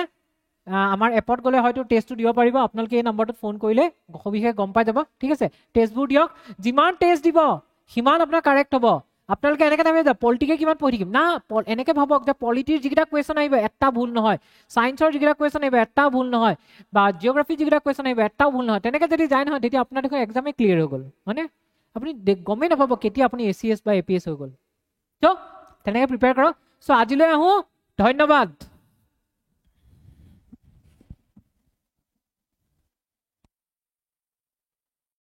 আমাৰ এপত গ'লে হয়তো টেষ্টটো দিব পাৰিব। আপোনালোকে এই নম্বৰটোত ফোন কৰিলে সবিশেষ গম পাই যাব, ঠিক আছে? টেষ্টবোৰ দিয়ক, যিমান টেষ্ট দিব সিমান আপোনাৰ কাৰেক্ট হ'ব। আপোনালোকে এনেকৈ নাভাবে যে পলিটিকে কিমান পঢ়ি থাকিম না, এনেকৈ ভাবক যে পলিটিৰ যিকেইটা কুৱেশ্যন আহিব এটা ভুল নহয়, ছায়েন্সৰ যিকেইটা কুৱেশ্যন আহিব এটাও ভুল নহয়, বা জিঅ'গ্ৰাফিৰ যিকেইটা কুৱেশ্যন আহিব এটাও ভুল নহয়। তেনেকৈ যদি যায় নহয়, তেতিয়া আপোনাৰ দেখোন এক্সামে ক্লিয়াৰ হৈ গ'ল, হয়নে? আপুনি গমেই নাপাব কেতিয়া আপুনি ACS বা APS হৈ গ'ল। চ' তেনেকৈ প্ৰিপেয়াৰ কৰক। চ' আজিলৈ আহোঁ, ধন্যবাদ।